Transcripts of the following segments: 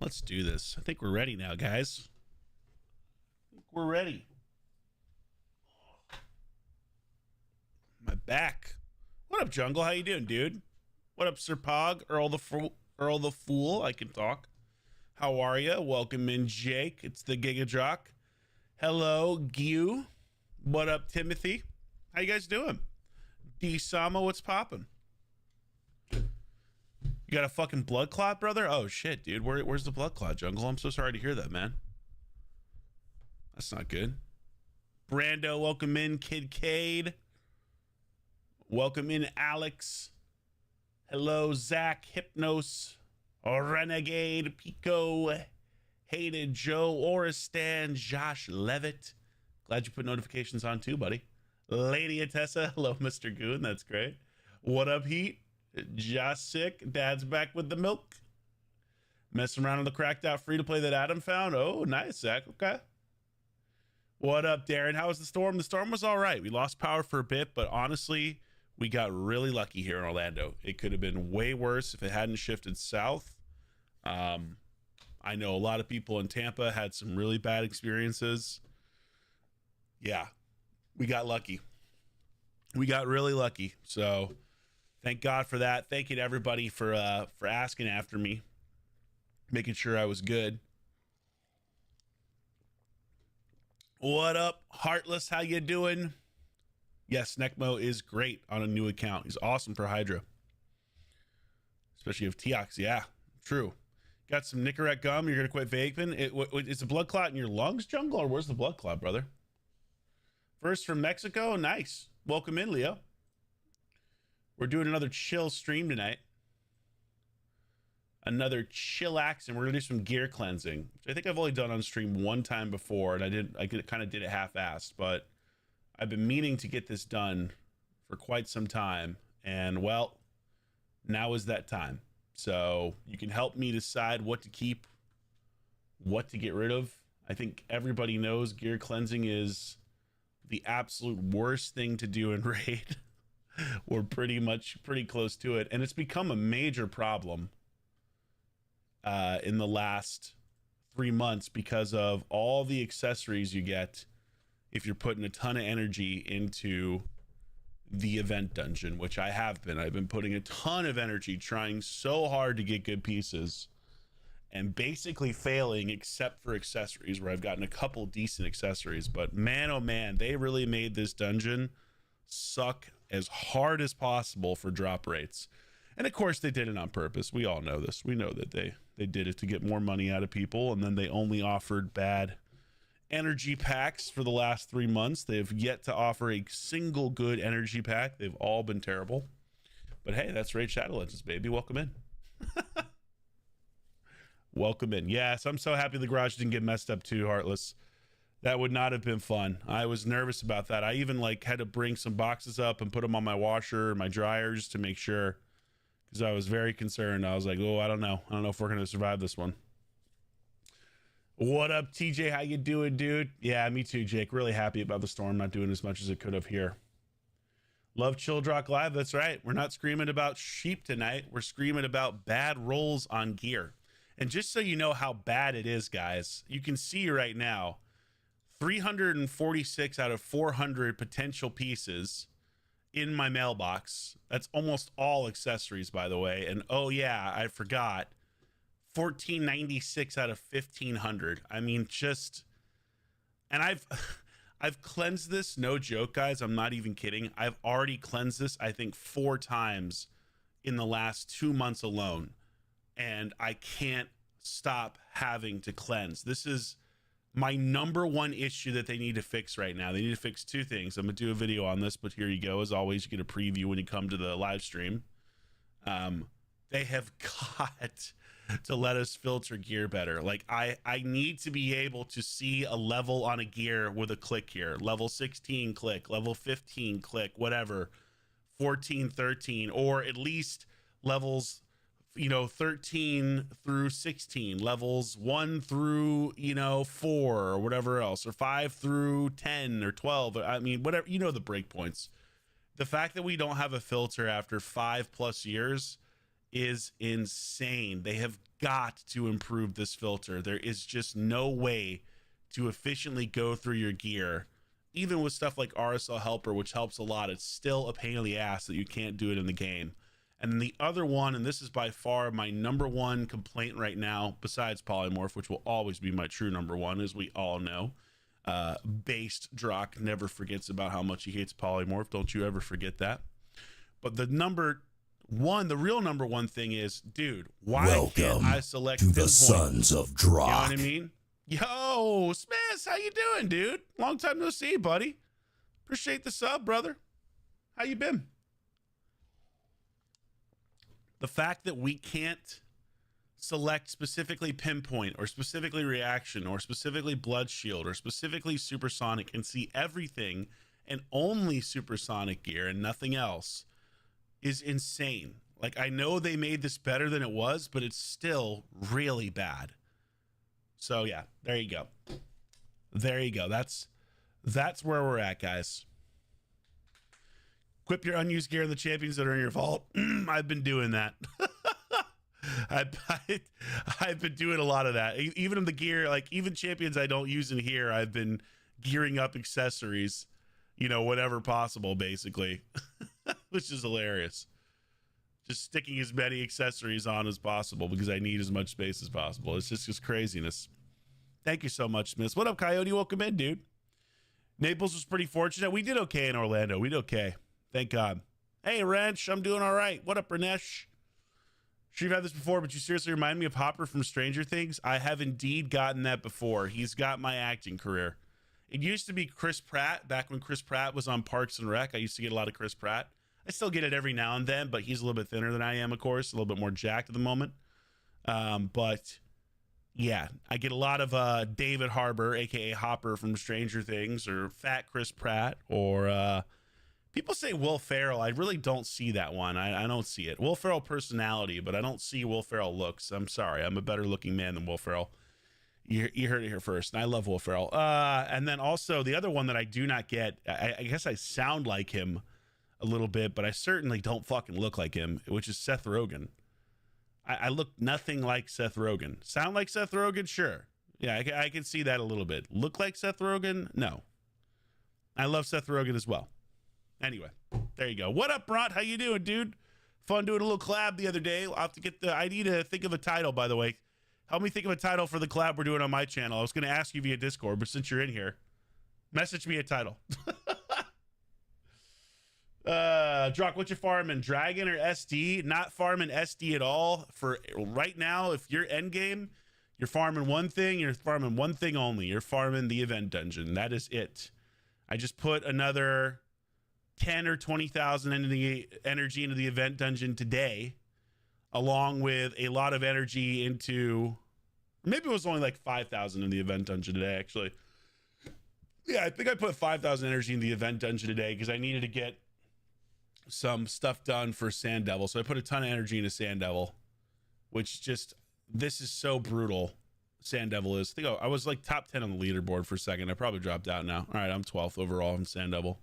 Let's do this. I think we're ready now, guys. I think we're ready. My back. What up, Jungle? How you doing, dude? What up, Sir Pog? Earl the Fool. I can talk. How are you? Welcome in, Jake. It's the Giga Drock. Hello, Gyu. What up, Timothy? How you guys doing? D Sama, what's poppin'? You got a fucking blood clot, brother? Oh shit, dude. Where's the blood clot, Jungle? I'm so sorry to hear that, man. That's not good. Brando, welcome in. Kid Cade. Welcome in, Alex. Hello, Zach, Hypnos, Renegade, Pico, Hated, Joe, Oristan, Josh Levitt. Glad you put notifications on too, buddy. Lady Atessa, hello, Mr. Goon. That's great. What up, Heat? Josh Sick, Dad's back with the milk. Messing around on the cracked out free to play that Adam found. Oh, nice, Zach. Okay. What up, Darren? How was the storm? The storm was all right. We lost power for a bit, but honestly, we got really lucky here in Orlando. It could have been way worse if it hadn't shifted south. I know a lot of people in Tampa had some really bad experiences. Yeah, we got lucky. We got really lucky. So thank God for that. Thank you to everybody for asking after me, making sure I was good. What up, Heartless? How you doing? Yes, Necmo is great on a new account. He's awesome for Hydra. Especially if Teox. Yeah, true. Got some Nicorette gum. You're going to quit vaping. Is the blood clot in your lungs, Jungle? Or where's the blood clot, brother? First from Mexico. Nice. Welcome in, Leo. We're doing another chill stream tonight. Another chillax, and we're going to do some gear cleansing, which I think I've only done on stream one time before, and I kind of did it half-assed, but I've been meaning to get this done for quite some time, and well, now is that time. So you can help me decide what to keep, what to get rid of. I think everybody knows gear cleansing is the absolute worst thing to do in Raid. We're pretty close to it, and it's become a major problem in the last 3 months because of all the accessories you get if you're putting a ton of energy into the event dungeon, which I have been. I've been putting a ton of energy trying so hard to get good pieces and basically failing except for accessories, where I've gotten a couple decent accessories. But man, oh man, they really made this dungeon suck as hard as possible for drop rates. And of course they did it on purpose. We all know this. We know that they did it to get more money out of people, and then they only offered bad energy packs for the last 3 months. They've yet to offer a single good energy pack. They've all been terrible. But hey, that's RaidShadowLegends, baby. Welcome in. Welcome in. Yes, I'm so happy the garage didn't get messed up too, Heartless. That would not have been fun. I was nervous about that. I even had to bring some boxes up and put them on my washer and my dryers to make sure, because I was very concerned. I was like, oh, I don't know if we're gonna survive this one. What up, TJ? How you doing, dude? Yeah, me too, Jake. Really happy about the storm not doing as much as it could have here. Love Chill Drock Live. That's right. We're not screaming about sheep tonight. We're screaming about bad rolls on gear. And just so you know how bad it is, guys, you can see right now 346 out of 400 potential pieces in my mailbox. That's almost all accessories, by the way. And oh yeah, I forgot, 1496 out of 1500. I mean, just, and I've cleansed this, no joke, guys. I'm not even kidding. I've already cleansed this, I think 4 times in the last 2 months alone, and I can't stop having to cleanse. This is my number one issue that they need to fix right now. They need to fix 2 things. I'm gonna do a video on this, but here you go. As always, you get a preview when you come to the live stream. They have got to let us filter gear better. Like I need to be able to see a level on a gear with a click here. Level 16 click, level 15 click, whatever, 14, 13, or at least levels, 13 through 16, levels 1 through 4 or whatever else, or 5 through 10 or 12. I mean, whatever, the breakpoints. The fact that we don't have a filter after 5+ years is insane. They have got to improve this filter. There is just no way to efficiently go through your gear. Even with stuff like RSL Helper, which helps a lot, it's still a pain in the ass that you can't do it in the game. And then the other one, and this is by far my number one complaint right now, besides Polymorph, which will always be my true number one, as we all know. Based Drock never forgets about how much he hates Polymorph. Don't you ever forget that. But the number one, the real number one thing is, dude, why can't I select to pinpoint? The Sons of Drock. You know what I mean? Yo, Smith, how you doing, dude? Long time no see, buddy. Appreciate the sub, brother. How you been? The fact that we can't select specifically pinpoint or specifically reaction or specifically blood shield or specifically supersonic and see everything and only supersonic gear and nothing else is insane. Like, I know they made this better than it was, but it's still really bad. So yeah, there you go. There you go. That's where we're at, guys. Equip your unused gear in the champions that are in your vault. I've been doing that. I've been doing a lot of that. Even in the gear, like even champions I don't use in here, I've been gearing up accessories, you know, whatever possible, basically, which is hilarious. Just sticking as many accessories on as possible because I need as much space as possible. It's just craziness. Thank you so much, Smith. What up, Coyote? Welcome in, dude. Naples was pretty fortunate. We did okay in Orlando. We did okay. Thank God. Hey, Wrench. I'm doing all right. What up, Ranesh? Sure, you've had this before, but you seriously remind me of Hopper from Stranger Things. I have indeed gotten that before. He's got my acting career. It used to be Chris Pratt. Back when Chris Pratt was on Parks and Rec, I used to get a lot of Chris Pratt. I still get it every now and then, but he's a little bit thinner than I am, of course, a little bit more jacked at the moment. But yeah, I get a lot of David Harbour, aka Hopper from Stranger Things, or Fat Chris Pratt, or people say Will Ferrell. I really don't see that one. I don't see it. Will Ferrell personality, but I don't see Will Ferrell looks. I'm sorry. I'm a better looking man than Will Ferrell. You heard it here first. And I love Will Ferrell. And then also the other one that I do not get, I guess I sound like him a little bit, but I certainly don't fucking look like him, which is Seth Rogen. I look nothing like Seth Rogen. Sound like Seth Rogen? Sure. Yeah, I can see that a little bit. Look like Seth Rogen? No. I love Seth Rogen as well. Anyway, there you go. What up, Bront? How you doing, dude? Fun doing a little collab the other day. I'll have to get I need to think of a title, by the way. Help me think of a title for the collab we're doing on my channel. I was going to ask you via Discord, but since you're in here, message me a title. Drock, what you farming? Dragon or SD? Not farming SD at all. For right now, if you're endgame, you're farming one thing, you're farming one thing only. You're farming the event dungeon. That is it. I just put another 10 or 20,000 into the energy into the event dungeon today, along with a lot of energy into, maybe it was only like 5,000 in the event dungeon today, actually. Yeah, I think I put 5,000 energy in the event dungeon today because I needed to get some stuff done for Sand Devil. So I put a ton of energy into Sand Devil, which just, this is so brutal. Sand Devil is. I was like top 10 on the leaderboard for a second. I probably dropped out now. All right, I'm 12th overall in Sand Devil.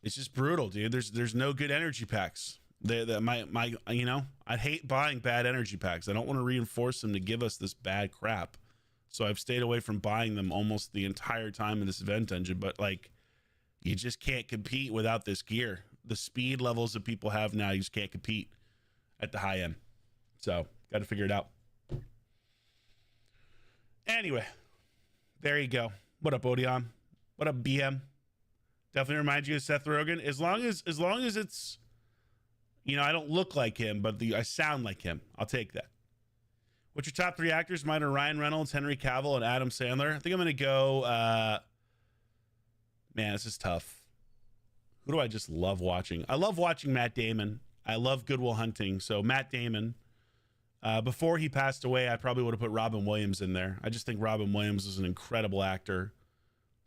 It's just brutal, dude. There's no good energy packs. My you know, I hate buying bad energy packs. I don't want to reinforce them to give us this bad crap. So I've stayed away from buying them almost the entire time in this event dungeon. But like, you just can't compete without this gear. The speed levels that people have now, you just can't compete at the high end. So got to figure it out. Anyway, there you go. What up, Odeon? What up, BM? Definitely reminds you of Seth Rogen. As long as it's, you know, I don't look like him, but I sound like him. I'll take that. What's your top 3 actors? Mine are Ryan Reynolds, Henry Cavill, and Adam Sandler. I think I'm going to go, man, this is tough. Who do I just love watching? I love watching Matt Damon. I love Good Will Hunting. So Matt Damon. Before he passed away, I probably would have put Robin Williams in there. I just think Robin Williams is an incredible actor.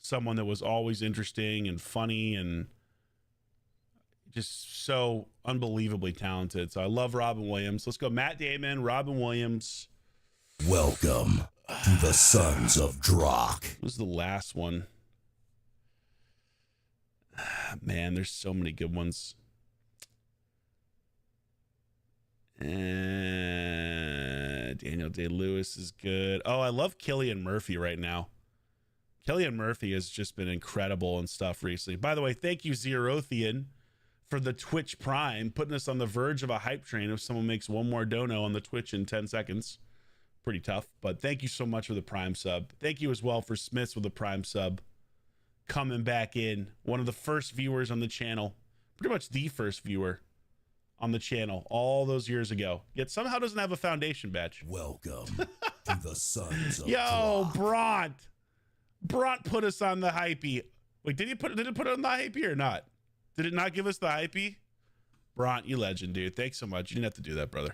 Someone that was always interesting and funny and just so unbelievably talented. So I love Robin Williams. Let's go Matt Damon, Robin Williams. Welcome to the Sons of Drock. This was the last one. Man, there's so many good ones. Daniel Day-Lewis is good. Oh, I love Killian Murphy right now. Killian Murphy has just been incredible and stuff recently. By the way, thank you, Zerothian, for the Twitch Prime, putting us on the verge of a hype train if someone makes one more dono on the Twitch in 10 seconds. Pretty tough, but thank you so much for the Prime sub. Thank you as well for Smiths with the Prime sub. Coming back in. One of the first viewers on the channel. Pretty much the first viewer on the channel all those years ago. Yet somehow doesn't have a foundation badge. Welcome to the sons of Yo, Drock. Bront. Bront put us on the hypey. Wait, did it put it on the hypey or not? Did it not give us the hypey? Bront, you legend, dude. Thanks so much. You didn't have to do that, brother.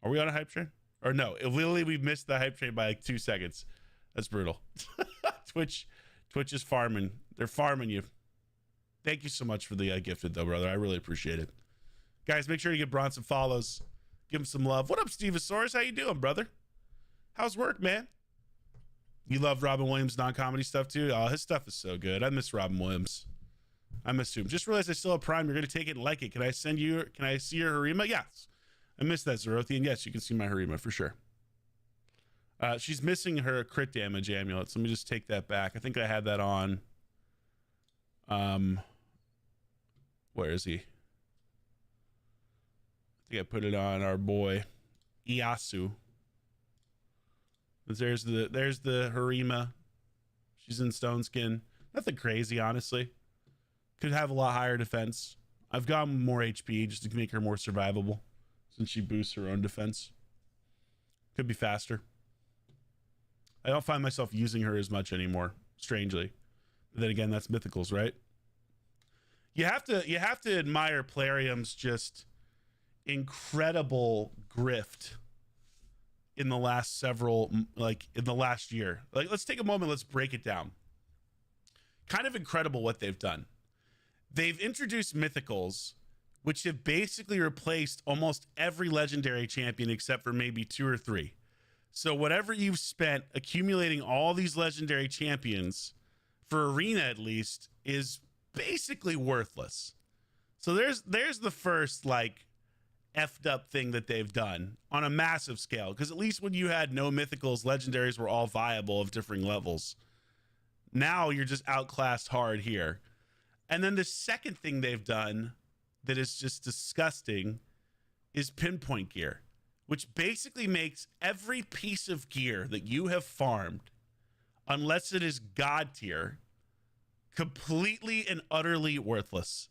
Are we on a hype train? Or no, literally we missed the hype train by like 2 seconds. That's brutal. Twitch is farming. They're farming you. Thank you so much for the gifted though, brother. I really appreciate it. Guys, make sure you give Bron some follows. Give him some love. What up, Stevosaurus? How you doing, brother? How's work, man? You love Robin Williams non-comedy stuff too? Oh, his stuff is so good. I miss Robin Williams. I miss him. Just realized I still have Prime. You're gonna take it and like it. Can I see your Harima? Yes. I missed that, Zerothian. Yes, you can see my Harima for sure. She's missing her crit damage amulet. So let me just take that back. I think I had that on. Where is he? I think I put it on our boy Iyasu. There's the Harima. She's in stone skin. Nothing crazy, honestly. Could have a lot higher defense. I've gotten more HP just to make her more survivable since she boosts her own defense. Could be faster. I don't find myself using her as much anymore, strangely. But then again, that's Mythicals, right? You have to admire Plarium's just incredible grift in the last in the last year. Like, let's take a moment, let's break it down. Kind of incredible what they've done. They've introduced Mythicals, which have basically replaced almost every legendary champion except for maybe 2 or 3. So whatever you've spent accumulating all these legendary champions, for Arena at least, is basically worthless. So there's the first like effed up thing that they've done on a massive scale, because at least when you had no Mythicals, legendaries were all viable of differing levels. Now you're just outclassed hard here. And then the second thing they've done that is just disgusting is pinpoint gear, which basically makes every piece of gear that you have farmed, unless it is god tier, completely and utterly worthless.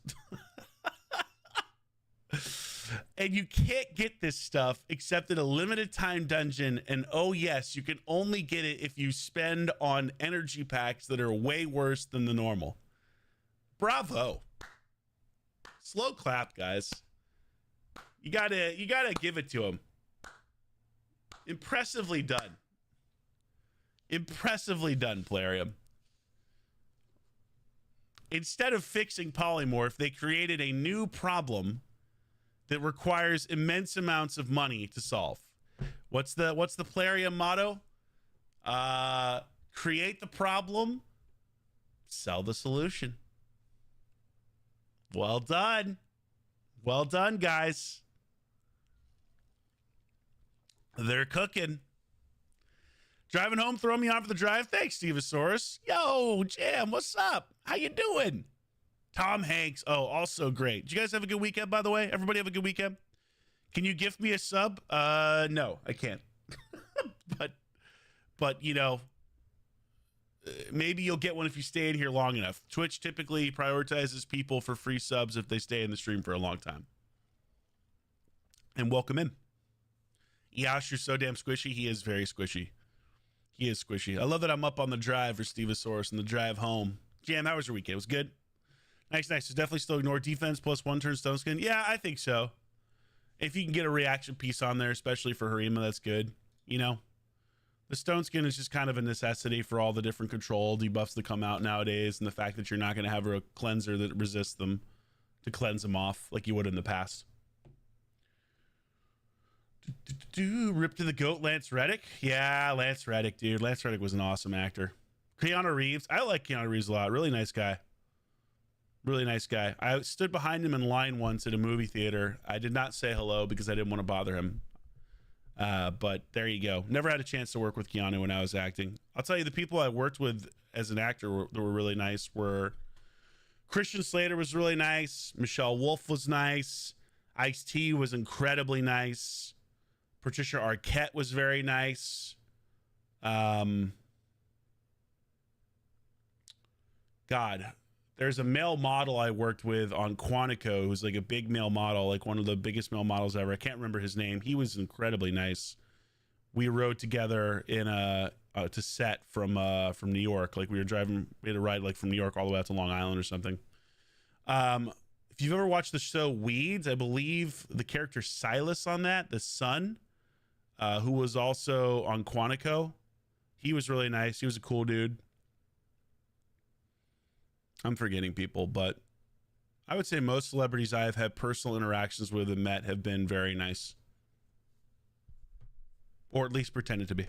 And you can't get this stuff except in a limited time dungeon. And oh yes, you can only get it if you spend on energy packs that are way worse than the normal. Bravo. Slow clap, guys. You gotta give it to him. Impressively done. Impressively done, Plarium. Instead of fixing polymorph, they created a new problem that requires immense amounts of money to solve. What's the Plarium motto? Create the problem, sell the solution. Well done. Well done, guys. They're cooking. Driving home, throw me on for the drive. Thanks, Stevosaurus. Yo, Jam, what's up? How you doing? Tom Hanks. Oh, also great. Did you guys have a good weekend, by the way? Everybody have a good weekend? Can you gift me a sub? No, I can't. but you know, maybe you'll get one if you stay in here long enough. Twitch typically prioritizes people for free subs if they stay in the stream for a long time. And welcome in. Yash, you're so damn squishy. He is very squishy. He is squishy. I love that I'm up on the drive for Stevosaurus and the drive home. Jam, how was your weekend? It was good? Nice. So definitely still ignore defense plus 1 turn stone skin. Yeah, I think so. If you can get a reaction piece on there, especially for Harima, that's good. You know, the stone skin is just kind of a necessity for all the different control debuffs that come out nowadays, and the fact that you're not going to have a cleanser that resists them to cleanse them off like you would in the past. Rip to the goat, Lance Reddick. Yeah, Lance Reddick, dude. Lance Reddick was an awesome actor. Keanu Reeves. I like Keanu Reeves a lot. Really nice guy. Really nice guy. I stood behind him in line once at a movie theater. I did not say hello because I didn't want to bother him. But there you go. Never had a chance to work with Keanu when I was acting. I'll tell you, the people I worked with as an actor that were really nice were Christian Slater was really nice. Michelle Wolf was nice. Ice-T was incredibly nice. Patricia Arquette was very nice. God, there's a male model I worked with on Quantico who's like a big male model, like one of the biggest male models ever. I can't remember his name. He was incredibly nice. We rode together in to set from New York. Like we had to ride like from New York all the way out to Long Island or something. If you've ever watched the show Weeds, I believe the character Silas on that, the son, who was also on Quantico, he was really nice. He was a cool dude. I'm forgetting people, but I would say most celebrities I have had personal interactions with and met have been very nice. Or at least pretended to be.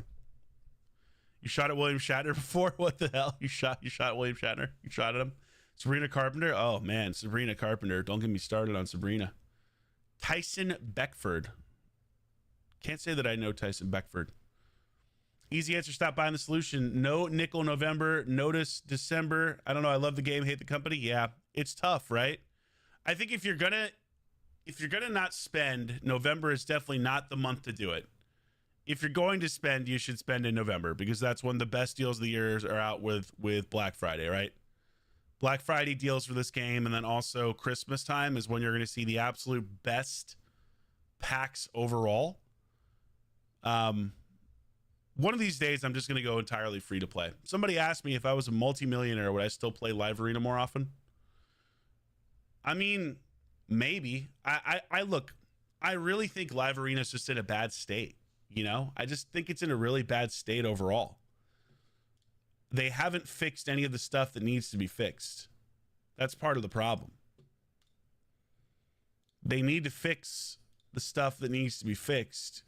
You shot at William Shatner before? What the hell? You shot William Shatner? You shot at him? Sabrina Carpenter? Oh, man. Sabrina Carpenter. Don't get me started on Sabrina. Tyson Beckford. Can't say that I know Tyson Beckford. Easy answer, stop buying the solution. No nickel November, notice December. I don't know. I love the game, hate the company. Yeah, it's tough, right? I think if you're gonna not spend, November is definitely not the month to do it. If you're going to spend, you should spend in November because that's when the best deals of the year are out with Black Friday, right? Black Friday deals for this game, and then also Christmas time is when you're going to see the absolute best packs overall. One of these days, I'm just going to go entirely free to play. Somebody asked me if I was a multimillionaire, would I still play Live Arena more often? I mean, maybe. I look, I really think Live Arena is just in a bad state. You know, I just think it's in a really bad state overall. They haven't fixed any of the stuff that needs to be fixed. That's part of the problem. They need to fix the stuff that needs to be fixed.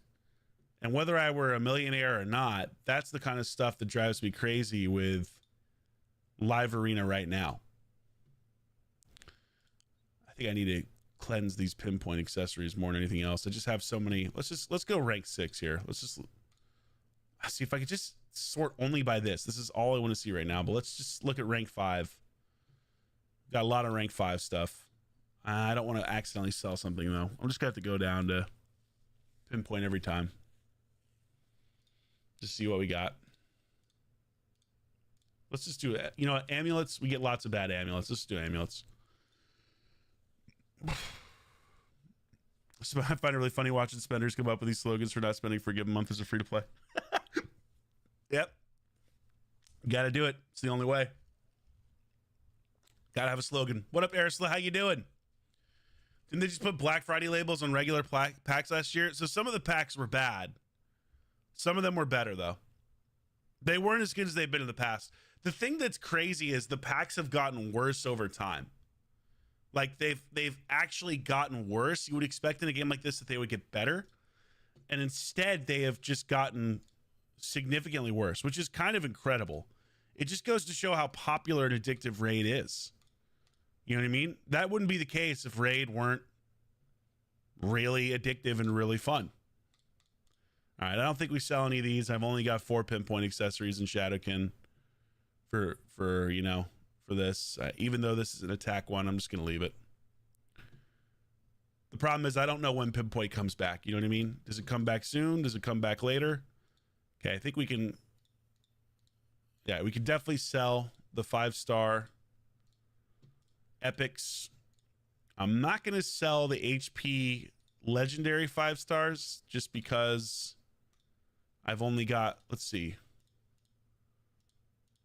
And whether I were a millionaire or not, that's the kind of stuff that drives me crazy with Live Arena right now. I think I need to cleanse these pinpoint accessories more than anything else. I just have so many. Let's go rank 6 here. Let's just see if I could just sort only by this. This is all I want to see right now, but let's just look at rank 5. Got a lot of rank 5 stuff. I don't want to accidentally sell something though. I'm just gonna have to go down to pinpoint every time. Just see what we got. Let's just do it. You know what? Amulets, we get lots of bad amulets. Let's do amulets. So I find it really funny watching spenders come up with these slogans for not spending for a given month as a free to play. Yep. Gotta do it. It's the only way. Gotta have a slogan. What up, Arisla? How you doing? Didn't they just put Black Friday labels on regular packs last year? So some of the packs were bad. Some of them were better, though. They weren't as good as they've been in the past. The thing that's crazy is the packs have gotten worse over time. Like, they've actually gotten worse. You would expect in a game like this that they would get better. And instead, they have just gotten significantly worse, which is kind of incredible. It just goes to show how popular and addictive Raid is. You know what I mean? That wouldn't be the case if Raid weren't really addictive and really fun. All right, I don't think we sell any of these. I've only got 4 pinpoint accessories in Shadowkin for this. Even though this is an attack one, I'm just going to leave it. The problem is I don't know when pinpoint comes back. You know what I mean? Does it come back soon? Does it come back later? Okay, I think we can. Yeah, we can definitely sell the 5-star epics. I'm not going to sell the HP legendary 5 stars just because I've only got, let's see,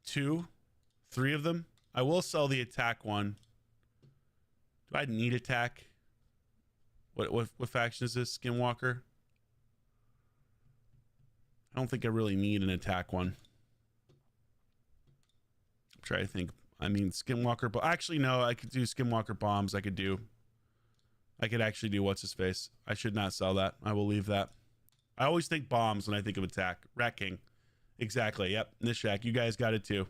2, 3 of them. I will sell the attack one. Do I need attack? What faction is this? Skinwalker? I don't think I really need an attack one. I'm trying to think. I mean, Skinwalker, but actually, no, I could do Skinwalker bombs. I could actually do what's his face. I should not sell that. I will leave that. I always think bombs when I think of attack. Rat King. Exactly. Yep. Nishak, you guys got it too.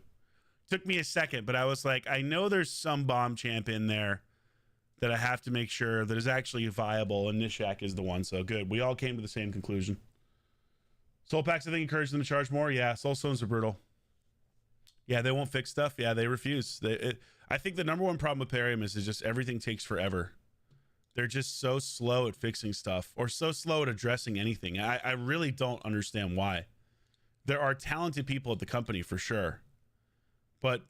Took me a second, but I was like, I know there's some bomb champ in there that I have to make sure that is actually viable, and Nishak is the one. So good. We all came to the same conclusion. Soul packs, I think, encourage them to charge more. Yeah, soul stones are brutal. Yeah, they won't fix stuff. Yeah, they refuse. I think the number one problem with Parium is just everything takes forever. They're just so slow at fixing stuff, or so slow at addressing anything. I really don't understand why. There are talented people at the company for sure, but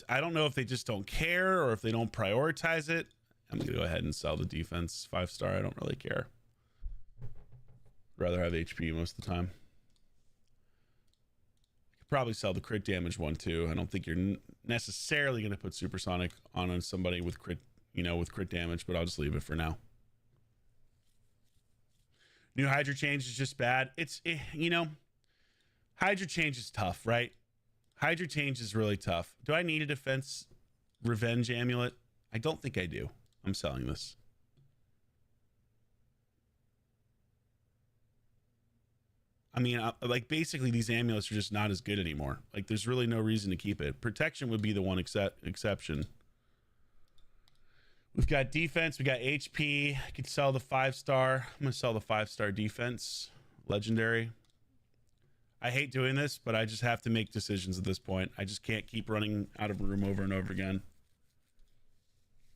I don't know if they just don't care or if they don't prioritize it. I'm gonna go ahead and sell the defense 5-star. I don't really care. Rather have HP most of the time. Could probably sell the crit damage one too. I don't think you're necessarily going to put supersonic on somebody with crit, with crit damage, but I'll just leave it for now. New Hydra change is just bad. Hydra change is tough, right? Hydra change is really tough. Do I need a defense revenge amulet? I don't think I do. I'm selling this. I mean, like, basically these amulets are just not as good anymore. Like, there's really no reason to keep it. Protection would be the one exception. We've got defense. We got HP. I could sell the 5-star. I'm going to sell the 5-star defense. Legendary. I hate doing this, but I just have to make decisions at this point. I just can't keep running out of room over and over again.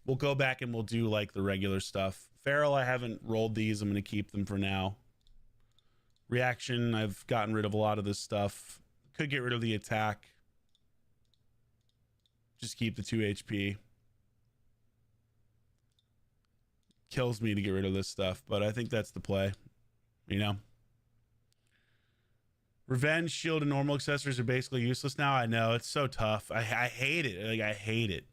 We'll go back and we'll do, like, the regular stuff. Feral, I haven't rolled these. I'm going to keep them for now. Reaction, I've gotten rid of a lot of this stuff. Could get rid of the attack. Just keep the 2 HP. Kills me to get rid of this stuff, but I think that's the play. Revenge, shield, and normal accessories are basically useless now. I know, it's so tough. I hate it. Like, I hate it.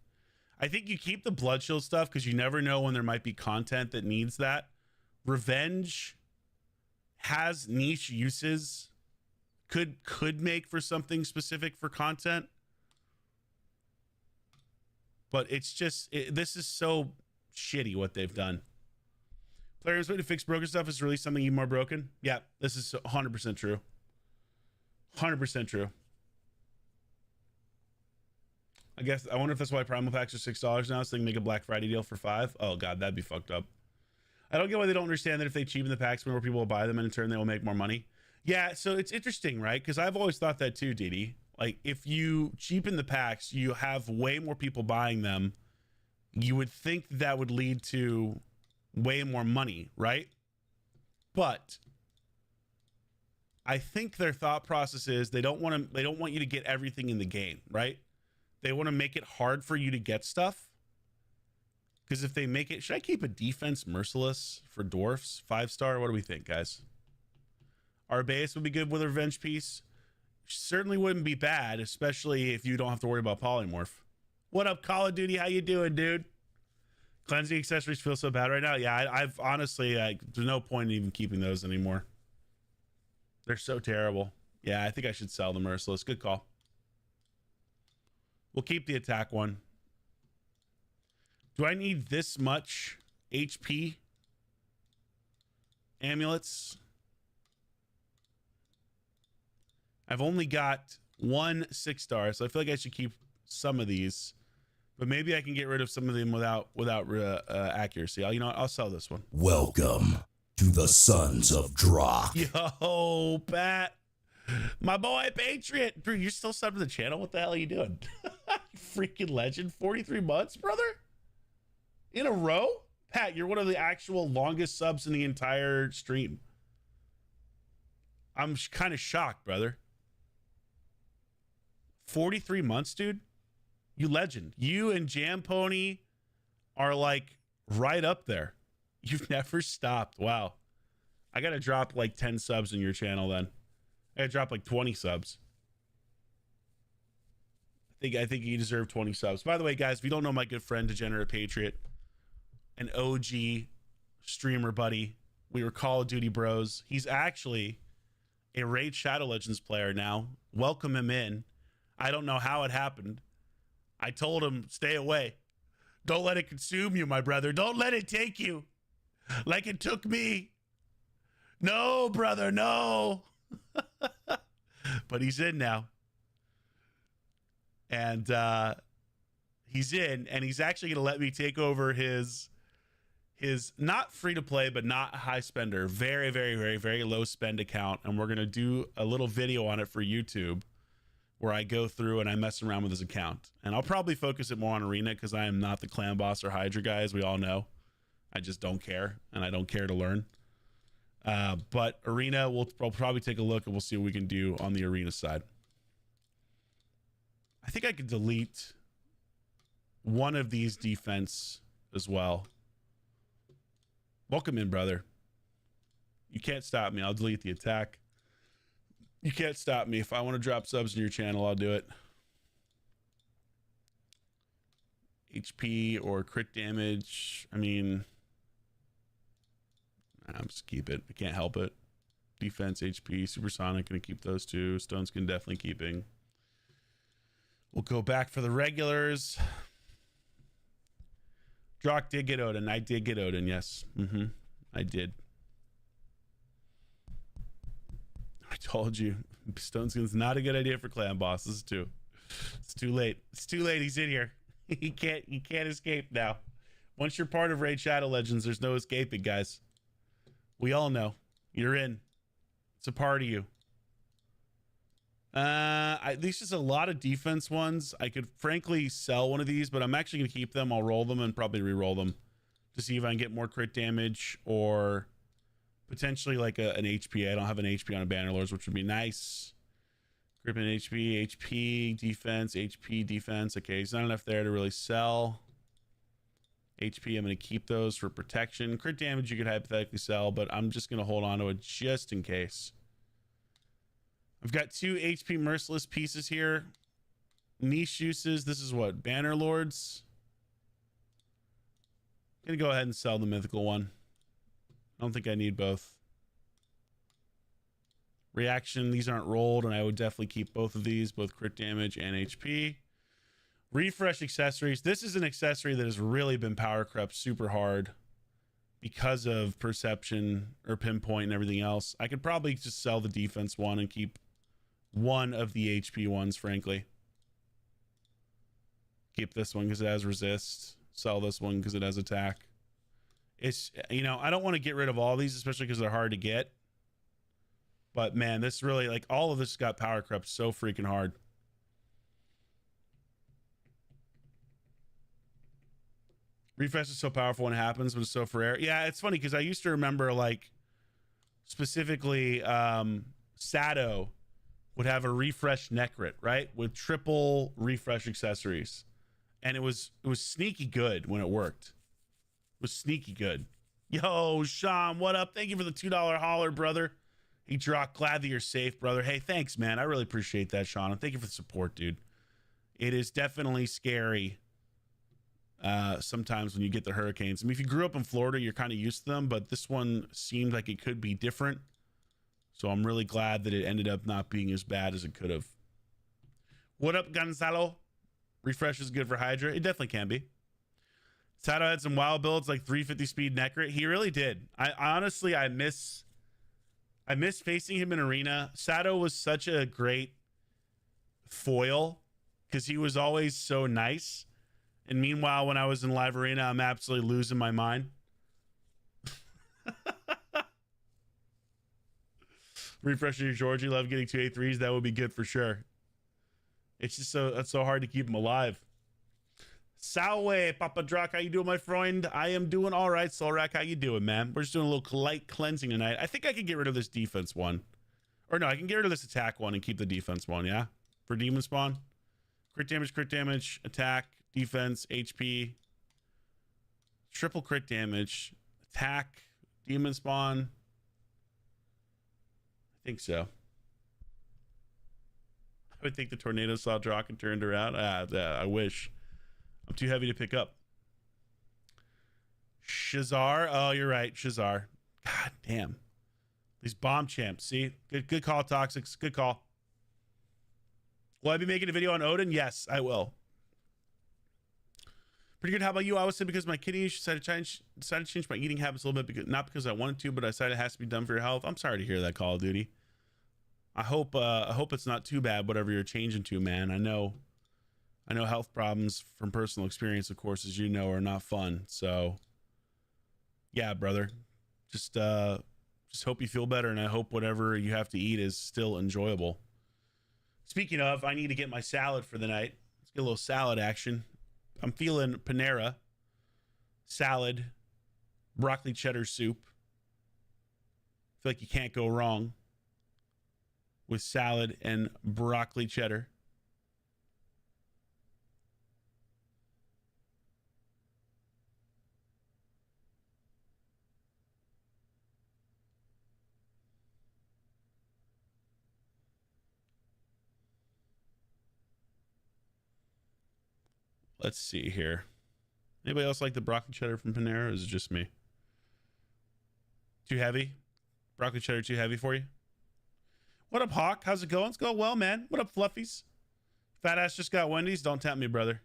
I think you keep the blood shield stuff because you never know when there might be content that needs that. Revenge has niche uses, could make for something specific for content, but it's just this is so shitty what they've done. Players way to fix broken stuff is release something even more broken. Yeah, this is 100% true. 100% true. I wonder if that's why primal packs are $6 now, so they can make a Black Friday deal for $5. Oh god, that'd be fucked up. I don't get why they don't understand that if they cheapen the packs, more people will buy them, and in turn they will make more money. Yeah, so it's interesting, right? Because I've always thought that too, Didi. Like, if you cheapen the packs, you have way more people buying them. You would think that would lead to way more money, right? But I think their thought process is they don't want you to get everything in the game, right? They want to make it hard for you to get stuff. Because if they make it, should I keep a defense merciless for dwarfs? 5-star? What do we think, guys? Our base would be good with a revenge piece. Certainly wouldn't be bad, especially if you don't have to worry about polymorph. What up, Call of Duty? How you doing, dude? Cleansing accessories feel so bad right now. Yeah, I've honestly, there's no point in even keeping those anymore. They're so terrible. Yeah, I think I should sell the merciless. Good call. We'll keep the attack one. Do I need this much HP amulets? I've only got 1 6-star, so I feel like I should keep some of these, but maybe I can get rid of some of them without accuracy. I'll sell this one. Welcome to the Sons of Drock. Yo, Pat, my boy Patriot. Bro, you're still subbed to the channel? What the hell are you doing? Freaking legend. 43 months, brother? In a row? Pat, you're one of the actual longest subs in the entire stream. I'm kind of shocked, brother. 43 months, dude? You legend. You and Jam Pony are like right up there. You've never stopped. Wow. I gotta drop like 10 subs in your channel then. I gotta drop like 20 subs. I think you deserve 20 subs. By the way, guys, if you don't know my good friend Degenerate Patriot, an OG streamer buddy, we were Call of Duty bros. He's actually a RaidShadowLegends player now. Welcome him in. I don't know how it happened. I told him, stay away. Don't let it consume you, my brother. Don't let it take you like it took me. No, brother, no. But he's in now. And he's in, and he's actually going to let me take over his his not free to play, but not high spender, very, very, very, very low spend account. And we're going to do a little video on it for YouTube where I go through and I mess around with his account. And I'll probably focus it more on Arena because I am not the clan boss or Hydra guy, as we all know. I just don't care, and I don't care to learn. But Arena, we'll probably take a look and we'll see what we can do on the Arena side. I think I could delete one of these defense as well. Welcome in, brother. You can't stop me. I'll delete the attack. You can't stop me. If I want to drop subs in your channel, I'll do it. HP or crit damage. I mean, I'm just keep it. I can't help it. Defense, HP, supersonic. Gonna keep those two. Stone Skin definitely keeping. We'll go back for the regulars. Drock did get Odin. I did get Odin, yes. I did. I told you. Stone Skin's not a good idea for clan bosses too. It's too late. It's too late. He's in here. He can't escape now. Once you're part of RaidShadowLegends, there's no escaping, guys. We all know. You're in. It's a part of you. These just a lot of defense ones. I could frankly sell one of these, but I'm actually going to keep them. I'll roll them and probably re-roll them to see if I can get more crit damage or potentially like an HP. I don't have an HP on a Bannerlords, which would be nice. Grip and HP, defense, HP, defense. Okay, he's not enough there to really sell. HP, I'm going to keep those for protection. Crit damage you could hypothetically sell, but I'm just going to hold on to it just in case. I've got 2 HP Merciless pieces here. Niche uses. This is what? Bannerlords. I'm going to go ahead and sell the mythical one. I don't think I need both. Reaction. These aren't rolled, and I would definitely keep both of these, both crit damage and HP. Refresh accessories. This is an accessory that has really been power crept super hard because of perception or pinpoint and everything else. I could probably just sell the defense one and keep one of the HP ones, frankly. Keep this one because it has resist. Sell this one because it has attack. It's, you know, I don't want to get rid of all these, especially because they're hard to get. But man, this really, like, all of this got power crept so freaking hard. Refresh is so powerful when it happens, but it's so rare. Yeah, it's funny because I used to remember, like, specifically Sado would have a refresh Necrit, right? With triple refresh accessories. And it was sneaky good when it worked. It was sneaky good. Yo, Sean, what up? Thank you for the $2 holler, brother. Hey, Drock, glad that you're safe, brother. Hey, thanks, man. I really appreciate that, Sean. And thank you for the support, dude. It is definitely scary sometimes when you get the hurricanes. I mean, if you grew up in Florida, you're kind of used to them, but this one seemed like it could be different. So I'm really glad that it ended up not being as bad as it could have. What up, Gonzalo? Refresh is good for Hydra. It definitely can be. Sato had some wild builds like 350 speed Necrit. He really did. I honestly, I miss facing him in Arena. Sato was such a great foil because he was always so nice. And meanwhile, when I was in live Arena, I'm absolutely losing my mind. Refresh your Georgie. Love getting 2 A3s. That would be good for sure. It's just it's so hard to keep him alive. Salwe, Papa Drock, how you doing, my friend? I am doing all right. Solrak, how you doing, man? We're just doing a little light cleansing tonight. I think I could get rid of this defense one. Or no, I can get rid of this attack one and keep the defense one, yeah? For demon spawn. Crit damage, attack, defense, HP. Triple crit damage, attack, demon spawn. I think so. I would think the tornado saw Drock and turned around. I wish. I'm too heavy to pick up. Shazar. Oh, you're right. Shazar. God damn. These bomb champs. See? Good call, Toxics. Good call. Will I be making a video on Odin? Yes, I will. Pretty good. How about you? I was saying because my kidney decided to change my eating habits a little bit, not because I wanted to, but I decided it has to be done for your health. I'm sorry to hear that, Call of Duty. I hope it's not too bad, whatever you're changing to, man. I know health problems from personal experience, of course, as you know, are not fun. So yeah, brother. Just hope you feel better, and I hope whatever you have to eat is still enjoyable. Speaking of, I need to get my salad for the night. Let's get a little salad action. I'm feeling Panera salad, broccoli cheddar soup. I feel like you can't go wrong with salad and broccoli cheddar. Let's see here. Anybody else like the broccoli cheddar from Panera, or is it just me? Too heavy? Broccoli cheddar too heavy for you? What up, Hawk? How's it going? It's going well, man. What up, Fluffies? Fat ass just got Wendy's. Don't tempt me, brother.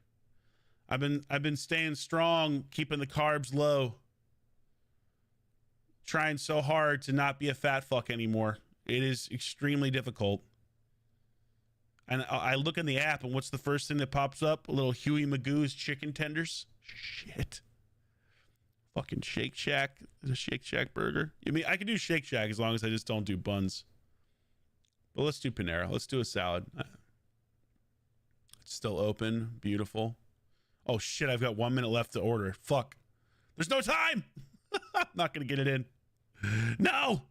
I've been staying strong, keeping the carbs low. Trying so hard to not be a fat fuck anymore. It is extremely difficult. And I look in the app, and what's the first thing that pops up? A little Huey Magoo's chicken tenders. Shit. Fucking Shake Shack. The Shake Shack burger. I mean, I can do Shake Shack as long as I just don't do buns. But let's do Panera. Let's do a salad. It's still open. Beautiful. Oh, shit. I've got 1 minute left to order. Fuck. There's no time. I'm not going to get it in. No.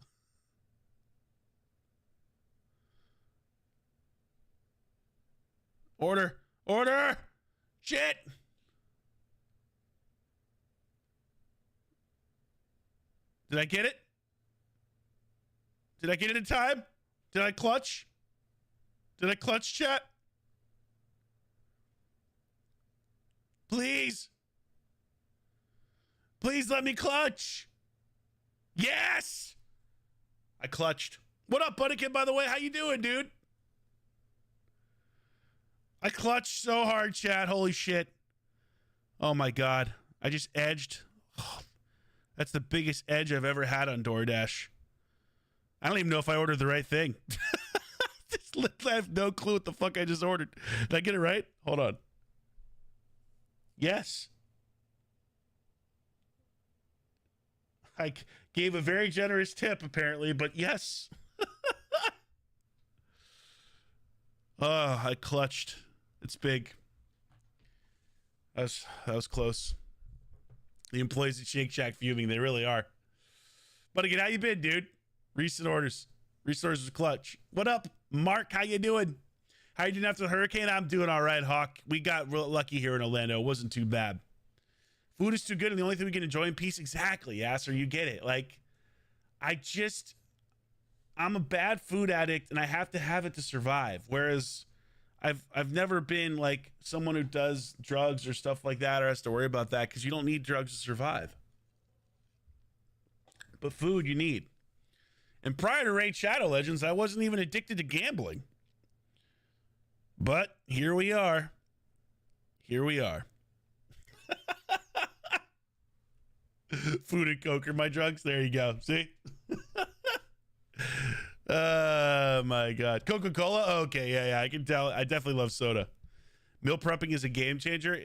Order. Order. Shit. Did I get it? Did I get it in time? Did I clutch? Did I clutch, chat? Please. Please let me clutch. Yes. I clutched. What up, Buddykin, by the way? How you doing, dude? I clutched so hard, chat. Holy shit. Oh, my God. I just edged. Oh, that's the biggest edge I've ever had on DoorDash. I don't even know if I ordered the right thing. I have no clue what the fuck I just ordered. Did I get it right? Hold on. Yes. I gave a very generous tip, apparently, but yes. Oh, I clutched. It's big. That was close. The employees at Shake Shack fuming. They really are. But again, how you been, dude? Recent orders. Recent orders was clutch. What up, Mark? How you doing? How you doing after the hurricane? I'm doing all right, Hawk. We got real lucky here in Orlando. It wasn't too bad. Food is too good, and the only thing we can enjoy in peace. Exactly, Yasser. You get it. Like, I'm a bad food addict, and I have to have it to survive. Whereas I've never been like someone who does drugs or stuff like that or has to worry about that, because you don't need drugs to survive. But food you need. And prior to RaidShadowLegends, I wasn't even addicted to gambling. But here we are. Here we are. Food and Coke are my drugs. There you go. See? Oh my God. Coca-Cola? Okay, yeah. I can tell. I definitely love soda. Meal prepping is a game changer.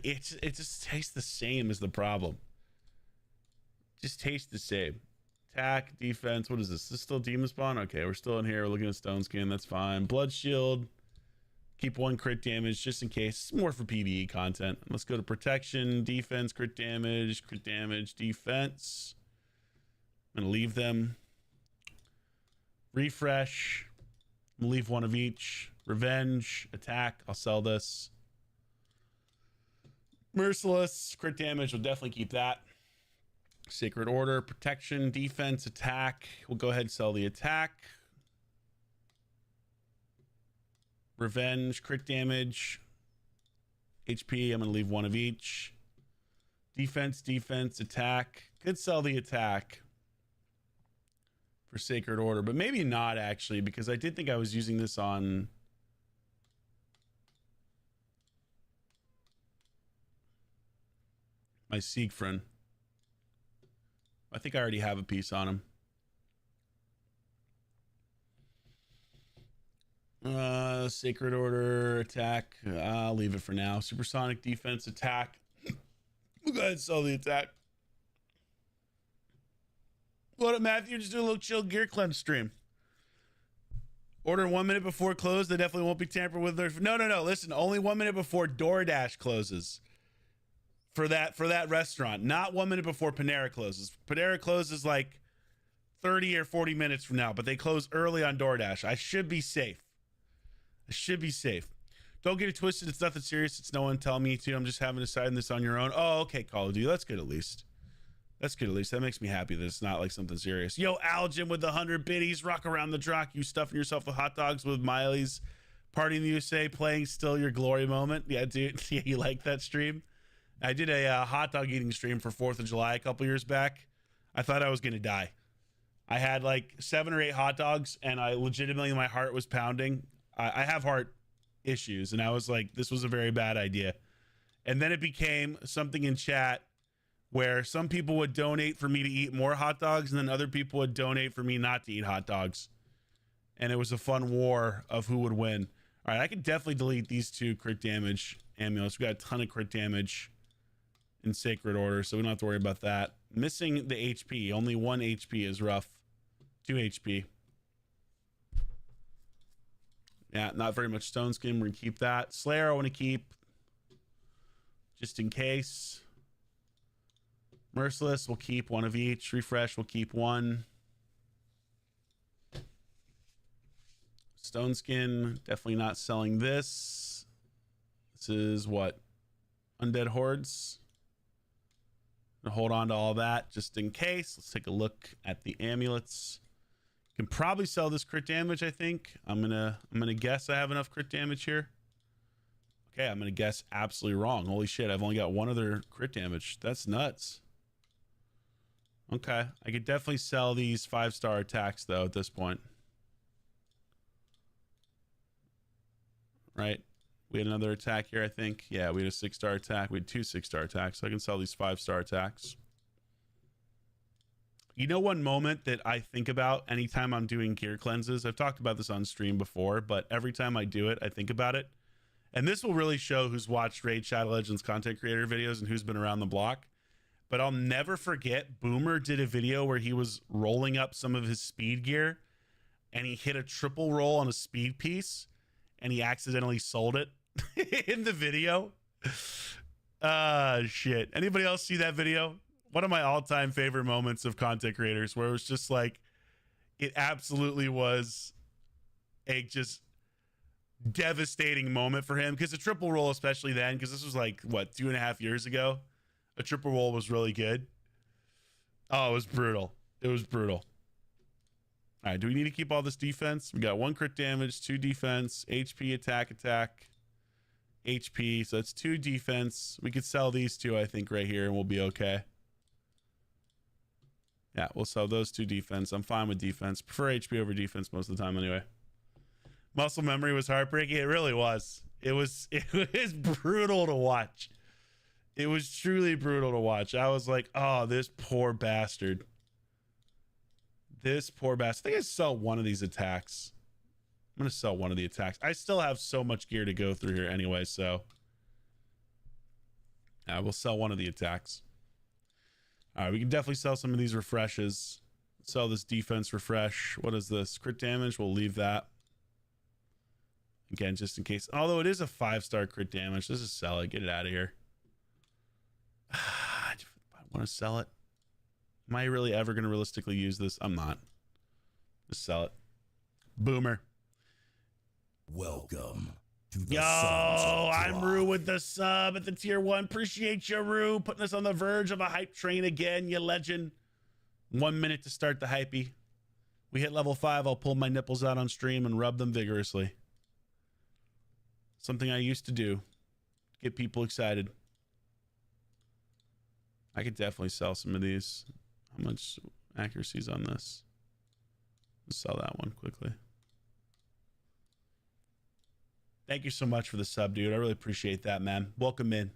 It just tastes the same is the problem. Just tastes the same. Attack, defense. What is this? Is this still Demon Spawn? Okay, we're still in here. We're looking at Stone Skin. That's fine. Blood Shield. Keep 1 crit damage just in case. It's more for PvE content. Let's go to protection, defense, crit damage, defense. I'm going to leave them. Refresh. I'm going to leave 1 of each. Revenge, attack. I'll sell this. Merciless, crit damage. We'll definitely keep that. Sacred Order, protection, defense, attack. We'll go ahead and sell the attack. Revenge, crit damage, HP. I'm going to leave 1 of each. Defense, attack. Could sell the attack for Sacred Order, but maybe not actually, because I did think I was using this on my Siegfried. I think I already have a piece on him. Sacred Order, attack. I'll leave it for now. Supersonic defense, attack. We'll go ahead and sell the attack. What up, Matthew? Just do a little chill gear cleanse stream. Order 1 minute before close. They definitely won't be tampered with. No. Listen, only 1 minute before DoorDash closes for that restaurant. Not 1 minute before Panera closes. Panera closes like 30 or 40 minutes from now, but they close early on DoorDash. I should be safe. Don't get it twisted. It's nothing serious. It's no one telling me to. I'm just having to decide this on your own. Oh, okay, Call of Duty. That's good at least. That makes me happy that it's not like something serious. Yo, Algin with the 100 biddies. Rock around the Drock. You stuffing yourself with hot dogs with Miley's. Party in the USA. Playing Still Your Glory moment. Yeah, dude. Yeah, you like that stream? I did a hot dog eating stream for 4th of July a couple years back. I thought I was going to die. I had like 7 or 8 hot dogs, and I legitimately, my heart was pounding. I have heart issues, and I was like, this was a very bad idea. And then it became something in chat where some people would donate for me to eat more hot dogs, and then other people would donate for me not to eat hot dogs. And it was a fun war of who would win. All right, I can definitely delete these 2 crit damage amulets. We got a ton of crit damage in Sacred Order, so we don't have to worry about that. Missing the HP. Only 1 HP is rough. 2 HP. Yeah, not very much Stone Skin. We're going to keep that. Slayer I want to keep just in case. Merciless, we'll keep 1 of each. Refresh, we'll keep 1. Stone Skin, definitely not selling this. This is what? Undead Hordes. Gonna hold on to all that just in case. Let's take a look at the amulets. Can probably sell this crit damage, I think. I'm gonna guess I have enough crit damage here. Okay, I'm gonna guess absolutely wrong. Holy shit, I've only got 1 other crit damage. That's nuts. Okay, I could definitely sell these 5-star attacks though at this point. Right? We had another attack here, I think. Yeah, we had a 6-star attack. We had 2 6-star attacks. So I can sell these 5-star attacks. You know, one moment that I think about anytime I'm doing gear cleanses, I've talked about this on stream before, but every time I do it, I think about it. And this will really show who's watched RaidShadowLegends content creator videos and who's been around the block. But I'll never forget, Boomer did a video where he was rolling up some of his speed gear and he hit a triple roll on a speed piece and he accidentally sold it in the video. Shit. Anybody else see that video? One of my all-time favorite moments of content creators, where it was just like, it absolutely was a just devastating moment for him, because a triple roll, especially then, because this was like what, 2.5 years ago, a triple roll was really good. Oh, it was brutal. It was brutal. All right, do we need to keep all this defense? We got 1 crit damage, 2 defense, HP, attack, HP. So that's 2 defense. We could sell these 2, I think, right here, and we'll be okay. Yeah, we'll sell those 2 defense. I'm fine with defense. Prefer HP over defense most of the time anyway. Muscle memory was heartbreaking. It really was. It was brutal to watch. It was truly brutal to watch. I was like, oh, this poor bastard. This poor bastard. I think I sell 1 of these attacks. I'm going to sell 1 of the attacks. I still have so much gear to go through here anyway, so I will sell 1 of the attacks. All right, we can definitely sell some of these refreshes. Sell this defense refresh. What is this? Crit damage. We'll leave that. Again, just in case. Although it is a 5-star crit damage. Let's just sell it. Get it out of here. I want to sell it. Am I really ever going to realistically use this? I'm not. Just sell it. Boomer. Welcome to the Yo, Sons of I'm Drock. Rue with the sub at the tier 1. Appreciate you, Rue, putting us on the verge of a hype train again, you legend. 1 minute to start the hypey. We hit level 5. I'll pull my nipples out on stream and rub them vigorously. Something I used to do. Get people excited. I could definitely sell some of these. How much accuracy is on this? Let's sell that one quickly. Thank you so much for the sub, dude. I really appreciate that, man. Welcome in.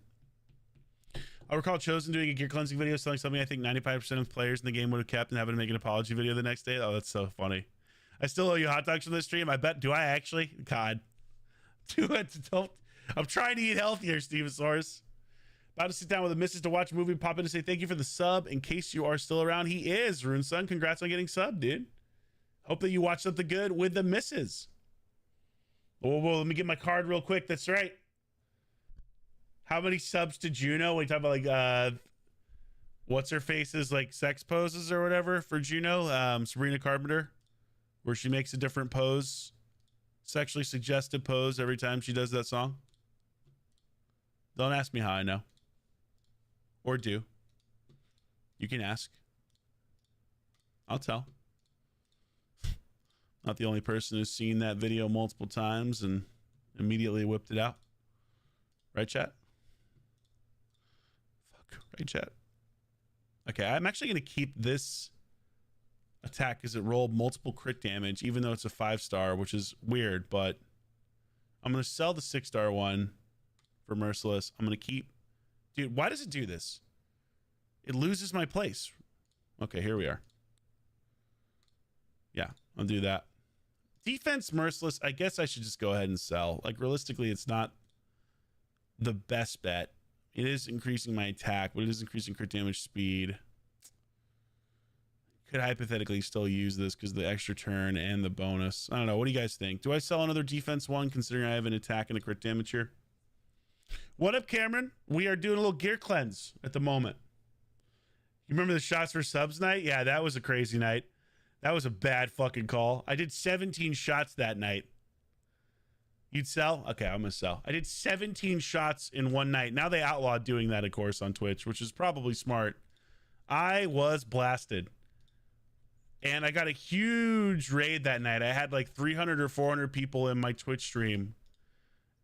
I recall Chosen doing a gear cleansing video selling something I think 95% of players in the game would have kept and having to make an apology video the next day. Oh, that's so funny. I still owe you hot dogs from this stream. I bet. Do I actually? God. Do it. Don't. I'm trying to eat healthier, Stevosaurus. About to sit down with the missus to watch a movie. Pop in to say thank you for the sub in case you are still around. He is. Rune Son, congrats on getting subbed, dude. Hope that you watch something good with the missus. Whoa, let me get my card real quick. That's right. How many subs to Juno? We talk about like what's her face's like sex poses or whatever for Juno. Sabrina Carpenter, where she makes a different pose, sexually suggestive pose every time she does that song. Don't ask me how I know. Or do. You can ask. I'll tell. Not the only person who's seen that video multiple times and immediately whipped it out. Right, chat? Fuck. Right, chat? Okay, I'm actually going to keep this attack because it rolled multiple crit damage, even though it's a 5-star, which is weird, but I'm going to sell the 6-star one for Merciless. I'm going to keep... Dude, why does it do this? It loses my place. Okay, here we are. Yeah, I'll do that. Defense Merciless, I guess I should just go ahead and sell. Like, realistically, it's not the best bet. It is increasing my attack, but it is increasing crit damage speed. Could hypothetically still use this because of the extra turn and the bonus. I don't know. What do you guys think? Do I sell another defense one considering I have an attack and a crit damage here? What up, Cameron? We are doing a little gear cleanse at the moment. You remember the shots for subs night? Yeah, that was a crazy night. That was a bad fucking call. I did 17 shots that night. You'd sell? Okay, I'm going to sell. I did 17 shots in one night. Now they outlawed doing that, of course, on Twitch, which is probably smart. I was blasted. And I got a huge raid that night. I had like 300 or 400 people in my Twitch stream.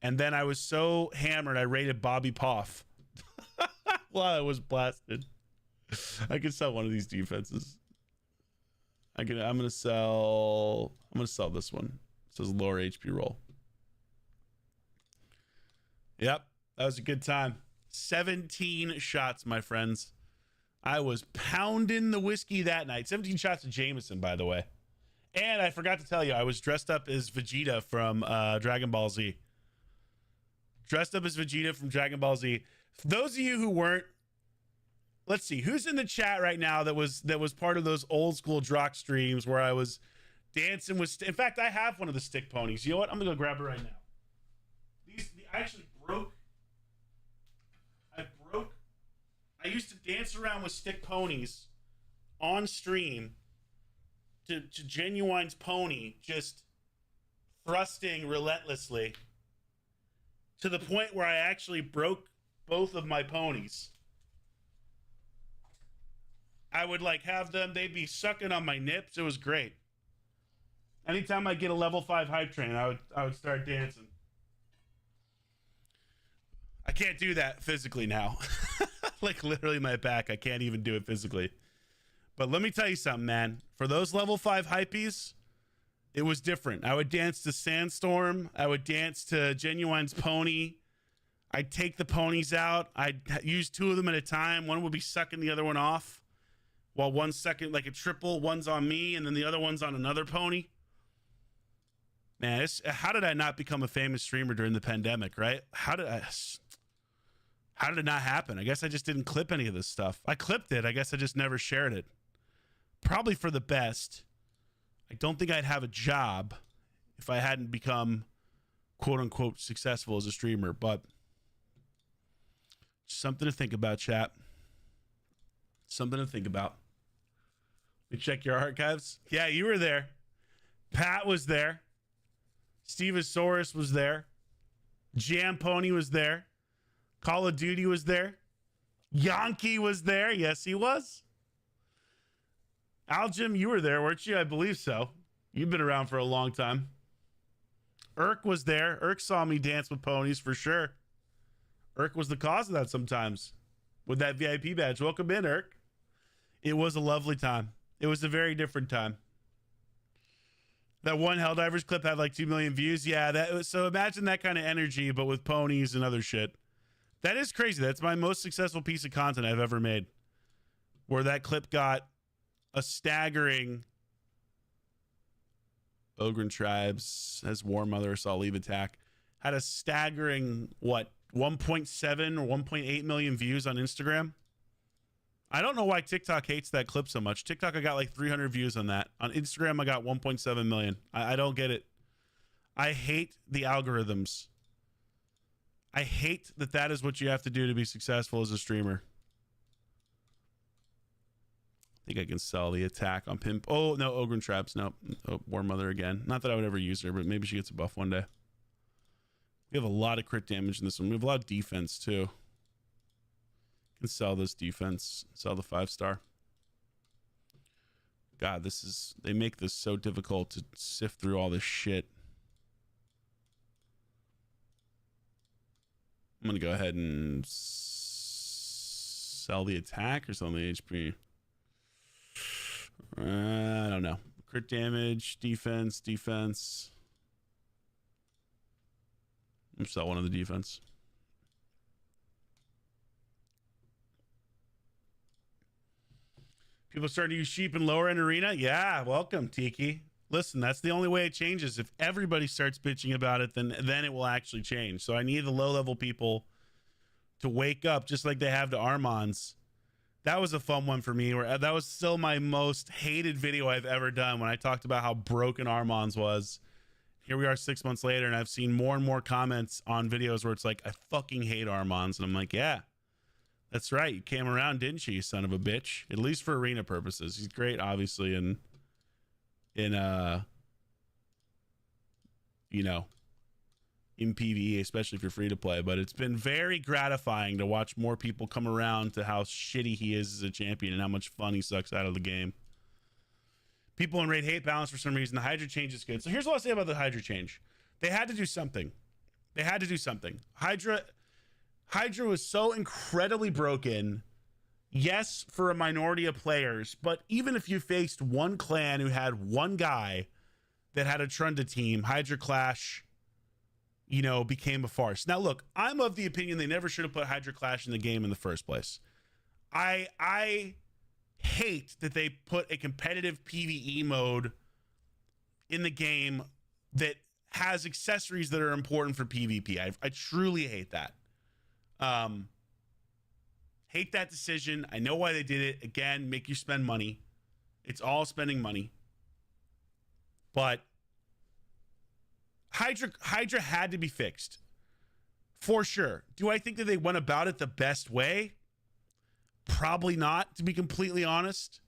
And then I was so hammered, I raided Bobby Poff. While I was blasted. I could sell one of these defenses. I'm gonna sell this one. It says lower HP roll. Yep, that was a good time. 17 shots, my friends. I was pounding the whiskey that night. 17 shots of Jameson, by the way. And I forgot to tell you, I was dressed up as Vegeta from Dragon Ball Z. Dressed up as Vegeta from Dragon Ball Z. For those of you who weren't, let's see, who's in the chat right now that was part of those old school Drock streams where I was dancing with, in fact, I have one of the stick ponies. You know what? I'm gonna go grab it right now. I actually broke. I used to dance around with stick ponies on stream to Genuine's pony, just thrusting relentlessly to the point where I actually broke both of my ponies. I would like have them, they'd be sucking on my nips. It was great. Anytime I get a level 5 hype train, I would start dancing. I can't do that physically now. Like literally my back, I can't even do it physically. But let me tell you something, man. For those level 5 hypees, it was different. I would dance to Sandstorm. I would dance to Genuine's pony. I'd take the ponies out. I'd use 2 of them at a time. One would be sucking the other one off. While 1 second, like a triple, one's on me, and then the other one's on another pony. Man, how did I not become a famous streamer during the pandemic, right? How did it not happen? I guess I just didn't clip any of this stuff. I clipped it. I guess I just never shared it. Probably for the best. I don't think I'd have a job if I hadn't become quote unquote successful as a streamer, but something to think about, chat. Something to think about. You check your archives. Yeah, you were there. Pat was there. Stevosaurus was there. Jam Pony was there. Call of Duty was there. Yankee was there. Yes, he was. Aljim, you were there, weren't you? I believe so. You've been around for a long time. Irk was there. Irk saw me dance with ponies for sure. Irk was the cause of that sometimes with that VIP badge. Welcome in, Irk. It was a lovely time. It was a very different time. That one Helldivers clip had like 2 million views. Yeah, so imagine that kind of energy, but with ponies and other shit. That is crazy. That's my most successful piece of content I've ever made. Where that clip got a staggering Ogren Tribes has War Mother Assault Leave Attack. Had a staggering, what, 1.7 or 1.8 million views on Instagram. I don't know why TikTok hates that clip so much. TikTok, I got like 300 views on that. On Instagram, I got 1.7 million. I don't get it. I hate the algorithms. I hate that that is what you have to do to be successful as a streamer. I think I can sell the attack on Pimp. Oh, no, Ogren Traps. No. Oh, War Mother again. Not that I would ever use her, but maybe she gets a buff one day. We have a lot of crit damage in this one. We have a lot of defense, too. Can sell this defense. Sell the 5-star. God, this is... They make this so difficult to sift through all this shit. I'm going to go ahead and sell the attack or sell the HP. I don't know. Crit damage, defense. I'm sell one of the defense. People starting to use sheep in lower end arena. Yeah, welcome, Tiki. Listen, that's the only way it changes. If everybody starts bitching about it, then it will actually change. So I need the low level people to wake up, just like they have to Armons. That was a fun one for me. Where that was still my most hated video I've ever done, when I talked about how broken Armons was. Here we are 6 months later, and I've seen more and more comments on videos where it's like, I fucking hate Armons. And I'm like, yeah, that's right. You came around, didn't you son of a bitch? At least for arena purposes. He's great, obviously, in PvE, especially if you're free to play. But it's been very gratifying to watch more people come around to how shitty he is as a champion and how much fun he sucks out of the game. People in raid hate balance for some reason. The Hydra change is good. So here's what I'll say about the Hydra change. They had to do something. Hydra was so incredibly broken. Yes, for a minority of players, but even if you faced one clan who had one guy that had a Trunda team, Hydra Clash, became a farce. Now, look, I'm of the opinion they never should have put Hydra Clash in the game in the first place. I hate that they put a competitive PvE mode in the game that has accessories that are important for PvP. I truly hate that. Hate that decision. I know why they did it. Again, make you spend money. It's all spending money. But Hydra had to be fixed. For sure. Do I think that they went about it the best way? Probably not, to be completely honest.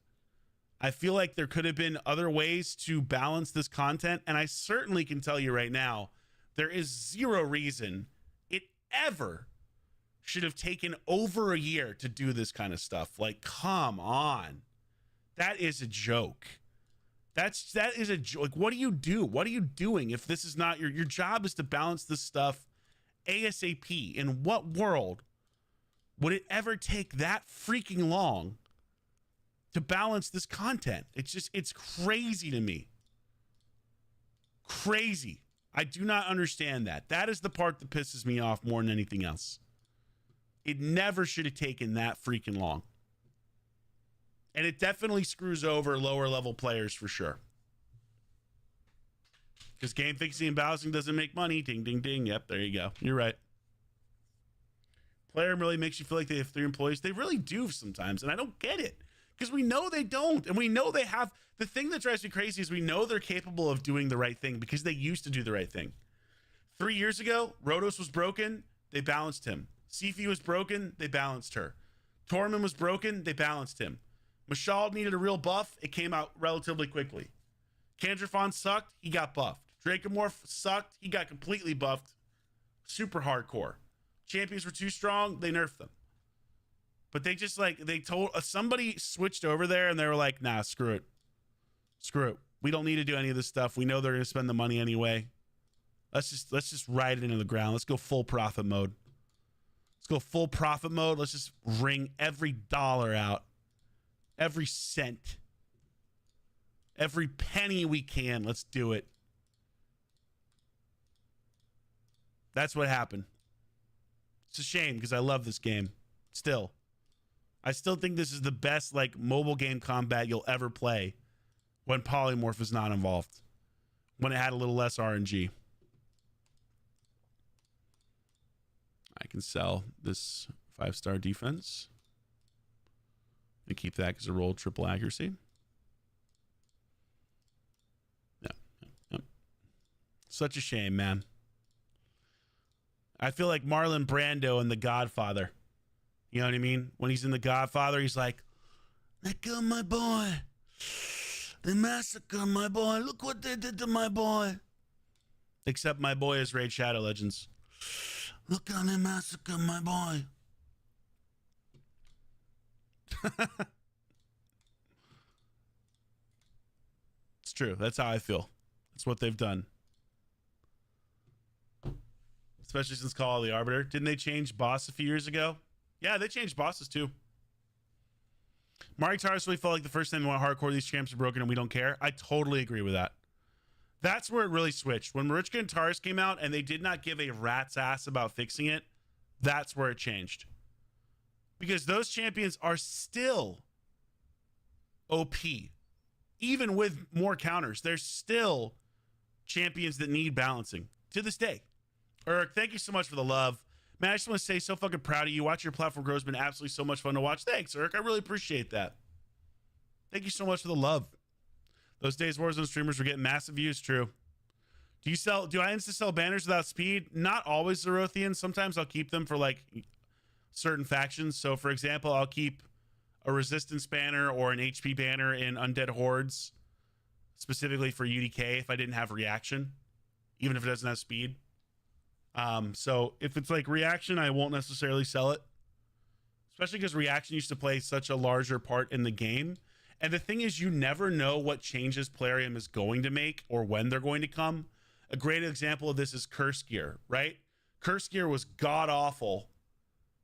I feel like there could have been other ways to balance this content, and I certainly can tell you right now, there is zero reason it ever should have taken over a year to do this kind of stuff. Like, come on. That is a joke. That is a joke. Like, what do you do? What are you doing if this is not your job is to balance this stuff ASAP? In what world would it ever take that freaking long to balance this content? It's crazy to me. Crazy. I do not understand that. That is the part that pisses me off more than anything else. It never should have taken that freaking long. And it definitely screws over lower level players for sure. Because game fixing and balancing doesn't make money. Ding, ding, ding. Yep, there you go. You're right. Player really makes you feel like they have 3 employees. They really do sometimes, and I don't get it. Because we know they don't. And we know they have. The thing that drives me crazy is we know they're capable of doing the right thing because they used to do the right thing. 3 years ago, Rodos was broken. They balanced him. Sifi was broken. They balanced her. Tormund was broken. They balanced him. Mashal needed a real buff. It came out relatively quickly. Candrafon sucked. He got buffed. Dracomorph sucked. He got completely buffed. Super hardcore. Champions were too strong. They nerfed them. But they just they told somebody switched over there and they were like, nah, screw it. Screw it. We don't need to do any of this stuff. We know they're going to spend the money anyway. Let's just ride it into the ground. Let's go full profit mode. Let's go full profit mode. Let's just wring every dollar out. Every cent. Every penny we can. Let's do it. That's what happened. It's a shame because I love this game. Still. I still think this is the best mobile game combat you'll ever play when Polymorph is not involved. When it had a little less RNG. I can sell this 5-star defense and keep that as a roll triple accuracy. Yep. Such a shame, man. I feel like Marlon Brando in The Godfather. You know what I mean? When he's in The Godfather, he's like, "They killed my boy. They massacred my boy. Look what they did to my boy." Except my boy is RaidShadowLegends. "Look how they massacred my boy." It's true. That's how I feel. That's what they've done. Especially since Call of the Arbiter. Didn't they change boss a few years ago? Yeah, they changed bosses too. Mark Taras really felt like the first time we went hardcore, these champs are broken and we don't care. I totally agree with that. That's where it really switched. When Marichka and Taras came out and they did not give a rat's ass about fixing it, that's where it changed. Because those champions are still OP. Even with more counters, there's still champions that need balancing to this day. Eric, thank you so much for the love. Man, I just want to say, so fucking proud of you. Watching your platform grow has been absolutely so much fun to watch. Thanks, Eric. I really appreciate that. Thank you so much for the love. Those days Warzone streamers were getting massive views, true. Do I insta sell banners without speed? Not always, Zerothian. Sometimes I'll keep them for like certain factions. So for example, I'll keep a resistance banner or an HP banner in Undead Hordes, specifically for UDK if I didn't have reaction, even if it doesn't have speed. So if it's like reaction, I won't necessarily sell it, especially because reaction used to play such a larger part in the game. And the thing is, you never know what changes Plarium is going to make or when they're going to come. A great example of this is Curse Gear, right? Curse Gear was god awful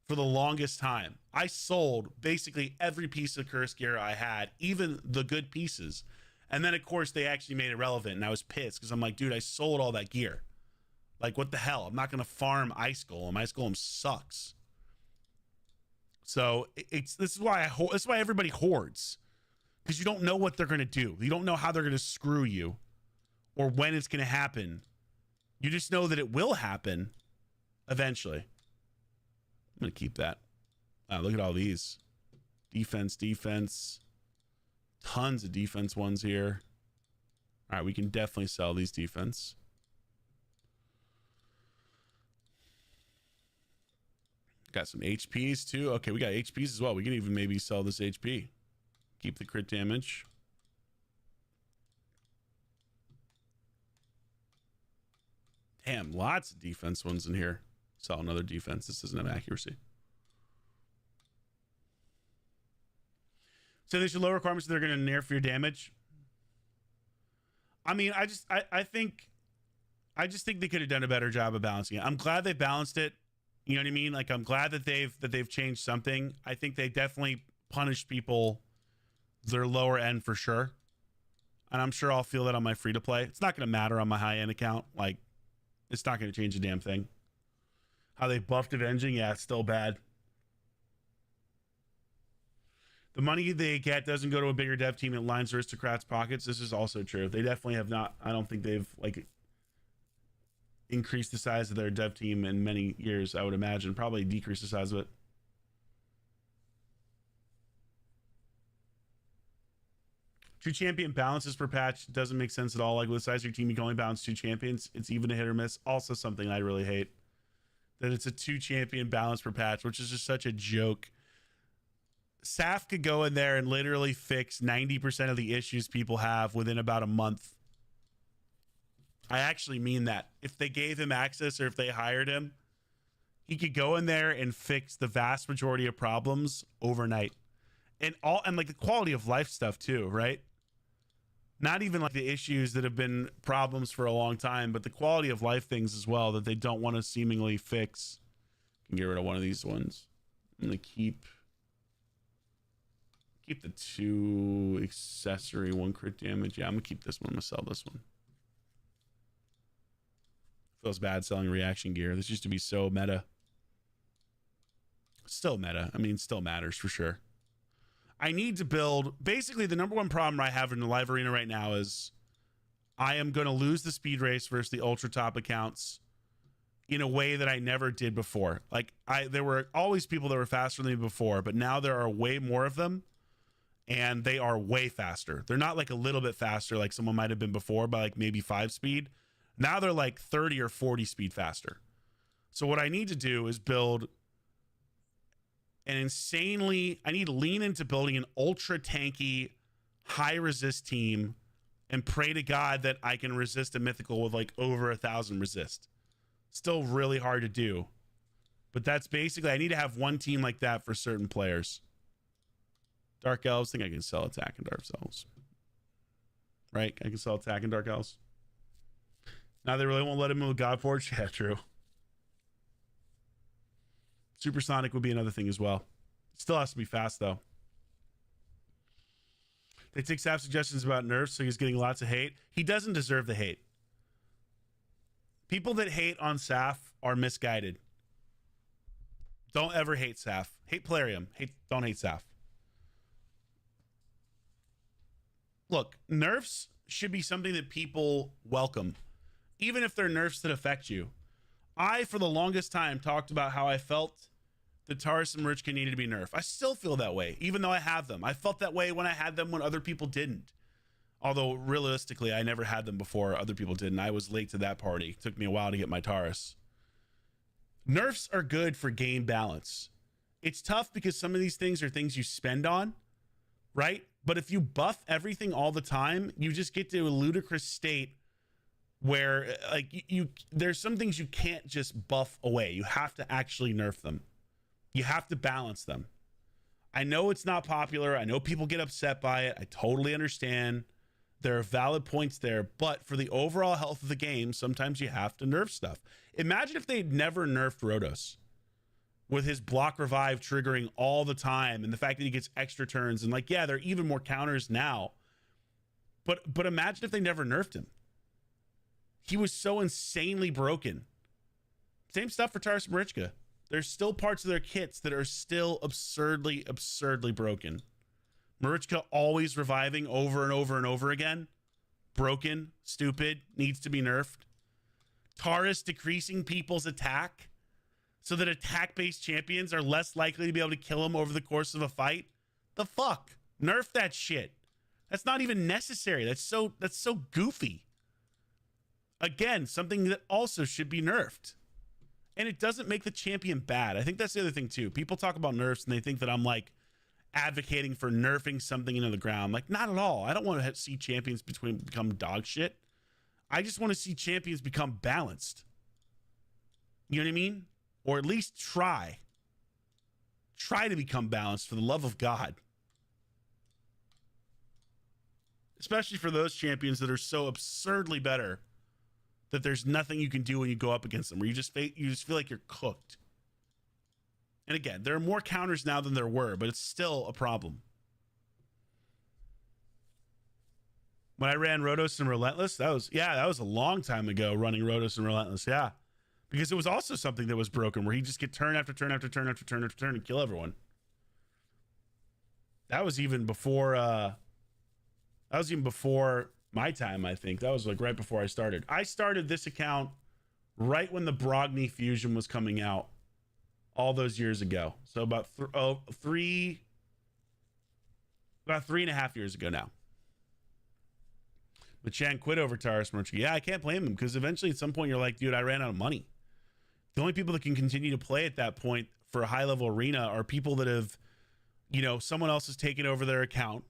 for the longest time. I sold basically every piece of Curse Gear I had, even the good pieces. And then of course they actually made it relevant and I was pissed because I'm like, dude, I sold all that gear. Like, what the hell? I'm not going to farm Ice Golem. Ice Golem sucks. So this is why everybody hoards, because you don't know what they're going to do. You don't know how they're going to screw you or when it's going to happen. You just know that it will happen eventually. I'm going to keep that. Look at all these. Defense. Tons of defense ones here. All right, we can definitely sell these defense. Got some HPs too. Okay, we got HPs as well. We can even maybe sell this HP. Keep the crit damage. Damn, lots of defense ones in here. Sell another defense. This doesn't have accuracy. So they should lower requirements so they're going to nerf your damage. I mean, I just think they could have done a better job of balancing it. I'm glad they balanced it. You know what I mean? Like, I'm glad that they've changed something. I think they definitely punished people their lower end for sure. And I'm sure I'll feel that on my free to play. It's not going to matter on my high end account. Like, it's not going to change a damn thing. How they buffed Avenging, yeah, it's still bad. The money they get doesn't go to a bigger dev team. It lines aristocrats' pockets. This is also true. They definitely have not. I don't think they've like increased the size of their dev team in many years. I would imagine probably decrease the size of it. Two champion balances per patch doesn't make sense at all. Like with the size of your team, you can only balance two champions. It's even a hit or miss. Also something I really hate. That it's a 2 champion balance per patch, which is just such a joke. Saf could go in there and literally fix 90% of the issues people have within about a month. I actually mean that. If they gave him access or if they hired him, he could go in there and fix the vast majority of problems overnight. And like the quality of life stuff too, right? Not even like the issues that have been problems for a long time, but the quality of life things as well that they don't want to seemingly fix. Can get rid of one of these ones. I'm gonna keep the 2 accessory, 1 crit damage. Yeah, I'm gonna keep this one. I'm gonna sell this one. Feels bad selling reaction gear. This used to be so meta. Still meta. I mean, still matters for sure. I need to build. Basically, the number one problem I have in the live arena right now is I am going to lose the speed race versus the ultra top accounts in a way that I never did before. Like there were always people that were faster than me before, but now there are way more of them, and they are way faster. They're not like a little bit faster like someone might have been before by like maybe 5 speed. Now they're like 30 or 40 speed faster. So what I need to do is build I need to lean into building an ultra tanky, high resist team and pray to God that I can resist a mythical with like over 1,000 resist. Still really hard to do. But that's basically, I need to have one team like that for certain players. Dark Elves, think I can sell attack and Dark Elves. Right? I can sell attack and Dark Elves. Now they really won't let him move Godforge. Yeah, true. Supersonic would be another thing as well. Still has to be fast though. They take Saf's suggestions about nerfs, so he's getting lots of hate. He doesn't deserve the hate. People that hate on Saf are misguided. Don't ever hate Saf. Hate Plarium. Don't hate Saf. Look, nerfs should be something that people welcome, even if they're nerfs that affect you. I, for the longest time, talked about how I felt that Taurus and Marichka needed to be nerfed. I still feel that way, even though I have them. I felt that way when I had them when other people didn't. Although, realistically, I never had them before other people did, and I was late to that party. It took me a while to get my Taurus. Nerfs are good for game balance. It's tough because some of these things are things you spend on, right? But if you buff everything all the time, you just get to a ludicrous state where like there's some things you can't just buff away. You have to actually nerf them. You have to balance them. I know it's not popular. I know people get upset by it. I totally understand. There are valid points there, but for the overall health of the game, sometimes you have to nerf stuff. Imagine if they'd never nerfed Rhodos with his block revive triggering all the time, and the fact that he gets extra turns, and like, yeah, there are even more counters now, but imagine if they never nerfed him. He was so insanely broken. Same stuff for Taurus and Marichka. There's still parts of their kits that are still absurdly broken. Marichka always reviving over and over and over again. Broken, stupid, needs to be nerfed. Taurus decreasing people's attack so that attack-based champions are less likely to be able to kill him over the course of a fight. The fuck? Nerf that shit. That's not even necessary. That's so goofy. Again, something that also should be nerfed. And it doesn't make the champion bad. I think that's the other thing too. People talk about nerfs and they think that I'm like advocating for nerfing something into the ground. Like, not at all. I don't want to see champions become dog shit. I just want to see champions become balanced. You know what I mean? Or at least try. Try to become balanced, for the love of God. Especially for those champions that are so absurdly better that there's nothing you can do when you go up against them, where you just feel like you're cooked. And again, there are more counters now than there were, but it's still a problem. When I ran Rhodos and Relentless, that was a long time ago, running Rhodos and Relentless, yeah. Because it was also something that was broken, where he just get turn after turn after turn after turn after turn and kill everyone. That was even before my time, I think. That was like right before I started. I started this account right when the Brogni fusion was coming out all those years ago. So about 3.5 years ago now. But Chan quit over Taurus Marichka. Yeah, I can't blame him, because eventually at some point you're like, dude, I ran out of money. The only people that can continue to play at that point for a high level arena are people that have, someone else has taken over their account,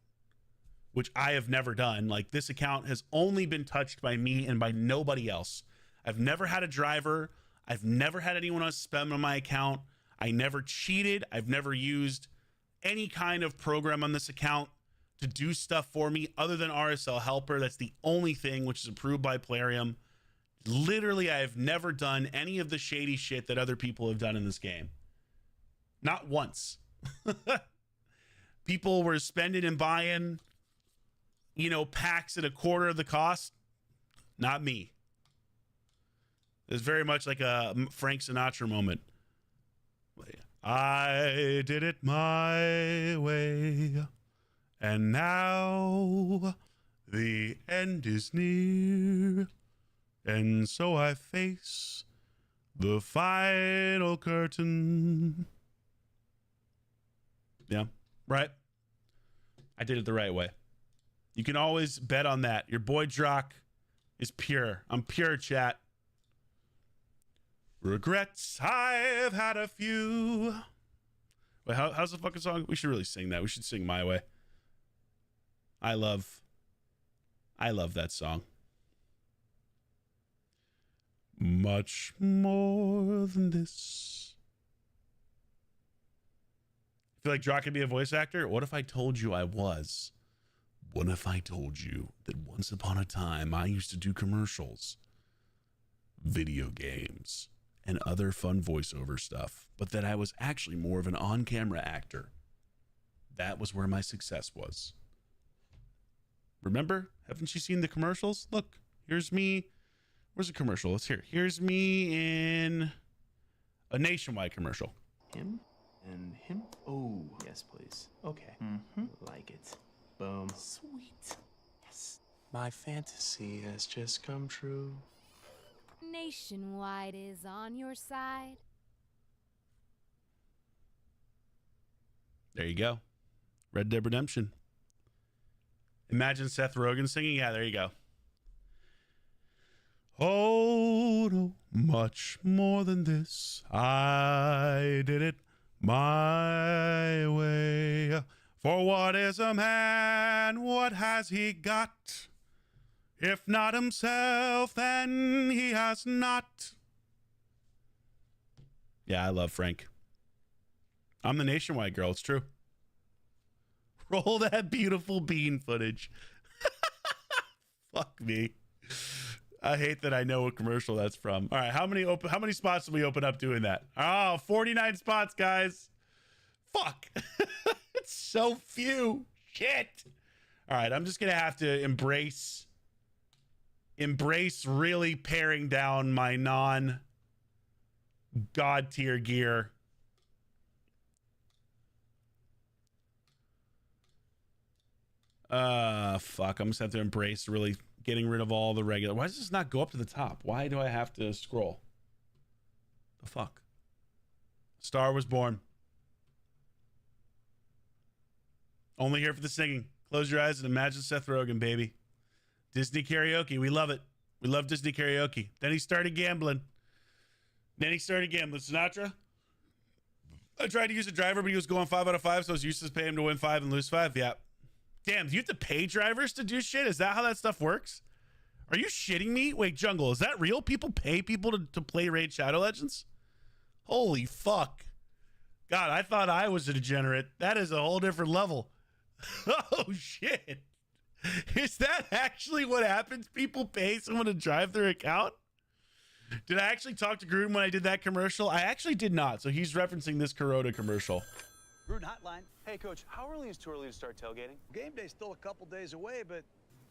which I have never done. Like, this account has only been touched by me and by nobody else. I've never had a driver. I've never had anyone else spend on my account. I never cheated. I've never used any kind of program on this account to do stuff for me other than RSL Helper. That's the only thing, which is approved by Plarium. Literally, I have never done any of the shady shit that other people have done in this game. Not once. People were spending and buying, packs at a quarter of the cost. Not me. It's very much like a Frank Sinatra moment. I did it my way, and now the end is near, and so I face The final curtain. Yeah, right. I did it the right way. You can always bet on that. Your boy Drock is pure. I'm pure, chat. Regrets, I've had a few. Wait, how's the fucking song? We should really sing that. We should sing My Way. I love that song. Much more than this. I feel like Drock could be a voice actor. What if I told you I was? What if I told you that once upon a time I used to do commercials, video games, and other fun voiceover stuff, but that I was actually more of an on-camera actor? That was where my success was. Remember? Haven't you seen the commercials? Look, here's me. Where's the commercial? Let's hear. Here's me in a Nationwide commercial. Him and him. Oh, yes, please. Okay. Like it. Boom. Sweet. Yes. My fantasy has just come true. Nationwide is on your side. There you go. Red Dead Redemption. Imagine Seth Rogen singing. Yeah, there you go. Oh, no, much more than this. I did it my way. For what is a man? What has he got? If not himself, then he has not. Yeah, I love Frank. I'm the Nationwide girl. It's true. Roll that beautiful bean footage. Fuck me. I hate that I know what commercial that's from. All right, how many spots did we open up doing that? Oh, 49 spots, guys. Fuck. It's so few. Shit. All right, I'm just going to have to embrace really paring down my non-god tier gear. Fuck. I'm just have to embrace really getting rid of all the regular. Why does this not go up to the top? Why do I have to scroll? The fuck? Star was born. Only here for the singing. Close your eyes and imagine Seth Rogen, baby. Disney karaoke. We love it. We love Disney karaoke. Then he started gambling. Sinatra. I tried to use a driver, but he was going 5 out of 5, so I was useless paying him to win 5 and lose 5. Yeah. Damn, do you have to pay drivers to do shit? Is that how that stuff works? Are you shitting me? Wait, Jungle, is that real? People pay people to play Raid Shadow Legends? Holy fuck. God, I thought I was a degenerate. That is a whole different level. Oh, shit. Is that actually what happens? People pay someone to drive their account? Did I actually talk to Gruden when I did that commercial? I actually did not. So he's referencing this Corona commercial. Gruden hotline. Hey, Coach, how early is too early to start tailgating? Game day's still a couple days away, but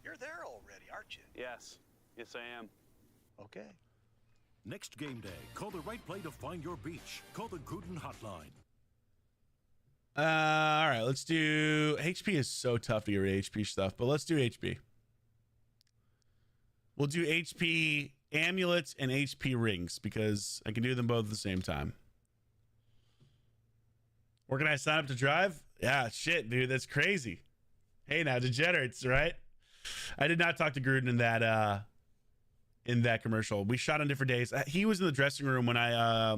you're there already, aren't you? Yes. Yes, I am. Okay. Next game day, call the right play to find your beach. Call the Gruden hotline. All right, let's do... HP is so tough to get rid of HP stuff, but let's do HP. We'll do HP amulets and HP rings because I can do them both at the same time. Where can I sign up to drive? Yeah, shit, dude, that's crazy. Hey, now, degenerates, right? I did not talk to Gruden in that commercial. We shot on different days. He was in the dressing room when I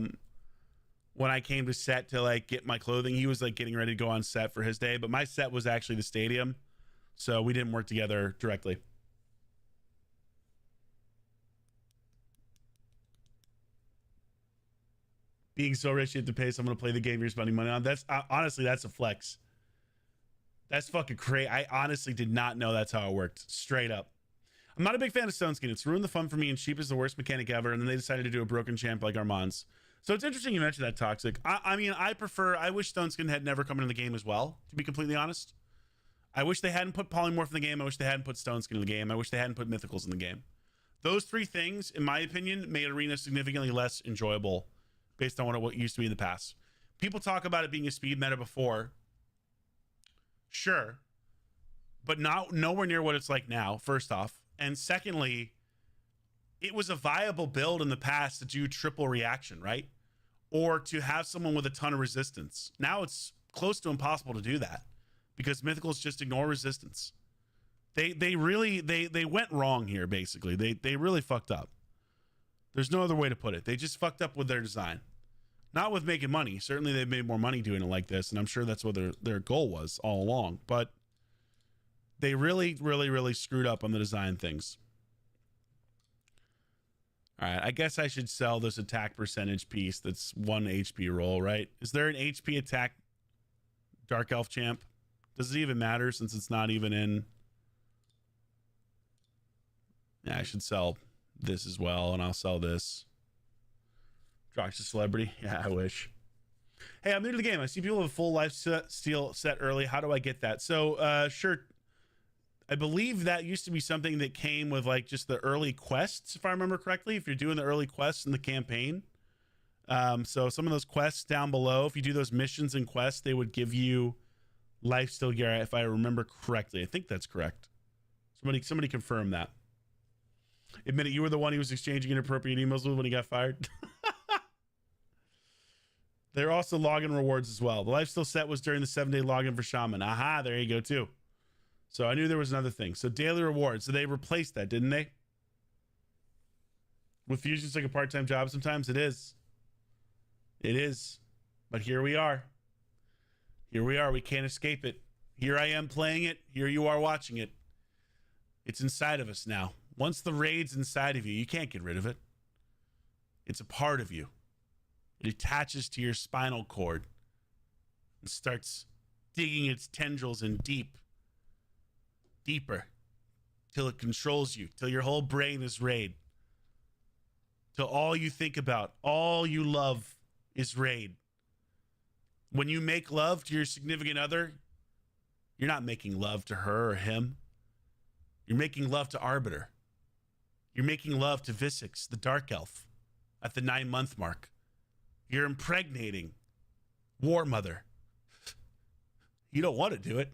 came to set to like get my clothing. He was like getting ready to go on set for his day, but my set was actually the stadium, so we didn't work together directly. Being so rich you have to pay someone to play the game you're spending money on. That's honestly, that's a flex. That's fucking crazy. I honestly did not know that's how it worked. Straight up. I'm not a big fan of Stone Skin. It's ruined the fun for me, and Sheep is the worst mechanic ever, and then they decided to do a broken champ like Armand's. So it's interesting you mentioned that, Toxic. I mean, I wish Stone Skin had never come into the game as well, to be completely honest. I wish they hadn't put Polymorph in the game. I wish they hadn't put Stone Skin in the game. I wish they hadn't put Mythicals in the game. Those three things, in my opinion, made Arena significantly less enjoyable based on what it used to be in the past. People talk about it being a speed meta before. Sure. But nowhere near what it's like now, first off. And secondly, it was a viable build in the past to do triple reaction, right? Or to have someone with a ton of resistance. Now it's close to impossible to do that because Mythicals just ignore resistance. They really went wrong here, basically. They really fucked up. There's no other way to put it. They just fucked up with their design. Not with making money. Certainly they've made more money doing it like this, and I'm sure that's what their goal was all along. But they really, really, really screwed up on the design things. All right, I guess I should sell this attack percentage piece that's 1 HP roll, right? Is there an HP attack Dark Elf champ? Does it even matter since it's not even in? Yeah, I should sell this as well, and I'll sell this. Drock's a celebrity. Yeah, I wish. Hey, I'm new to the game. I see people with a full life steal set early. How do I get that? So, sure. I believe that used to be something that came with like just the early quests, if I remember correctly, if you're doing the early quests in the campaign. So some of those quests down below, if you do those missions and quests, they would give you lifesteal gear, if I remember correctly. I think that's correct. Somebody confirm that. Admit it, you were the one he was exchanging inappropriate emails with when he got fired. They're also login rewards as well. The lifesteal set was during the 7-day login for Shaman. Aha, there you go too. So I knew there was another thing. So daily rewards. So they replaced that, didn't they? With Fusion, it's like a part-time job sometimes. It is. It is. But here we are. Here we are. We can't escape it. Here I am playing it. Here you are watching it. It's inside of us now. Once the raid's inside of you, you can't get rid of it. It's a part of you. It attaches to your spinal cord and starts digging its tendrils in deeper, till it controls you, till your whole brain is raid, till all you think about, all you love is raid. When you make love to your significant other, you're not making love to her or him. You're making love to Arbiter. You're making love to Visix, the Dark Elf, at the 9-month mark. You're impregnating War Mother. You don't want to do it.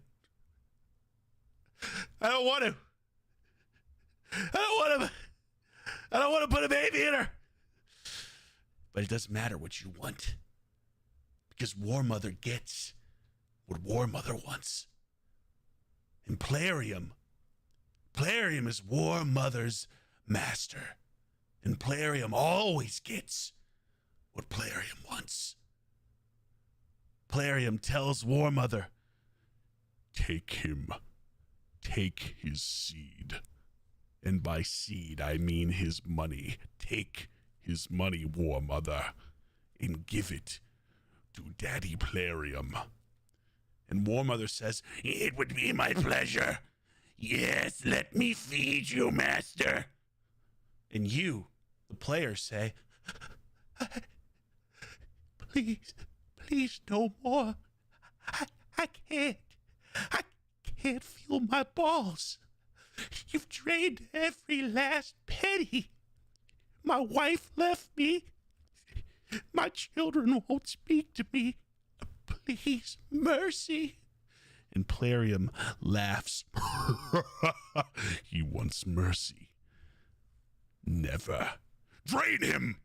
I don't want to. I don't want to put a baby in her. But it doesn't matter what you want. Because War Mother gets what War Mother wants. And Plarium is War Mother's master. And Plarium always gets what Plarium wants. Plarium tells War Mother, take him. Take his seed. And by seed, I mean his money. Take his money, War Mother, and give it to Daddy Plarium. And War Mother says, it would be my pleasure. Yes, let me feed you, master. And you, the players, say, please no more. I can't feel my balls. You've drained every last penny. My wife left me. My children won't speak to me. Please, mercy. And Plarium laughs. He wants mercy. Never. Drain him!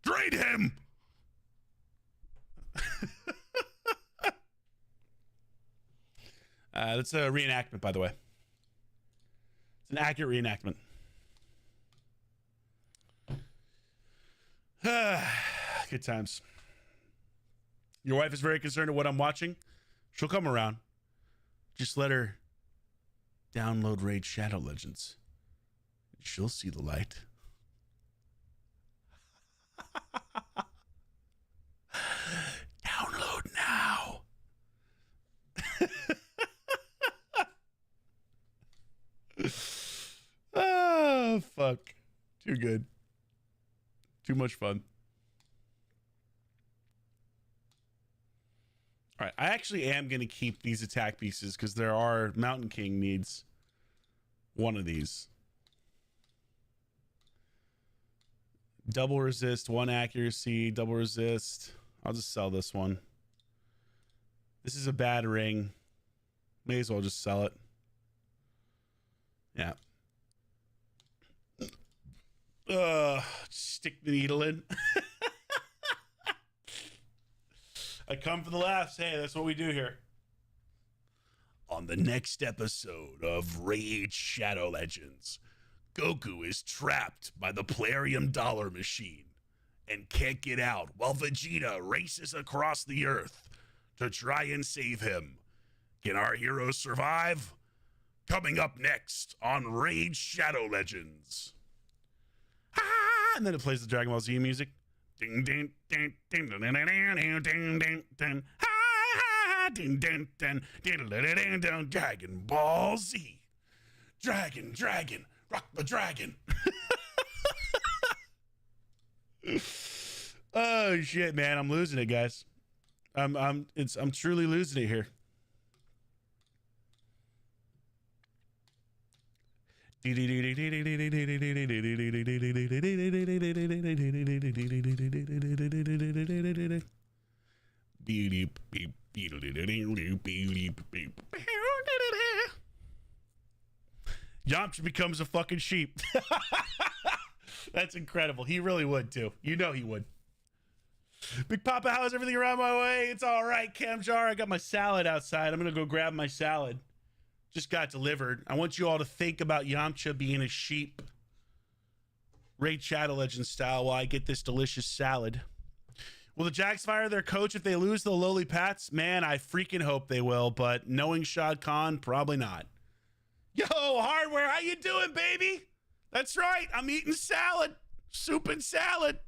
Drain him! That's a reenactment, by the way. It's an accurate reenactment. Good times. Your wife is very concerned at what I'm watching. She'll come around. Just let her download RaidShadowLegends. She'll see the light. Download now. Oh, fuck. Too good. Too much fun. All right, I actually am going to keep these attack pieces because there are Mountain King needs one of these. Double resist, 1 accuracy, double resist. I'll just sell this one. This is a bad ring. May as well just sell it. Yeah. Stick the needle in. I come for the laughs. Hey, that's what we do here. On the next episode of Raid Shadow Legends, Goku is trapped by the Plarium Dollar Machine and can't get out while Vegeta races across the earth to try and save him. Can our heroes survive? Coming up next on Raid Shadow Legends. Ah, and then it plays the Dragon Ball Z music. Ding ding ding ding ding ding ding ding ding ding. Ding ding ding ding ding ding. Dragon Ball Z. Dragon, rock the dragon. Oh shit, man, I'm losing it, guys. I'm truly losing it here. Yamcha becomes a fucking sheep. That's incredible. He really would too. You know he would. Big Papa, how's everything around my way? It's all right, Cam Jar. I got my salad outside. I'm gonna go grab my salad. Just got delivered. I want you all to think about Yamcha being a sheep. Raid Shadow Legends style while I get this delicious salad. Will the Jags fire their coach if they lose to the lowly Pats? Man, I freaking hope they will, but knowing Shad Khan, probably not. Yo, Hardware, how you doing, baby? That's right, I'm eating salad. Soup and salad.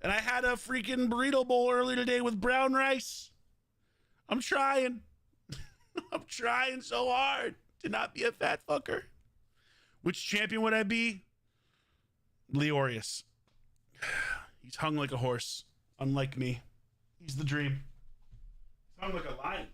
And I had a freaking burrito bowl earlier today with brown rice. I'm trying. I'm trying so hard to not be a fat fucker. Which champion would I be? Leorius. He's hung like a horse, unlike me. He's the dream. He's hung like a lion.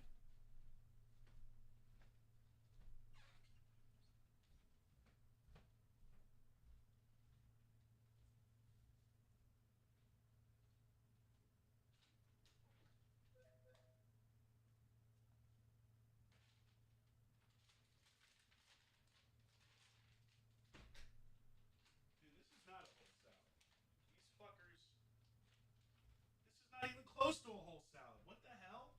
Not even close to a whole salad. What the hell?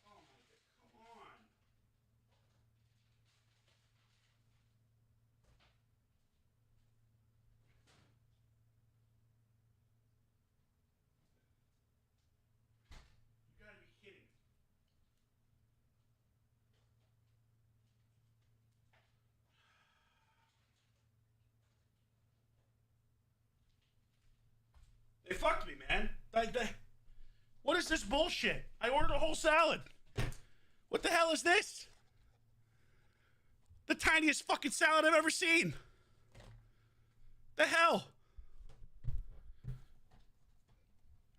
Oh my God, come on. You gotta be kidding. They fucked me, man. What is this bullshit? I ordered a whole salad. What the hell is this? The tiniest fucking salad I've ever seen. The hell?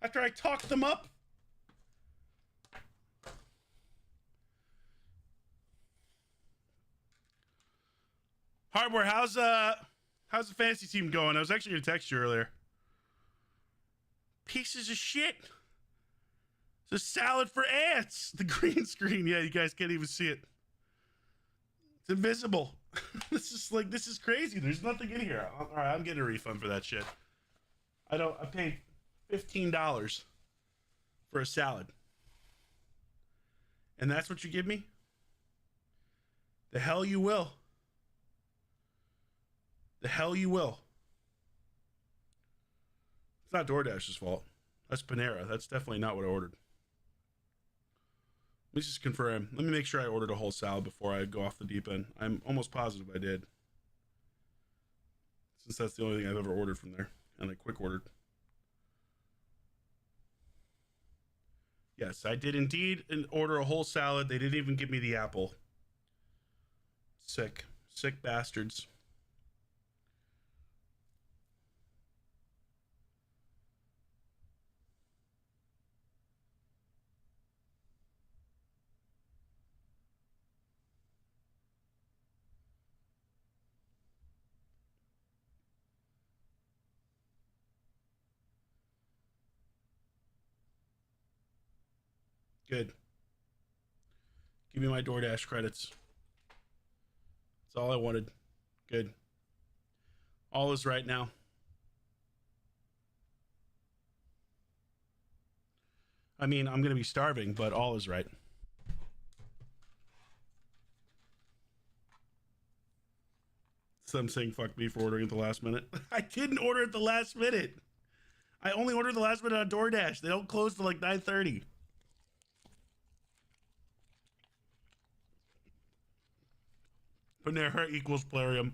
After I talked them up. Hardware, how's the fantasy team going? I was actually gonna text you earlier. Pieces of shit. It's a salad for ants. The green screen. Yeah, you guys can't even see it. It's invisible. This is crazy. There's nothing in here. All right, I'm getting a refund for that shit. I paid $15 for a salad. And that's what you give me? The hell you will. The hell you will. It's not DoorDash's fault. That's Panera. That's definitely not what I ordered. Let me just confirm. Let me make sure I ordered a whole salad before I go off the deep end. I'm almost positive I did. Since that's the only thing I've ever ordered from there. And I quick ordered. Yes, I did indeed order a whole salad. They didn't even give me the apple. Sick. Sick bastards. Good. Give me my DoorDash credits. That's all I wanted. Good. All is right now. I mean, I'm going to be starving, but all is right. Some saying fuck me for ordering at the last minute. I didn't order at the last minute. I only ordered the last minute on DoorDash. They don't close till like 9:30. Panera equals Plarium.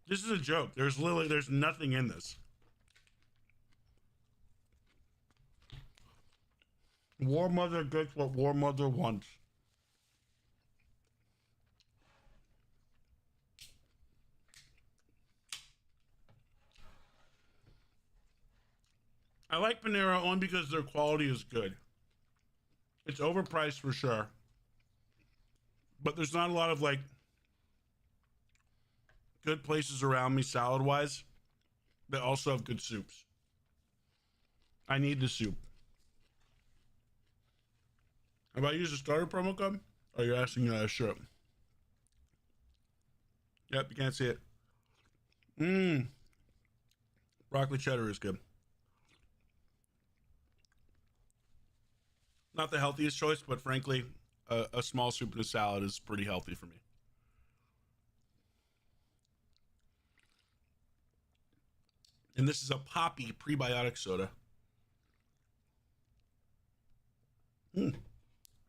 This is a joke. There's nothing in this. War Mother gets what War Mother wants. I like Panera only because their quality is good. It's overpriced for sure. But there's not a lot of like good places around me salad wise that also have good soups. I need the soup. Have I used a starter promo code? Oh, you're asking sure. Yep, you can't see it. Broccoli cheddar is good. Not the healthiest choice, but frankly, a small soup and a salad is pretty healthy for me. And this is a Poppy prebiotic soda.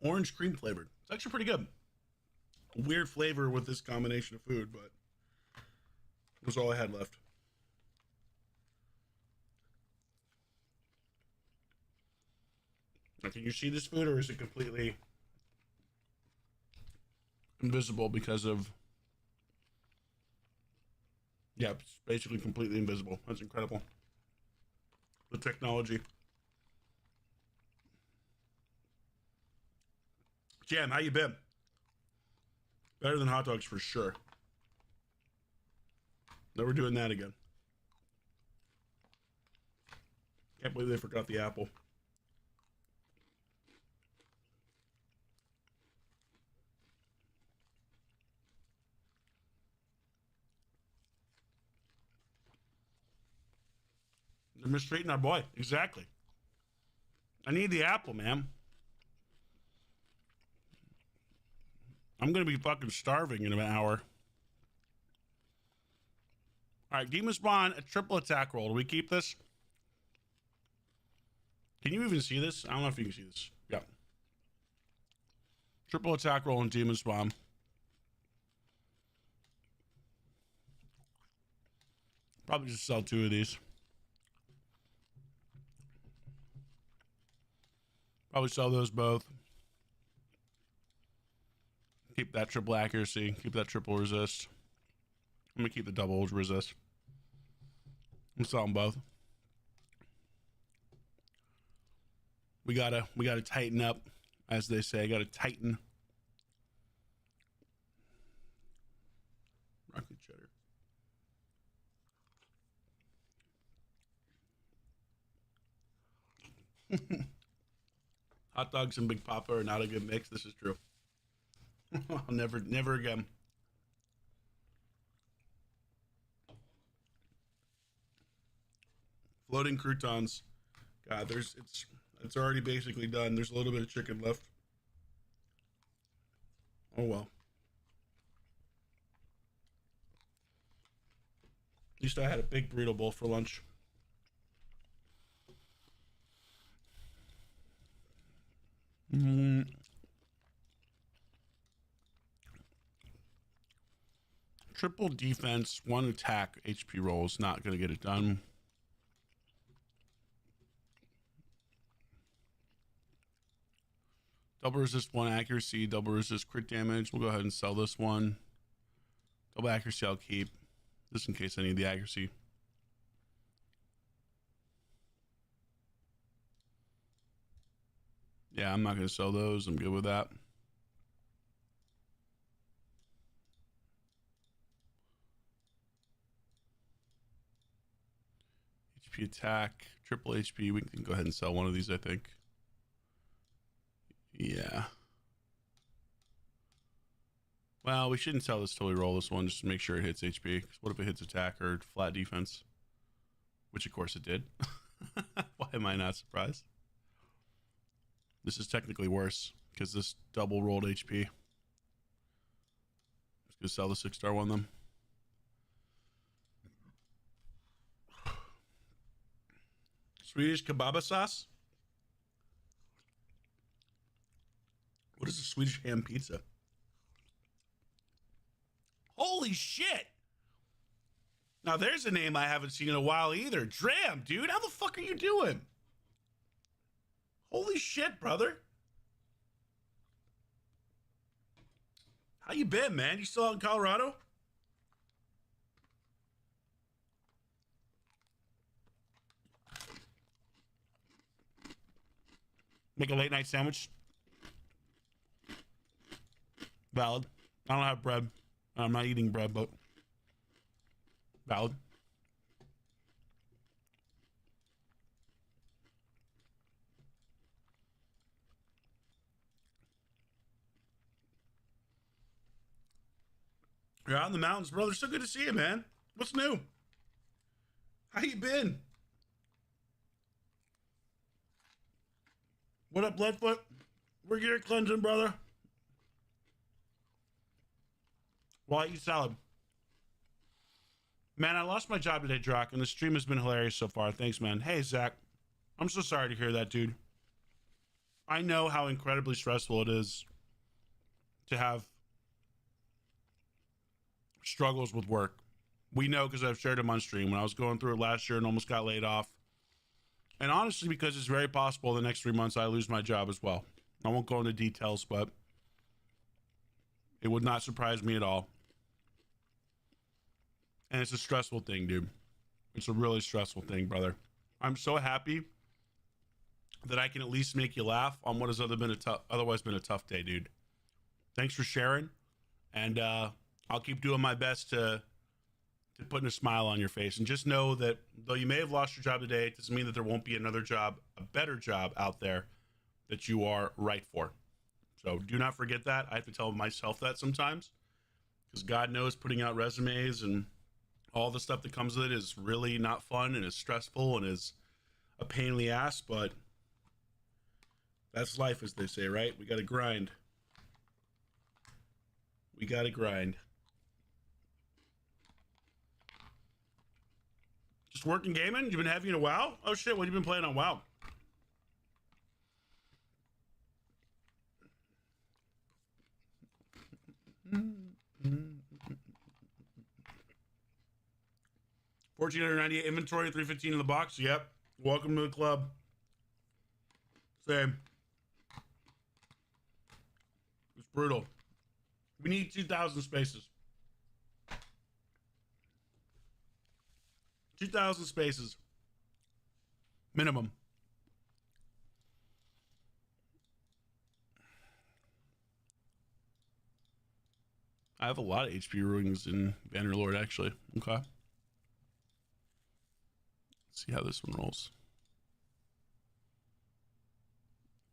Orange cream flavored. It's actually pretty good. Weird flavor with this combination of food, but it was all I had left. Now, can you see this food, or is it completely invisible because of... Yeah, it's basically completely invisible. That's incredible. The technology. Jam, how you been? Better than hot dogs for sure. Never doing that again. Can't believe they forgot the apple. They're mistreating our boy. Exactly. I need the apple, man. I'm going to be fucking starving in an hour. All right, Demon Spawn, a triple attack roll. Do we keep this? Can you even see this? I don't know if you can see this. Yeah. Triple attack roll and Demon Spawn. Probably just sell 2 of these. Probably sell those both. Keep that triple accuracy. Keep that triple resist. I'm gonna keep the double resist. I'm selling both. We gotta tighten up, as they say. I gotta tighten. Broccoli cheddar. Hot dogs and Big Papa are not a good mix. This is true. Never again. Floating croutons. God, it's already basically done. There's a little bit of chicken left. Oh well. At least I had a big burrito bowl for lunch. Triple defense, 1 attack, HP roll is not going to get it done. Double resist, 1 accuracy, double resist crit damage. We'll go ahead and sell this one. Double accuracy I'll keep, just in case I need the accuracy. Yeah, I'm not going to sell those. I'm good with that. HP attack, triple HP. We can go ahead and sell one of these, I think. Yeah. Well, we shouldn't sell this till we roll this one, just to make sure it hits HP. 'Cause what if it hits attack or flat defense? Which, of course, it did. Why am I not surprised? This is technically worse, because this double rolled HP. Let's go sell the 6-star one, then. Swedish kebab sauce? What is a Swedish ham pizza? Holy shit! Now there's a name I haven't seen in a while either. Dram, dude, how the fuck are you doing? Holy shit, brother. How you been, man? You still out in Colorado? Make a late night sandwich. Valid. I don't have bread. I'm not eating bread, but valid. You're out in the mountains, brother. So good to see you, man. What's new? How you been? What up, Bloodfoot? We're here cleansing, brother. While I eat salad. Man, I lost my job today, Drock, and the stream has been hilarious so far. Thanks, man. Hey, Zach. I'm so sorry to hear that, dude. I know how incredibly stressful it is to have struggles with work. We know because I've shared them on stream when I was going through it last year and almost got laid off. And honestly, because it's very possible the next 3 months I lose my job as well. I won't go into details, but it would not surprise me at all. And it's a stressful thing, dude. It's a really stressful thing, brother. I'm so happy that I can at least make you laugh on what has otherwise been a tough day, dude. Thanks for sharing. And I'll keep doing my best to putting a smile on your face. And just know that though you may have lost your job today, it doesn't mean that there won't be another job, a better job out there that you are right for. So do not forget that. I have to tell myself that sometimes, because God knows putting out resumes and all the stuff that comes with it is really not fun and is stressful and is a pain in the ass, but that's life, as they say, right? We got to grind. We got to grind. Just working gaming? You've been having a WoW? Oh shit, what have you been playing on WoW? $1,498 inventory, $315 in the box. Yep. Welcome to the club. Same. It's brutal. We need 2,000 spaces. 2,000 spaces. Minimum. I have a lot of HP ruins in Bannerlord, actually. Okay. Let's see how this one rolls.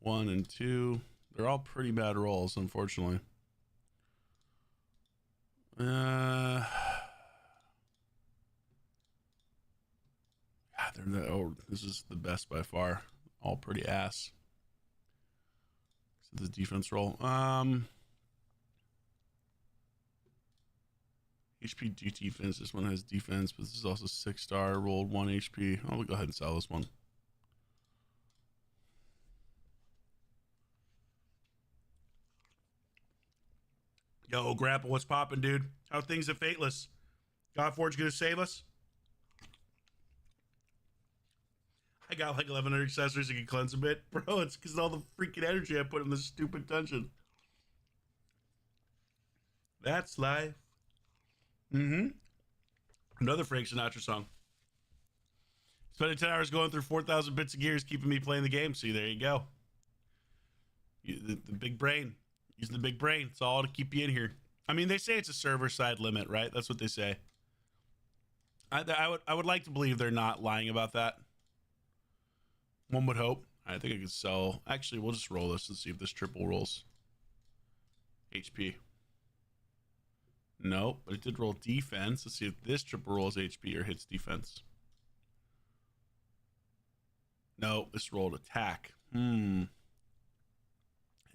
1 and 2. They're all pretty bad rolls, unfortunately. This is the best by far. All pretty ass. So the defense roll. HP defense. This one has defense, but this is also 6-star. Rolled 1 HP. I'll go ahead and sell this one. Yo, Grandpa, what's poppin', dude? How things at Fateless? Godforge gonna save us? I got like 1,100 accessories that can cleanse a bit. Bro, it's because of all the freaking energy I put in this stupid dungeon. That's life. Another Frank Sinatra song. Spending 10 hours going through 4,000 bits of gear is keeping me playing the game. See, there you go. The big brain. Using the big brain. It's all to keep you in here. I mean, they say it's a server side limit, right? That's what they say. I would like to believe they're not lying about that. One would hope. I think I could sell. Actually, we'll just roll this and see if this triple rolls. HP. Nope, but it did roll defense. Let's see if this triple rolls HP or hits defense. No, this rolled attack. And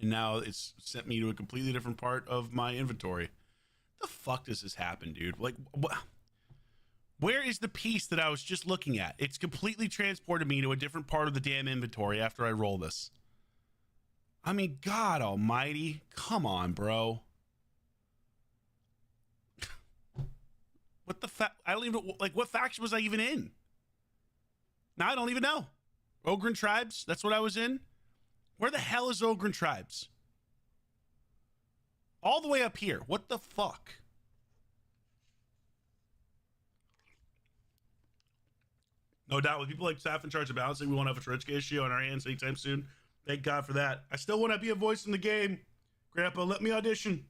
now it's sent me to a completely different part of my inventory. The fuck does this happen, dude? Like, where is the piece that I was just looking at? It's completely transported me to a different part of the damn inventory after I roll this. I mean, God almighty. Come on, bro. What the I don't even, like, what faction was I even in? Now I don't even know. Ogren Tribes, that's what I was in? Where the hell is Ogren Tribes? All the way up here. What the fuck? No doubt, with people like Saf in charge of balancing, we won't have a Trichka issue on our hands anytime soon. Thank God for that. I still want to be a voice in the game. Grandpa, let me audition.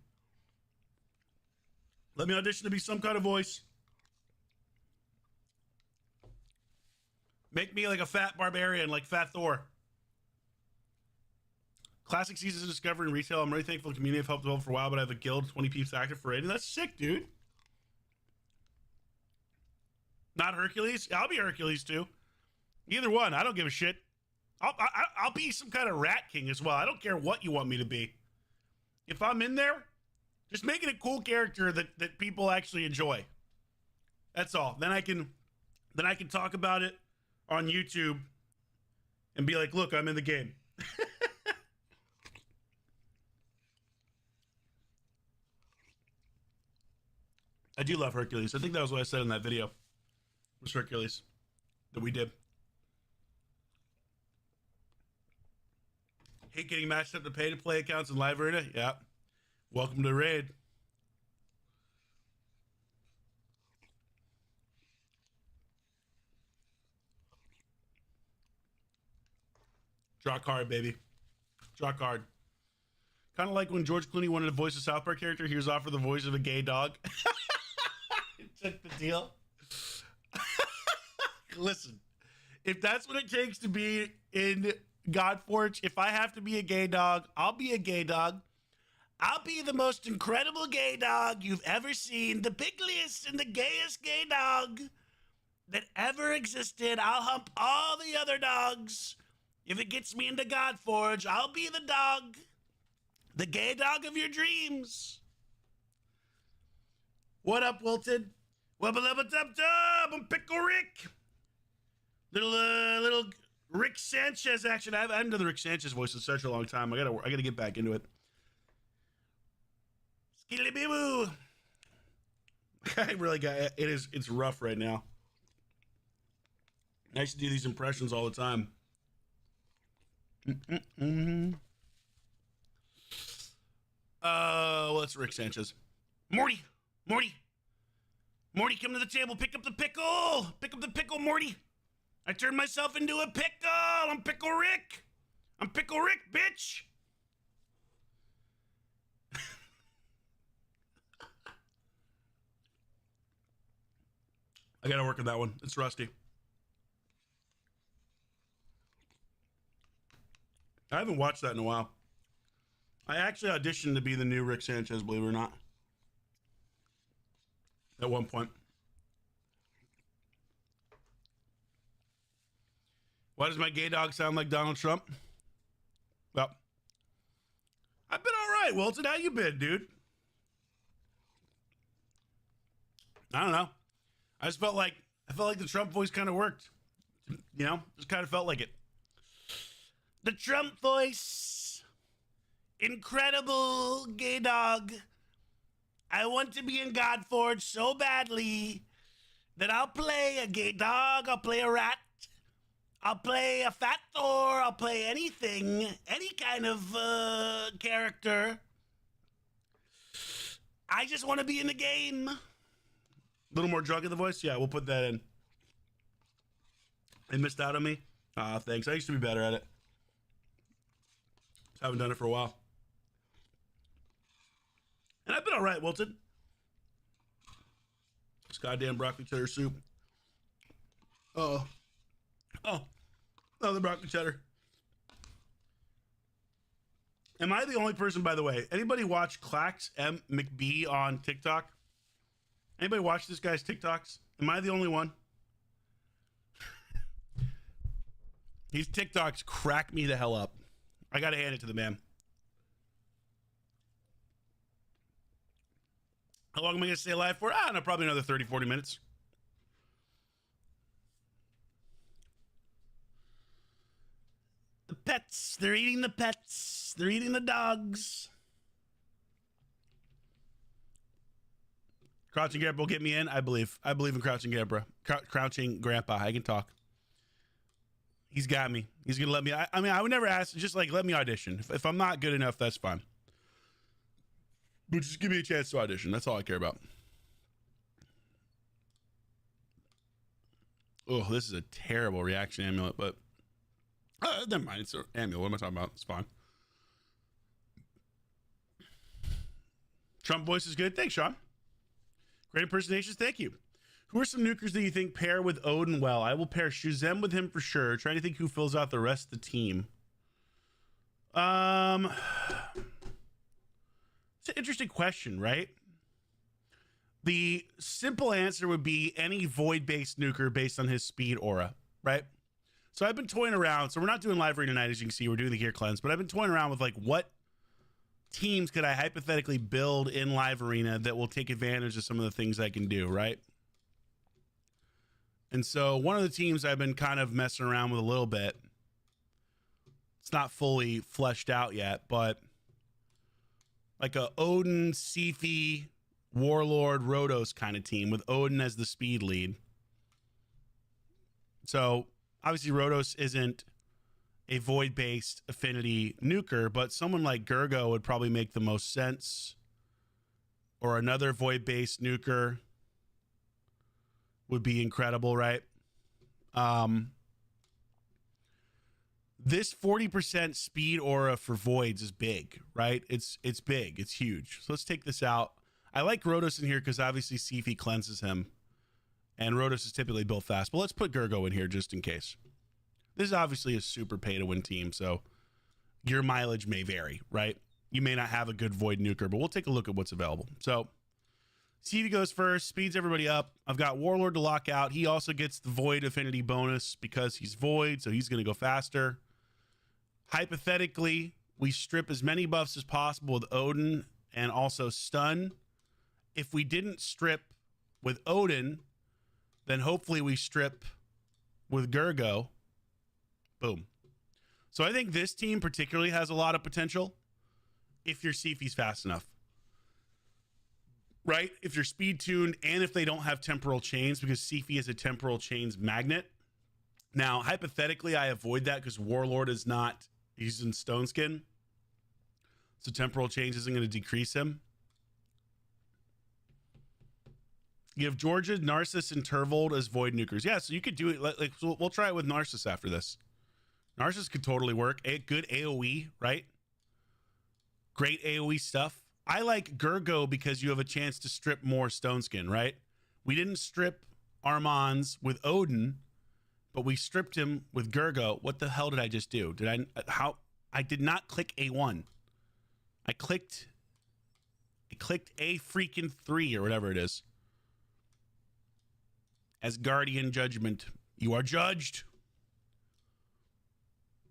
Let me audition to be some kind of voice. Make me like a fat barbarian, like Fat Thor. Classic Seasons of Discovery and Retail. I'm really thankful the community have helped develop for a while, but I have a guild, 20 peeps active for raiding. That's sick, dude. Not Hercules? I'll be Hercules too. Either one. I don't give a shit. I'll be some kind of rat king as well. I don't care what you want me to be. If I'm in there, just make it a cool character that people actually enjoy. That's all. Then I can talk about it on YouTube and be like, look, I'm in the game. I do love Hercules. I think that was what I said in that video. Was Hercules that we did. Hate getting matched up to pay to play accounts in live arena. Yeah. Welcome to raid. Draw card, baby. Draw card. Kind of like when George Clooney wanted to voice a South Park character, he was offered the voice of a gay dog. Took the deal. Listen, if that's what it takes to be in Godforge, if I have to be a gay dog, I'll be a gay dog. I'll be the most incredible gay dog you've ever seen, the picklest and the gayest gay dog that ever existed. I'll hump all the other dogs. If it gets me into Godforge, I'll be the dog, the gay dog of your dreams. What up, Wilton? Wubba-lubba-dub-dub, I'm Pickle Rick. Little Rick Sanchez action. I haven't done the Rick Sanchez voice in such a long time. I gotta get back into it. Skilly-bee-boo. I really got it. It's rough right now. I used to do these impressions all the time. What's Rick Sanchez? Morty, come to the table. Pick up the pickle. Pick up the pickle, Morty. I turned myself into a pickle. I'm Pickle Rick. I'm Pickle Rick, bitch. I gotta work on that one. It's rusty. I haven't watched that in a while. I actually auditioned to be the new Rick Sanchez, believe it or not. At one point. Why does my gay dog sound like Donald Trump? Well, I've been all right, Wilton. How you been, dude? I don't know. I felt like the Trump voice kind of worked. You know, just kind of felt like it. The Trump voice. Incredible gay dog. I want to be in Godforge so badly that I'll play a gay dog, I'll play a rat, I'll play a fat Thor, I'll play anything, any kind of character. I just want to be in the game. A little more drunk in the voice? Yeah, we'll put that in. They missed out on me? Thanks. I used to be better at it. Just haven't done it for a while. And I've been all right, Wilton. This goddamn broccoli cheddar soup. Oh, the broccoli cheddar. Am I the only person, by the way? Anybody watch Clax M McBee on TikTok? Anybody watch this guy's TikToks? Am I the only one? These TikToks crack me the hell up. I gotta hand it to the man. How long am I gonna stay alive for? I don't know, probably another 30, 40 minutes. The pets, they're eating the pets. They're eating the dogs. Crouching Grandpa will get me in, I believe. I believe in Crouching Grandpa. Crouching Grandpa, I can talk. He's got me. He's gonna let me. I mean, I would never ask. Just like let me audition. If I'm not good enough, that's fine. But just give me a chance to audition. That's all I care about. Oh, this is a terrible reaction amulet, but never mind. It's an amulet. What am I talking about? It's fine. Trump voice is good. Thanks, Sean. Great impersonations. Thank you. Who are some nukers that you think pair with Odin well? I will pair Shuzem with him for sure. Trying to think who fills out the rest of the team. It's an interesting question, right? The simple answer would be any void-based nuker based on his speed aura, right? So I've been toying around. So we're not doing live arena tonight, as you can see. We're doing the gear cleanse, but I've been toying around with like what teams could I hypothetically build in live arena that will take advantage of some of the things I can do, right? And so one of the teams I've been kind of messing around with a little bit, it's not fully fleshed out yet, but like a Odin, Sifi, Warlord, Rhodos kind of team with Odin as the speed lead. So obviously Rhodos isn't a void-based affinity nuker, but someone like Gurgo would probably make the most sense. Or another void-based nuker would be incredible, right? This 40% speed aura for voids is big, right? It's big. It's huge. So let's take this out. I like Rhodos in here because obviously Sifi cleanses him. And Rhodos is typically built fast. But let's put Gurgo in here just in case. This is obviously a super pay-to-win team, so your mileage may vary, right? You may not have a good void nuker, but we'll take a look at what's available. So Sifi goes first, speeds everybody up. I've got Warlord to lock out. He also gets the void affinity bonus because he's void, so he's going to go faster. Hypothetically, we strip as many buffs as possible with Odin and also stun. If we didn't strip with Odin, then hopefully we strip with Gurgo. Boom. So I think this team particularly has a lot of potential if your Sifi's fast enough. Right? If you're speed tuned and if they don't have temporal chains, because Sifi is a temporal chains magnet. Now, hypothetically, I avoid that because Warlord is not, he's in Stone Skin. So temporal chains isn't going to decrease him. You have Georgia, Narcissus, and Turvold as void nukers. Yeah, so you could do it. Like we'll try it with Narcissus after this. Narcissus could totally work. A good AoE, right? Great AoE stuff. I like Gurgo because you have a chance to strip more Stone Skin, right? We didn't strip Armands with Odin, but we stripped him with Gurgo. What the hell did I just do? I did not click A1. I clicked A freaking 3 or whatever it is. As Guardian Judgment, you are judged.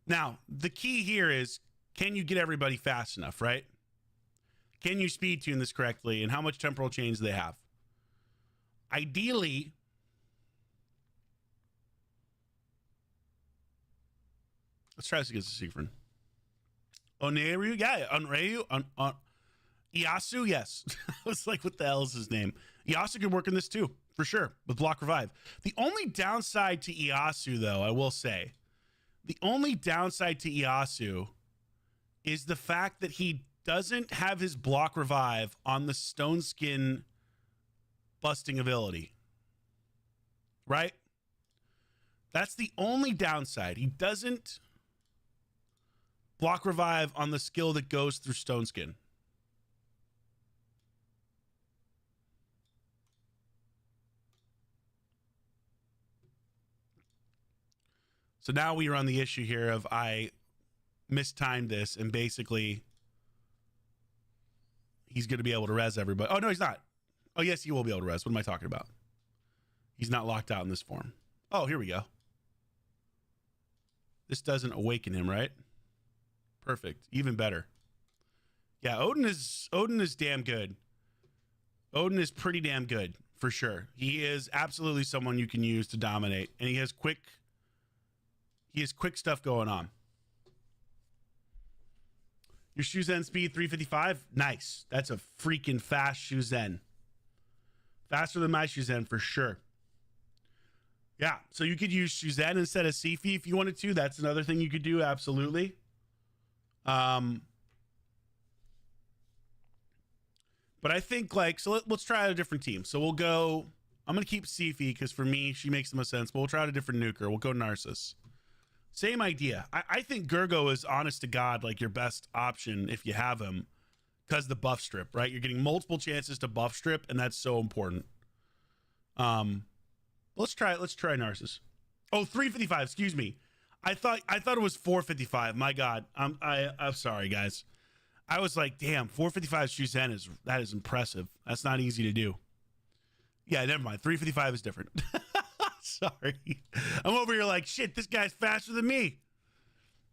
Now, the key here is, can you get everybody fast enough, right? Can you speed tune this correctly? And how much temporal chains do they have? Ideally, let's try this against the Siegfried. Oneru, yeah, Onryu, Iyasu, yes. I was like, what the hell is his name? Iyasu can work in this too, for sure, with block revive. The only downside to Iyasu, though, I will say, the only downside to Iyasu is the fact that he doesn't have his block revive on the Stone Skin busting ability. Right? That's the only downside. He doesn't block revive on the skill that goes through Stone Skin. So now we run the issue here of I mistimed this, and basically he's going to be able to res everybody. Oh, no, he's not. Oh, yes, he will be able to res. What am I talking about? He's not locked out in this form. Oh, here we go. This doesn't awaken him, right? Perfect. Even better. Yeah, Odin is damn good. Odin is pretty damn good, for sure. He is absolutely someone you can use to dominate, and he has quick stuff going on. Your Shuzen speed 355? Nice. That's a freaking fast Shuzen. Faster than my Shuzen for sure. Yeah, so you could use Shuzen instead of Sifi if you wanted to. That's another thing you could do, absolutely. But I think, like, so let's try out a different team. So we'll go, I'm going to keep Sifi because for me, she makes the most sense. But we'll try out a different nuker. We'll go Narcissus. Same idea. I think Gergo is, honest to God, like your best option if you have him because the buff strip, right? You're getting multiple chances to buff strip, and that's so important. Let's try Narcissus. Oh, 355, excuse me. I thought it was 455. My God. I'm sorry, guys. I was like, damn, 455 Shuzen that is impressive. That's not easy to do. Yeah, never mind. 355 is different. Sorry. I'm over here like, shit, this guy's faster than me.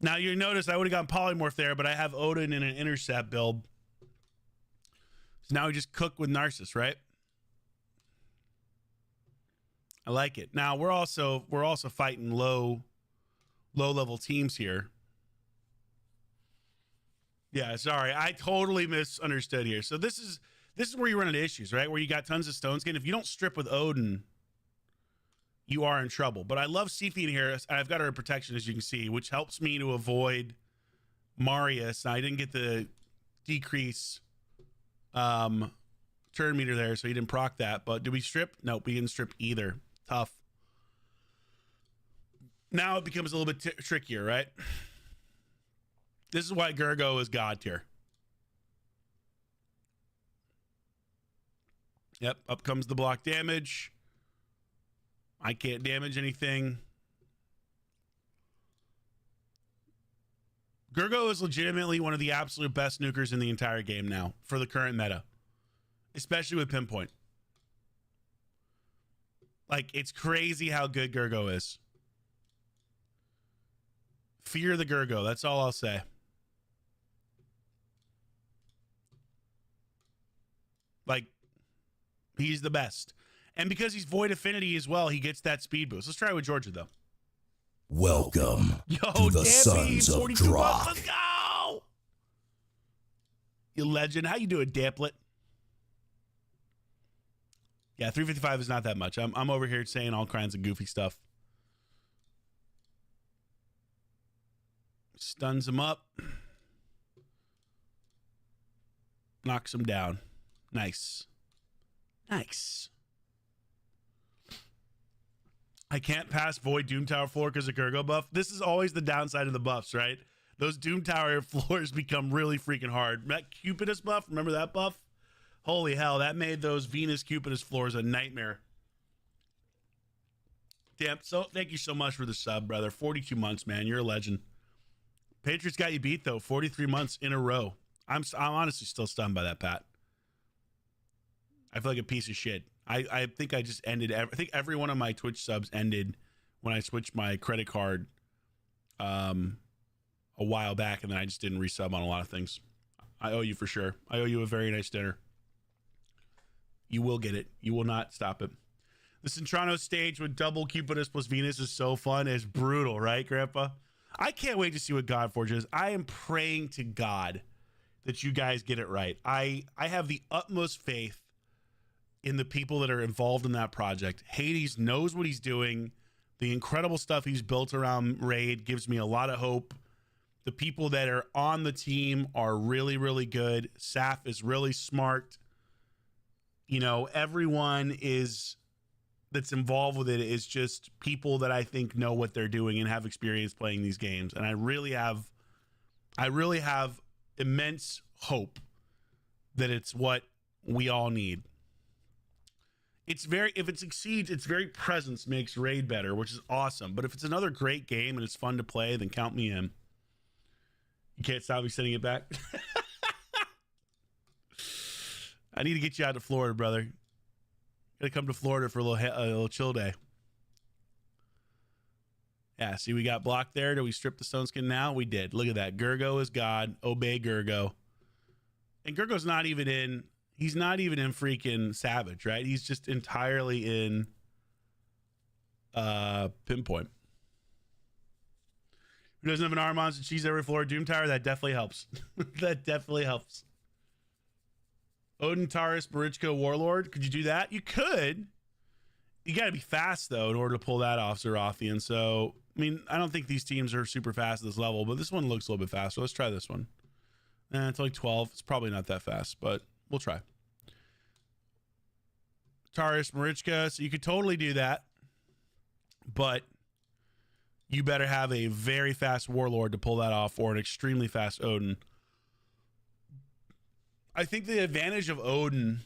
Now you notice I would have gotten polymorph there, but I have Odin in an intercept build. So now we just cook with Narcissus, right? I like it. Now we're also fighting low level teams here. Yeah, sorry. I totally misunderstood here. So this is where you run into issues, right? Where you got tons of stone skin. If you don't strip with Odin, you are in trouble. But I love Sifi in here. I've got her in protection, as you can see, which helps me to avoid Marius. Now, I didn't get the decrease turn meter there, so he didn't proc that. But did we strip? Nope, we didn't strip either. Tough. Now it becomes a little bit trickier, right? This is why Gergo is God tier. Yep, up comes the block damage. I can't damage anything. Gergo is legitimately one of the absolute best nukers in the entire game now for the current meta, especially with pinpoint. Like, it's crazy how good Gergo is. Fear the Gergo. That's all I'll say. Like, he's the best. And because he's Void Affinity as well, he gets that speed boost. Let's try with Georgia, though. Welcome to the Sons of Drock. Let's go! You legend. How you doing, Damplet? Yeah, 355 is not that much. I'm over here saying all kinds of goofy stuff. Stuns him up. Knocks him down. Nice. Nice. I can't pass Void Doom Tower floor because of Gergo buff. This is always the downside of the buffs, right? Those Doom Tower floors become really freaking hard. That Cupidus buff, remember that buff? Holy hell, that made those Venus Cupidus floors a nightmare. Damn, so thank you so much for the sub, brother. 42 months, man. You're a legend. Patriots got you beat, though. 43 months in a row. I'm honestly still stunned by that, Pat. I feel like a piece of shit. I think I just ended. I think every one of my Twitch subs ended when I switched my credit card a while back, and then I just didn't resub on a lot of things. I owe you for sure. I owe you a very nice dinner. You will get it. You will not stop it. The Centrano stage with double Cupidus plus Venus is so fun. It's brutal, right, Grandpa? I can't wait to see what Godforge is. I am praying to God that you guys get it right. I have the utmost faith in the people that are involved in that project. Hades knows what he's doing. The incredible stuff he's built around Raid gives me a lot of hope. The people that are on the team are really, really good. Saf is really smart. You know, everyone that's involved with it is just people that I think know what they're doing and have experience playing these games. And I really have immense hope that it's what we all need. if it succeeds, its very presence makes raid better, which is awesome. But if it's another great game and it's fun to play, then count me in. You can't stop me sending it back. I need to get you out to Florida, brother. Gotta come to Florida for a little chill day. Yeah, see, we got blocked there. Did we strip the stone skin now? We did. Look at that. Gurgo is God. Obey Gurgo. And Gurgo's not even in... He's not even in freaking Savage, right? He's just entirely in Pinpoint. Who doesn't have an Armons and cheese every floor? Doom Tower? That definitely helps. That definitely helps. Odin, Taurus, Marichka, Warlord. Could you do that? You could. You got to be fast, though, in order to pull that off, Zerathian. So, I mean, I don't think these teams are super fast at this level, but this one looks a little bit faster. Let's try this one. It's like 12. It's probably not that fast, but we'll try. Taurus, Marichka. So you could totally do that, but you better have a very fast Warlord to pull that off, or an extremely fast Odin. I think the advantage of Odin,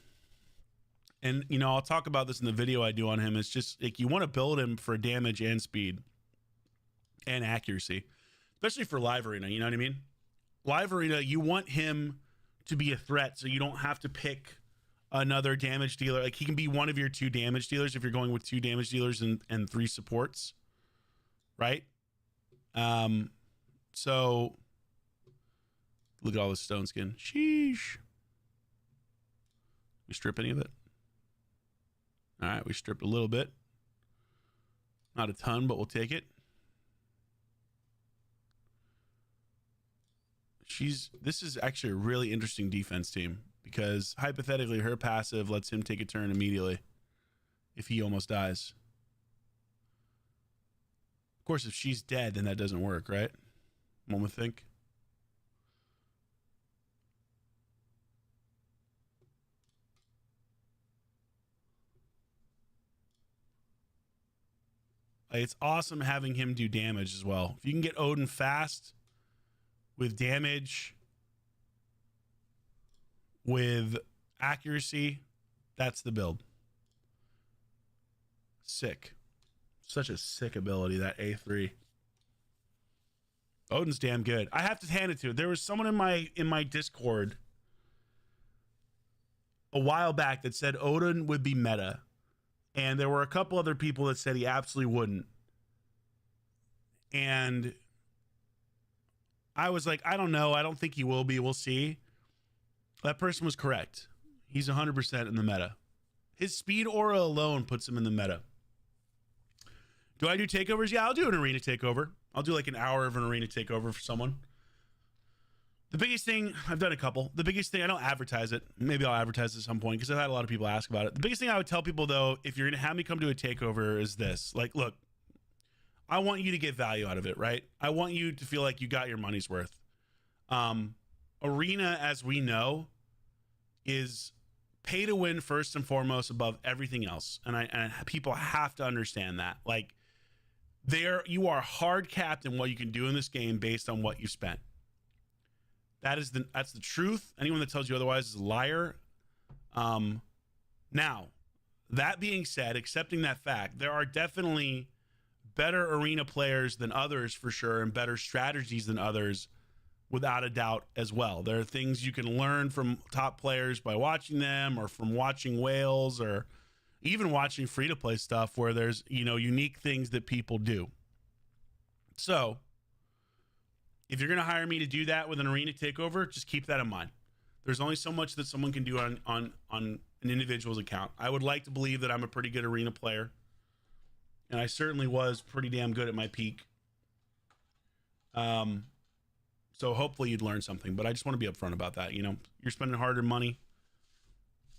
and you know, I'll talk about this in the video I do on him, is just like you want to build him for damage and speed and accuracy, especially for live arena. You know what I mean? Live arena, you want him to be a threat, so you don't have to pick another damage dealer. Like, he can be one of your 2 damage dealers if you're going with 2 damage dealers and 3 supports, right? So look at all this stone skin. Sheesh. We strip any of it? All right, we stripped a little bit. Not a ton, but we'll take it. This is actually a really interesting defense team, because hypothetically her passive lets him take a turn immediately if he almost dies. Of course, if she's dead, then that doesn't work, right? One would think. It's awesome having him do damage as well. If you can get Odin fast with damage, with accuracy, that's the build. Sick. Such a sick ability, that A3. Odin's damn good. I have to hand it to it. There was someone in my Discord a while back that said Odin would be meta. And there were a couple other people that said he absolutely wouldn't. And I was like, I don't know. I don't think he will be. We'll see. That person was correct. He's 100% in the meta. His speed aura alone puts him in the meta. Do I do takeovers? Yeah, I'll do an arena takeover. I'll do like an hour of an arena takeover for someone. The biggest thing, I've done a couple. The biggest thing, I don't advertise it. Maybe I'll advertise it at some point, because I've had a lot of people ask about it. The biggest thing I would tell people, though, if you're going to have me come to a takeover, is this. Like, look, I want you to get value out of it, right? I want you to feel like you got your money's worth. Arena, as we know, is pay to win first and foremost above everything else. And people have to understand that. Like, you are hard capped in what you can do in this game based on what you spent. That's the truth. Anyone that tells you otherwise is a liar. Now, that being said, accepting that fact, there are definitely better arena players than others for sure, and better strategies than others without a doubt as well. There are things you can learn from top players by watching them, or from watching whales, or even watching free-to-play stuff where there's, you know, unique things that people do. So if you're going to hire me to do that with an arena takeover, just keep that in mind. There's only so much that someone can do on an individual's account. I would like to believe that I'm a pretty good arena player, and I certainly was pretty damn good at my peak. So hopefully you'd learn something, but I just want to be upfront about that. You know, you're spending hard-earned money.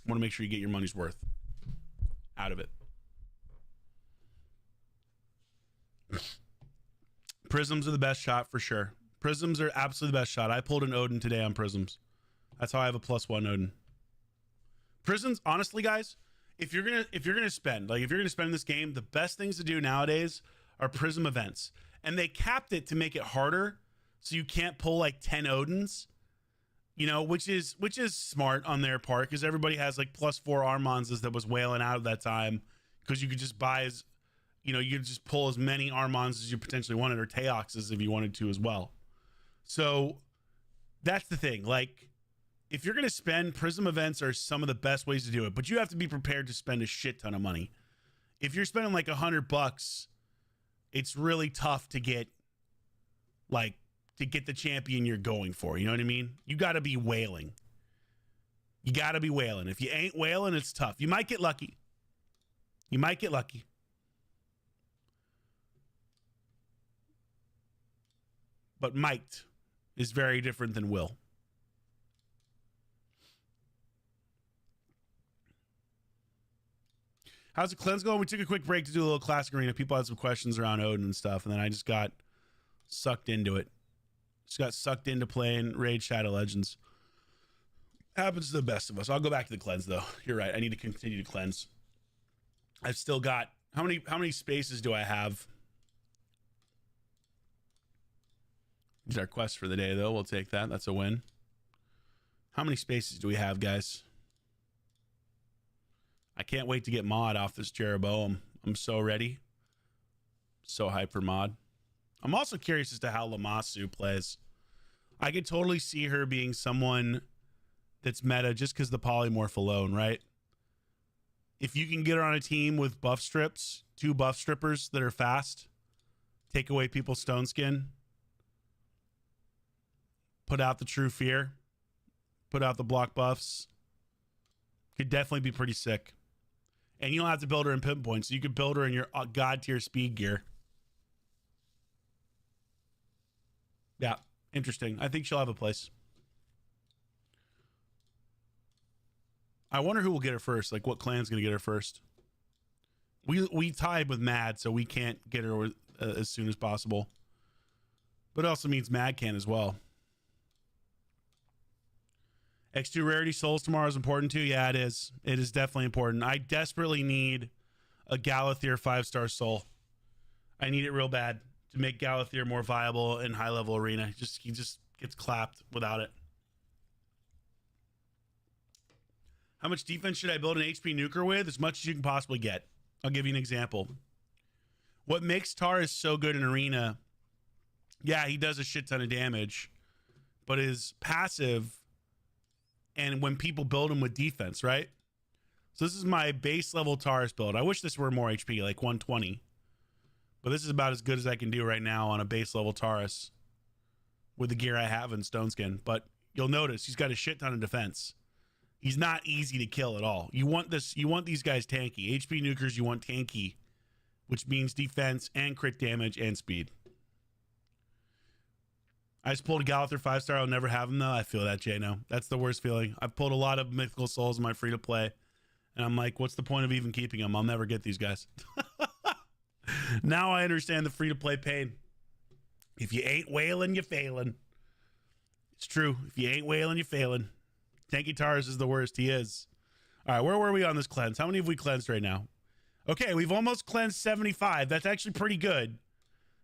I want to make sure you get your money's worth out of it. Prisms are the best shot for sure. Prisms are absolutely the best shot. I pulled an Odin today on Prisms. That's how I have a +1 Odin. Prisms, honestly, guys, if you're gonna spend in this game, the best things to do nowadays are Prism events. And they capped it to make it harder, so you can't pull like 10 Odins. You know, which is smart on their part because everybody has like +4 Armands that was wailing out at that time because you could just buy as, you know, you could just pull as many Armands as you potentially wanted or Teoxes if you wanted to as well. So that's the thing. Like, if you're going to spend, Prism events are some of the best ways to do it, but you have to be prepared to spend a shit ton of money. If you're spending like $100, it's really tough to get the champion you're going for. You know what I mean? You got to be wailing. You got to be wailing. If you ain't wailing, it's tough. You might get lucky. You might get lucky. But might is very different than will. How's the cleanse going? We took a quick break to do a little classic arena. People had some questions around Odin and stuff, and then I just got sucked into it. Just got sucked into playing RaidShadowLegends. Happens to the best of us. I'll go back to the cleanse though. You're right. I need to continue to cleanse. I've still got how many spaces do I have? These are our quests for the day though. We'll take that. That's a win. How many spaces do we have, guys? I can't wait to get mod off this Jeroboam. I'm so ready. So hyper mod. I'm also curious as to how Lammasu plays. I could totally see her being someone that's meta just because the polymorph alone, right? If you can get her on a team with buff strips, 2 buff strippers that are fast, take away people's stone skin, put out the true fear, put out the block buffs, could definitely be pretty sick. And you don't have to build her in pinpoint, so you could build her in your god tier speed gear. Yeah, interesting. I think she'll have a place. I wonder who will get her first. Like, what clan's going to get her first? We tied with Mad, so we can't get her as soon as possible. But it also means Mad can as well. X2 Rarity Souls tomorrow is important too. Yeah, it is. It is definitely important. I desperately need a Galathier 5-star soul. I need it real bad to make Galathier more viable in high-level arena. He just gets clapped without it. How much defense should I build an HP nuker with? As much as you can possibly get. I'll give you an example. What makes Taurus so good in arena, yeah, he does a shit ton of damage, but his passive, and when people build him with defense, right? So this is my base level Taurus build. I wish this were more HP, like 120. But this is about as good as I can do right now on a base level Taurus with the gear I have in Stone Skin. But you'll notice he's got a shit ton of defense. He's not easy to kill at all. You want these guys tanky. HP nukers, you want tanky, which means defense and crit damage and speed. I just pulled a Galathier 5-star. I'll never have him though. I feel that, Jano. That's the worst feeling. I've pulled a lot of mythical souls in my free to play, and I'm like, what's the point of even keeping them? I'll never get these guys. Now I understand the free to play pain. If you ain't wailing, you failing. It's true. If you ain't wailing, you failing. Tanky Taurus is the worst. He is. All right, where were we on this cleanse? How many have we cleansed right now? Okay, we've almost cleansed 75. That's actually pretty good,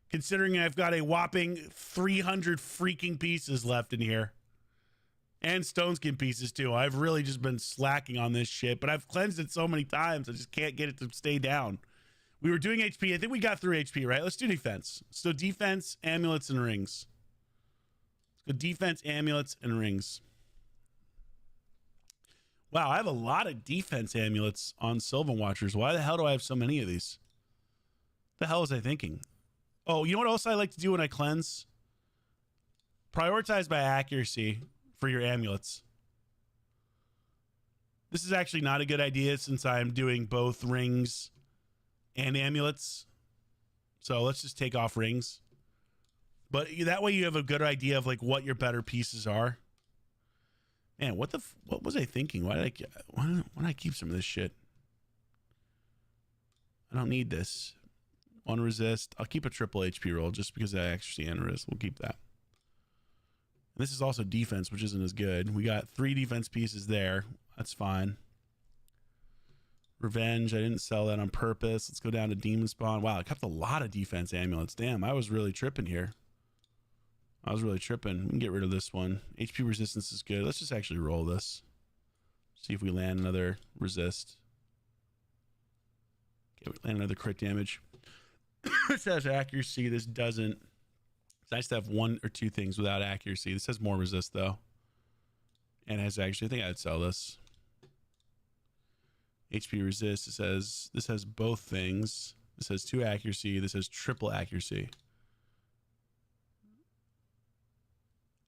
considering I've got a whopping 300 freaking pieces left in here. And stone skin pieces too. I've really just been slacking on this shit, but I've cleansed it so many times, I just can't get it to stay down. We were doing HP. I think we got through HP, right? Let's do defense. So defense, amulets, and rings. Let's go defense, amulets, and rings. Wow, I have a lot of defense amulets on Sylvan Watchers. Why the hell do I have so many of these? What the hell was I thinking? Oh, you know what else I like to do when I cleanse? Prioritize by accuracy for your amulets. This is actually not a good idea since I'm doing both rings and amulets. So let's just take off rings. But that way you have a good idea of like what your better pieces are. Man, what was I thinking? Why did I keep some of this shit? I don't need this. On resist. I'll keep a triple HP roll just because I actually and resist. We'll keep that. And this is also defense, which isn't as good. We got 3 defense pieces there. That's fine. Revenge. I didn't sell that on purpose. Let's go down to Demon Spawn. Wow, I kept a lot of defense amulets. Damn, I was really tripping here. I was really tripping. We can get rid of this one. HP resistance is good. Let's just actually roll this. See if we land another resist. Okay, we land another crit damage. This has accuracy. This doesn't. It's nice to have one or two things without accuracy. This has more resist though. And it has actually, I think I'd sell this. HP resist. This has both things. This has 2 accuracy. This has triple accuracy.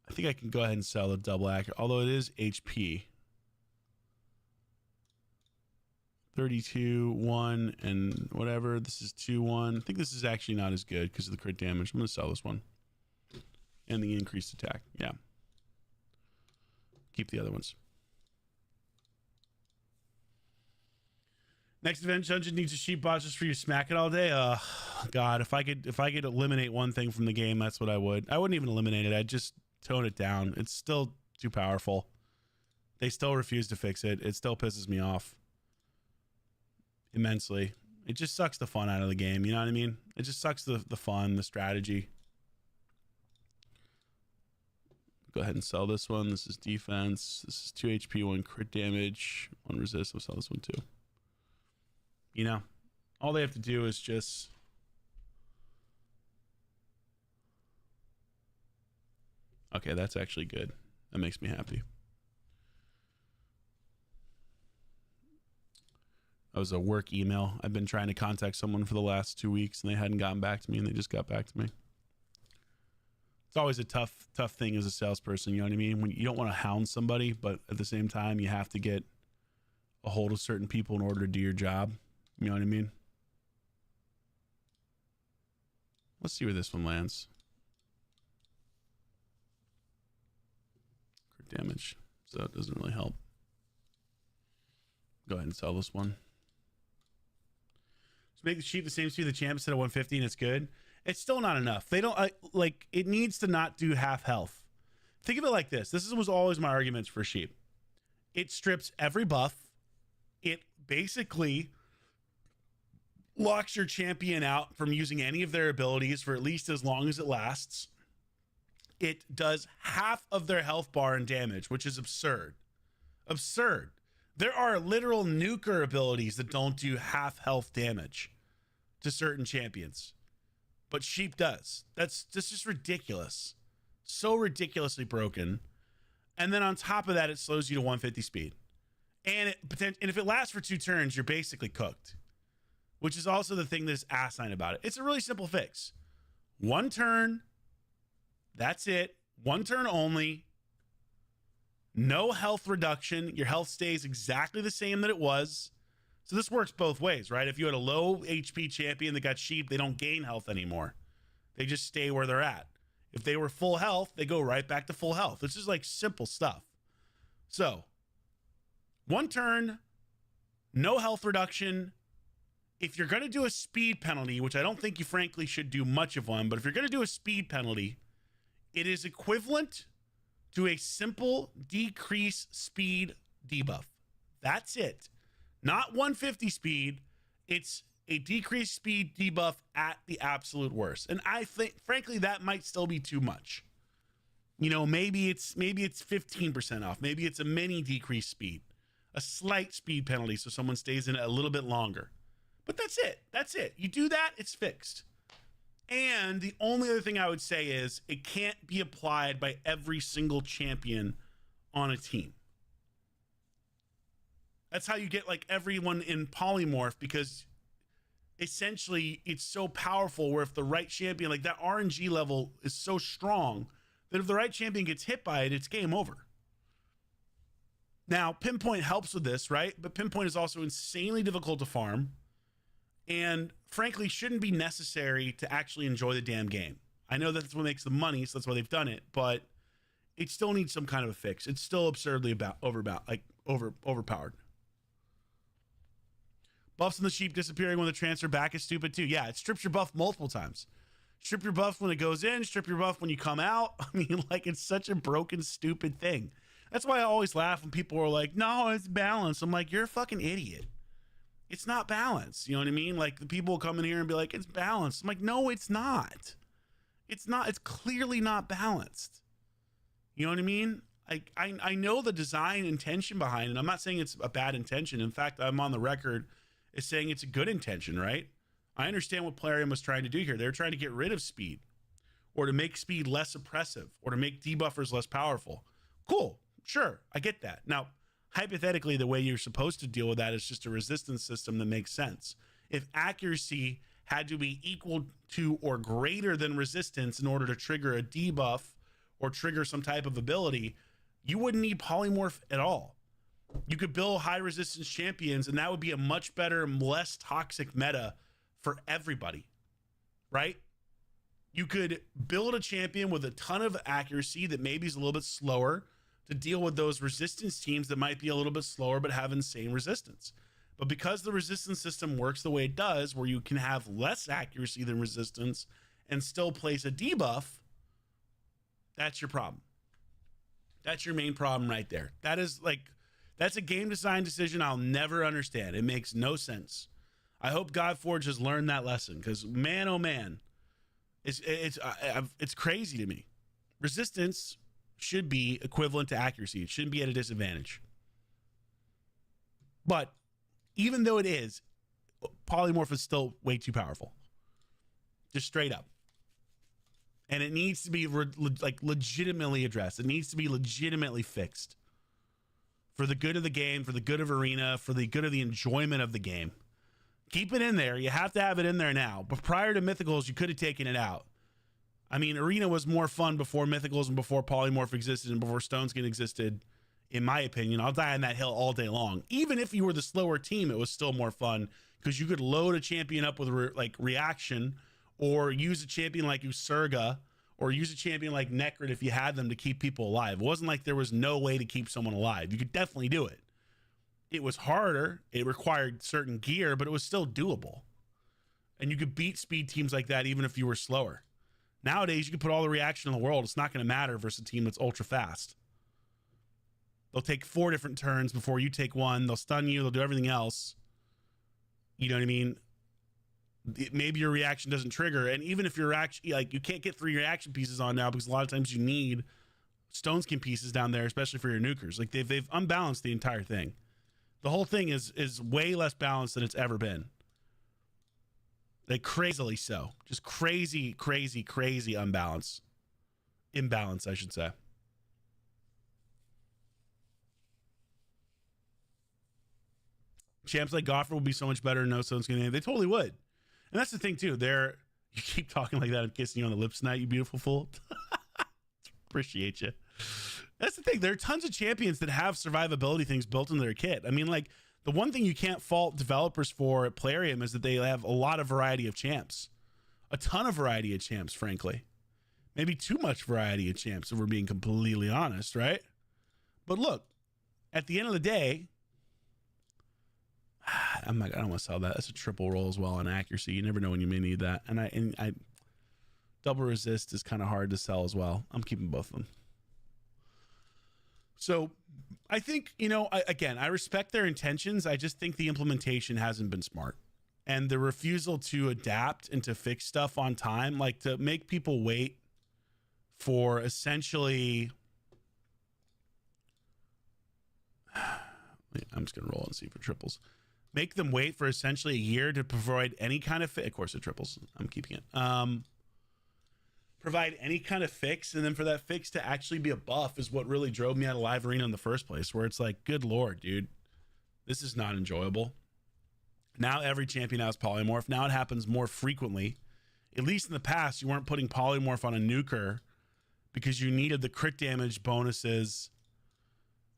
I think I can go ahead and sell a double accuracy, although it is HP. 32, 1, and whatever. This is 2, 1. I think this is actually not as good because of the crit damage. I'm going to sell this one. And the increased attack. Yeah. Keep the other ones. Next event dungeon needs a sheep boss just for you to smack it all day. God, if I could eliminate one thing from the game, that's what I would. I wouldn't even eliminate it. I'd just tone it down. It's still too powerful. They still refuse to fix it. It still pisses me off immensely. It just sucks the fun out of the game. You know what I mean? It just sucks the fun, the strategy. Go ahead and sell this one. This is defense. This is 2 HP, 1 crit damage, 1 resist. We'll sell this one too. You know, all they have to do is just okay, that's actually good. That makes me happy. That was a work email. I've been trying to contact someone for the last 2 weeks and they hadn't gotten back to me, and they just got back to me. It's always a tough thing as a salesperson, you know what I mean? When you don't want to hound somebody, but at the same time you have to get a hold of certain people in order to do your job. You know what I mean? Let's see where this one lands. Crit damage. So it doesn't really help. Go ahead and sell this one. Just make the sheep the same speed the champ instead of 150 and it's good. It's still not enough. They don't like it needs to not do half health. Think of it like this. This was always my arguments for sheep. It strips every buff. It basically locks your champion out from using any of their abilities for at least as long as it lasts. It does half of their health bar and damage, which is absurd. Absurd. There are literal nuker abilities that don't do half health damage to certain champions, but sheep does. That's just ridiculous. So ridiculously broken. And then on top of that, it slows you to 150 speed. And if it lasts for 2 turns, you're basically cooked. Which is also the thing that's asinine about it. It's a really simple fix. 1 turn. That's it. 1 turn only. No health reduction. Your health stays exactly the same that it was. So this works both ways, right? If you had a low HP champion that got sheep, they don't gain health anymore. They just stay where they're at. If they were full health, they go right back to full health. It's just like simple stuff. So 1 turn, no health reduction. If you're going to do a speed penalty, which I don't think you frankly should do much of one, but if you're going to do a speed penalty, it is equivalent to a simple decrease speed debuff. That's it. Not 150 speed. It's a decreased speed debuff at the absolute worst. And I think, frankly, that might still be too much. You know, maybe it's 15% off. Maybe it's a mini decreased speed, a slight speed penalty so someone stays in it a little bit longer. But that's it. That's it. You do that, it's fixed. And the only other thing I would say is it can't be applied by every single champion on a team. That's how you get like everyone in polymorph, because essentially it's so powerful where if the right champion, like that RNG level is so strong that if the right champion gets hit by it, it's game over. Now, pinpoint helps with this, right? But pinpoint is also insanely difficult to farm and frankly shouldn't be necessary to actually enjoy the damn game. I know that's what makes the money, so that's why they've done it, but it still needs some kind of a fix. It's still absurdly overpowered. Buffs on the sheep disappearing when the transfer back is stupid too. Yeah, it strips your buff multiple times. Strip your buff when it goes in, strip your buff when you come out. I mean, like, it's such a broken, stupid thing. That's why I always laugh when people are like, no, it's balanced. I'm like, you're a fucking idiot. It's not balanced. You know what I mean? Like, the people will come in here and be like, it's balanced. I'm like, no, it's not. It's not, it's clearly not balanced. You know what I mean? I know the design intention behind it. I'm not saying it's a bad intention. In fact, I'm on the record as saying it's a good intention, right? I understand what Plarium was trying to do here. They're trying to get rid of speed, or to make speed less oppressive, or to make debuffers less powerful. Cool, sure, I get that. Now, hypothetically, the way you're supposed to deal with that is just a resistance system that makes sense. If accuracy had to be equal to or greater than resistance in order to trigger a debuff or trigger some type of ability, you wouldn't need polymorph at all. You could build high resistance champions, and that would be a much better, less toxic meta for everybody, right? You could build a champion with a ton of accuracy that maybe is a little bit slower to deal with those resistance teams that might be a little bit slower but have insane resistance. But because the resistance system works the way it does, where you can have less accuracy than resistance and still place a debuff, that's your problem. That's your main problem right there. That is like, that's a game design decision I'll never understand. It makes no sense. I hope Godforge has learned that lesson, because man, oh man, it's crazy to me. Resistance should be equivalent to accuracy. It shouldn't be at a disadvantage. But even though it is, polymorph is still way too powerful. Just straight up. And it needs to be legitimately addressed. It needs to be legitimately fixed for the good of the game, for the good of Arena, for the good of the enjoyment of the game. Keep it in there. You have to have it in there now. But prior to Mythicals, you could have taken it out. I mean, Arena was more fun before Mythicals and before polymorph existed and before Stone Skin existed, in my opinion. I'll die on that hill all day long. Even if you were the slower team, it was still more fun because you could load a champion up with reaction, or use a champion like Usurga, or use a champion like Necrit if you had them to keep people alive. It wasn't like there was no way to keep someone alive. You could definitely do it. It was harder. It required certain gear, but it was still doable. And you could beat speed teams like that even if you were slower. Nowadays, you can put all the reaction in the world. It's not going to matter versus a team that's ultra fast. They'll take 4 different turns before you take one. They'll stun you. They'll do everything else. You know what I mean? Maybe your reaction doesn't trigger. And even if your reaction, like, you can't get 3 reaction pieces on now because a lot of times you need Stone Skin pieces down there, especially for your nukers. Like, they've unbalanced the entire thing. The whole thing is way less balanced than it's ever been. Like, crazily so. Just crazy imbalance, I should say. Champs like Goffer would be so much better. No Stone Skin. They totally would. And that's the thing too. You keep talking like that and kissing you on the lips tonight, you beautiful fool. Appreciate you. That's the thing. There are tons of champions that have survivability things built into their kit. I mean, like, the one thing you can't fault developers for at Plarium is that they have a lot of variety of champs. A ton of variety of champs, frankly. Maybe too much variety of champs, if we're being completely honest, right? But look, at the end of the day, I don't want to sell that. That's a triple roll as well on accuracy. You never know when you may need that. And I double resist is kind of hard to sell as well. I'm keeping both of them. So I think, I respect their intentions. I just think the implementation hasn't been smart. And the refusal to adapt and to fix stuff on time, like to make people wait for essentially... I'm just going to roll and see for triples. Make them wait for essentially a year to provide any kind of of course, it triples. I'm keeping it. Provide any kind of fix, and then for that fix to actually be a buff is what really drove me out of Live Arena in the first place, where it's like, good Lord, dude, this is not enjoyable. Now every champion has polymorph. Now it happens more frequently. At least in the past, you weren't putting polymorph on a nuker because you needed the crit damage bonuses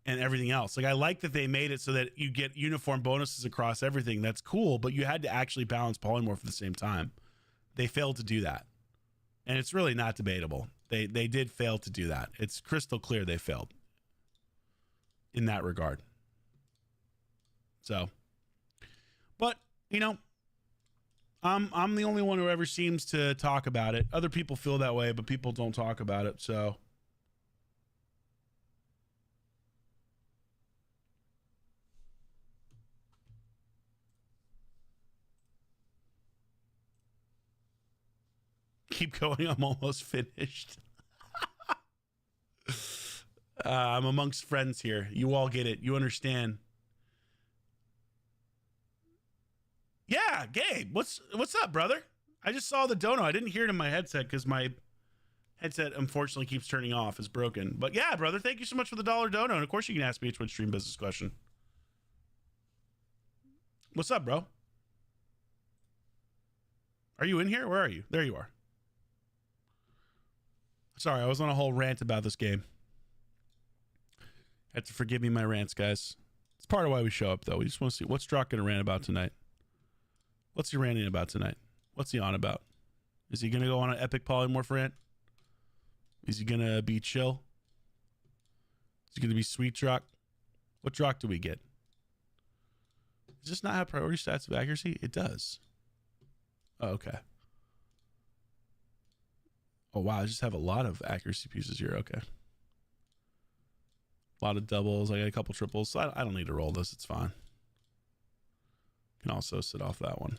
and everything else. Like, I like that they made it so that you get uniform bonuses across everything. That's cool, but you had to actually balance polymorph at the same time. They failed to do that. And it's really not debatable. They did fail to do that. It's crystal clear they failed in that regard. So, but, I'm the only one who ever seems to talk about it. Other people feel that way, but people don't talk about it, so... keep going. I'm almost finished. I'm amongst friends here. You all get it. You understand. Yeah, Gabe, what's up, brother? I just saw the dono. I didn't hear it in my headset because my headset unfortunately keeps turning off. It's broken. But yeah, brother, thank you so much for the $1 dono. And of course you can ask me a Twitch stream business question. What's up, bro? Are you in here? Where are you? There you are. Sorry, I was on a whole rant about this game. Have to forgive me my rants, guys. It's part of why we show up, though. We just want to see what's Drock going to rant about tonight. What's he ranting about tonight? What's he on about? Is he going to go on an epic polymorph rant? Is he going to be chill? Is he going to be sweet Drock? What Drock do we get? Does this not have priority stats of accuracy? It does. Oh, okay. Oh, wow. I just have a lot of accuracy pieces here. Okay. A lot of doubles. I got a couple triples. So I don't need to roll this. It's fine. Can also sit off that one.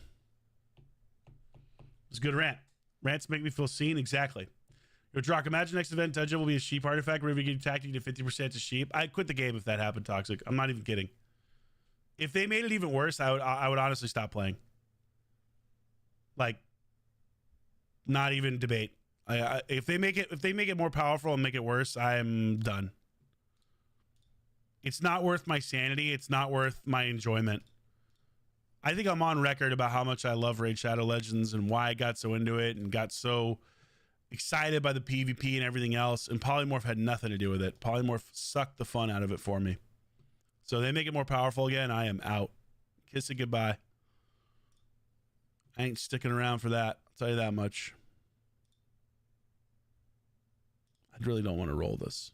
It's a good rant. Rants make me feel seen. Exactly. Yo, Drock, imagine next event Dungeon will be a sheep artifact where if you get attacked, you get 50% to sheep. I'd quit the game if that happened, Toxic. I'm not even kidding. If they made it even worse, I would honestly stop playing. Like, not even debate. If they make it more powerful and make it worse, I'm done. It's not worth my sanity. It's not worth my enjoyment. I think I'm on record about how much I love RaidShadowLegends and why I got so into it and got so excited by the PvP and everything else. And Polymorph had nothing to do with it. Polymorph sucked the fun out of it for me. So they make it more powerful again. I am out. Kiss it goodbye. I ain't sticking around for that. I'll tell you that much. I really don't want to roll this,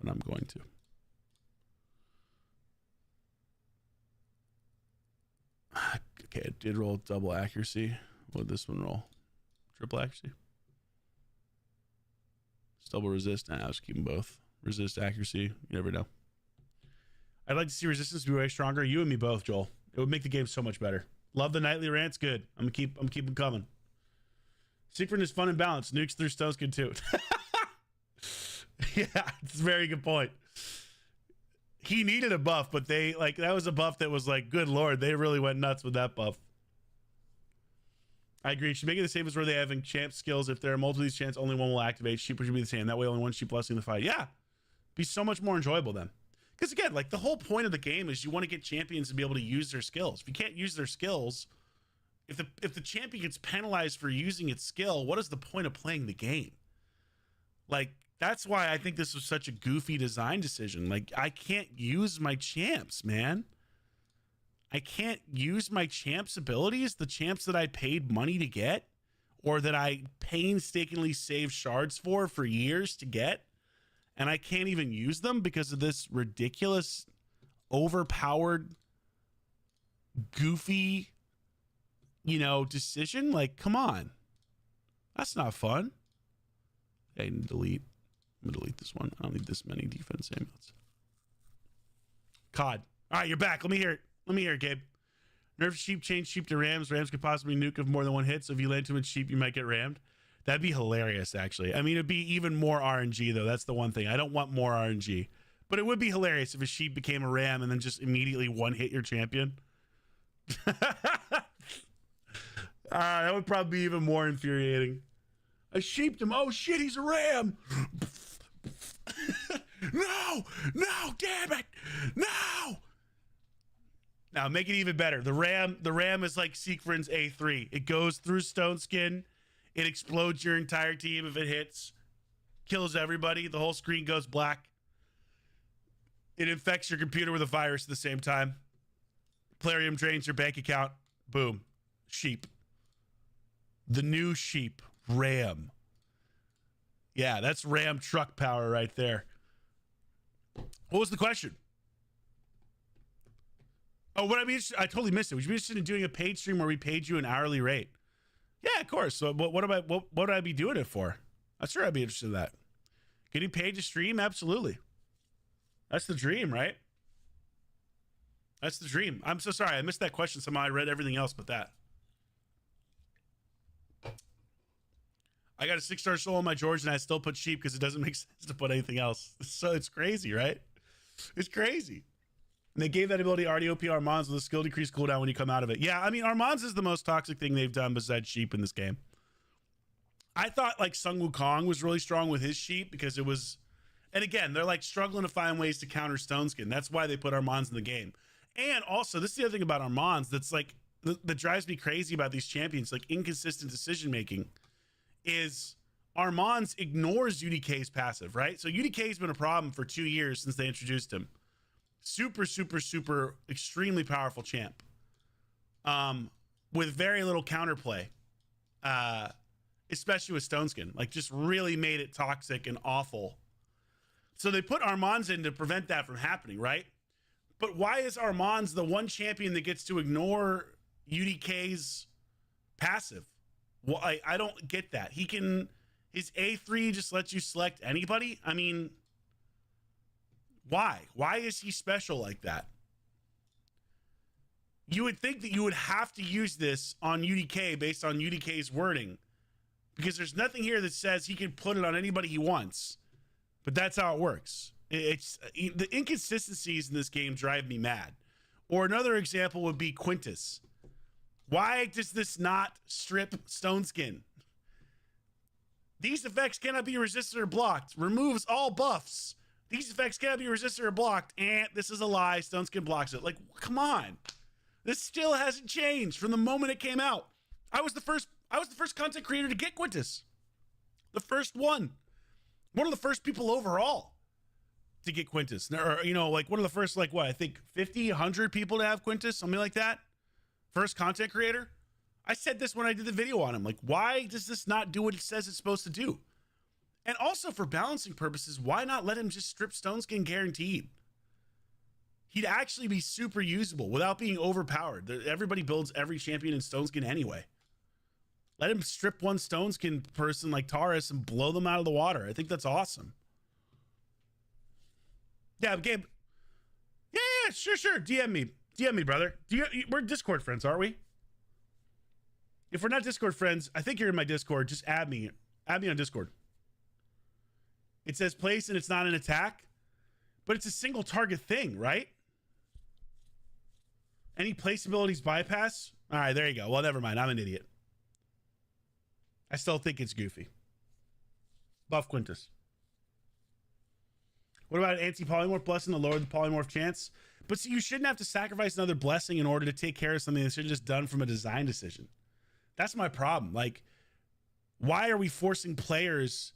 but I'm going to. Okay, it did roll double accuracy. What did this one roll? Triple accuracy? It's double resist. Nah, I was keeping both. Resist, accuracy. You never know. I'd like to see resistance be way stronger. You and me both, Joel. It would make the game so much better. Love the nightly rants. Good. I'm keep them coming. Secret is fun and balanced. Nukes through stones good too. Yeah, it's a very good point. He needed a buff, but that was a buff that was like, good lord, they really went nuts with that buff. I agree. Should make it the same as where they have in champ skills. If there are multiple of these champs, only one will activate. Sheep should be the same. That way, only one sheep blessing the fight. Yeah, be so much more enjoyable then. Because again, like the whole point of the game is you want to get champions to be able to use their skills. If you can't use their skills, if the champion gets penalized for using its skill, what is the point of playing the game? Like, that's why I think this was such a goofy design decision. Like, I can't use my champs, man. I can't use my champs' abilities, the champs that I paid money to get, or that I painstakingly saved shards for years to get, and I can't even use them because of this ridiculous, overpowered, goofy, decision. Like, come on. That's not fun. I can delete. I'm gonna delete this one. I don't need this many defense amulets. COD. All right, you're back. Let me hear it. Let me hear it, Gabe. Nerf sheep, change sheep to rams. Rams could possibly nuke of more than one hit, so if you land too much sheep, you might get rammed. That'd be hilarious, actually. I mean, it'd be even more RNG, though. That's the one thing. I don't want more RNG. But it would be hilarious if a sheep became a ram and then just immediately one-hit your champion. That would probably be even more infuriating. I sheeped him. Oh, shit, he's a ram. No, damn it. No. Now, make it even better. The ram is like Siegfried's A3. It goes through stone skin. It explodes your entire team if it hits. Kills everybody. The whole screen goes black. It infects your computer with a virus at the same time. Plarium drains your bank account. Boom. Sheep. The new sheep. Ram. Yeah, that's ram truck power right there. What was the question? Oh, I totally missed it. Would you be interested in doing a paid stream where we paid you an hourly rate? Yeah, of course. So what would I be doing it for? I'm sure I'd be interested in that. Getting paid to stream? Absolutely. That's the dream, right? That's the dream. I'm so sorry. I missed that question. Somehow I read everything else but that. I got a 6-star soul on my George, and I still put sheep because it doesn't make sense to put anything else. So it's crazy, right? It's crazy. And they gave that ability RDOP Armands with a skill decrease cooldown when you come out of it. Yeah, I mean, Armands is the most toxic thing they've done besides sheep in this game. I thought like Sun Wukong was really strong with his sheep because it was, and again, they're like struggling to find ways to counter Stone Skin. That's why they put Armands in the game. And also, this is the other thing about Armands that's like, that drives me crazy about these champions, like inconsistent decision making, is Armands ignores UDK's passive, right? So UDK has been a problem for 2 years since they introduced him. Super, super, super, extremely powerful champ, with very little counterplay, especially with Stone Skin. Like, just really made it toxic and awful. So they put Armands in to prevent that from happening, right? But why is Armands the one champion that gets to ignore UDK's passive? Well, I don't get that. He can, his A3 just lets you select anybody. I mean, why? Why is he special like that? You would think that you would have to use this on UDK based on UDK's wording, because there's nothing here that says he can put it on anybody he wants, but that's how it works. It's the inconsistencies in this game drive me mad. Or another example would be Quintus. Why does this not strip Stone Skin? These effects cannot be resisted or blocked. Removes all buffs. These effects cannot be resisted or blocked. And this is a lie. Stone Skin blocks it. Like, come on. This still hasn't changed from the moment it came out. I was the first content creator to get Quintus. The first one. One of the first people overall to get Quintus. Or, you know, like one of the first, like what, I think 50, 100 people to have Quintus, something like that. First content creator. I said this when I did the video on him. Like, why does this not do what it says it's supposed to do? And also for balancing purposes, why not let him just strip Stone Skin guaranteed? He'd actually be super usable without being overpowered. Everybody builds every champion in Stone Skin anyway. Let him strip one Stone Skin person like Taurus and blow them out of the water. I think that's awesome. Yeah, Gabe. Yeah, sure. DM me, brother. We're Discord friends, aren't we? If we're not Discord friends, I think you're in my Discord. Just add me. Add me on Discord. It says place and it's not an attack, but it's a single target thing, right? Any place abilities bypass? All right, there you go. Well, never mind. I'm an idiot. I still think it's goofy. Buff Quintus. What about an anti-polymorph blessing to lower the polymorph chance? But see, you shouldn't have to sacrifice another blessing in order to take care of something that should have just done from a design decision. That's my problem. Like, why are we forcing players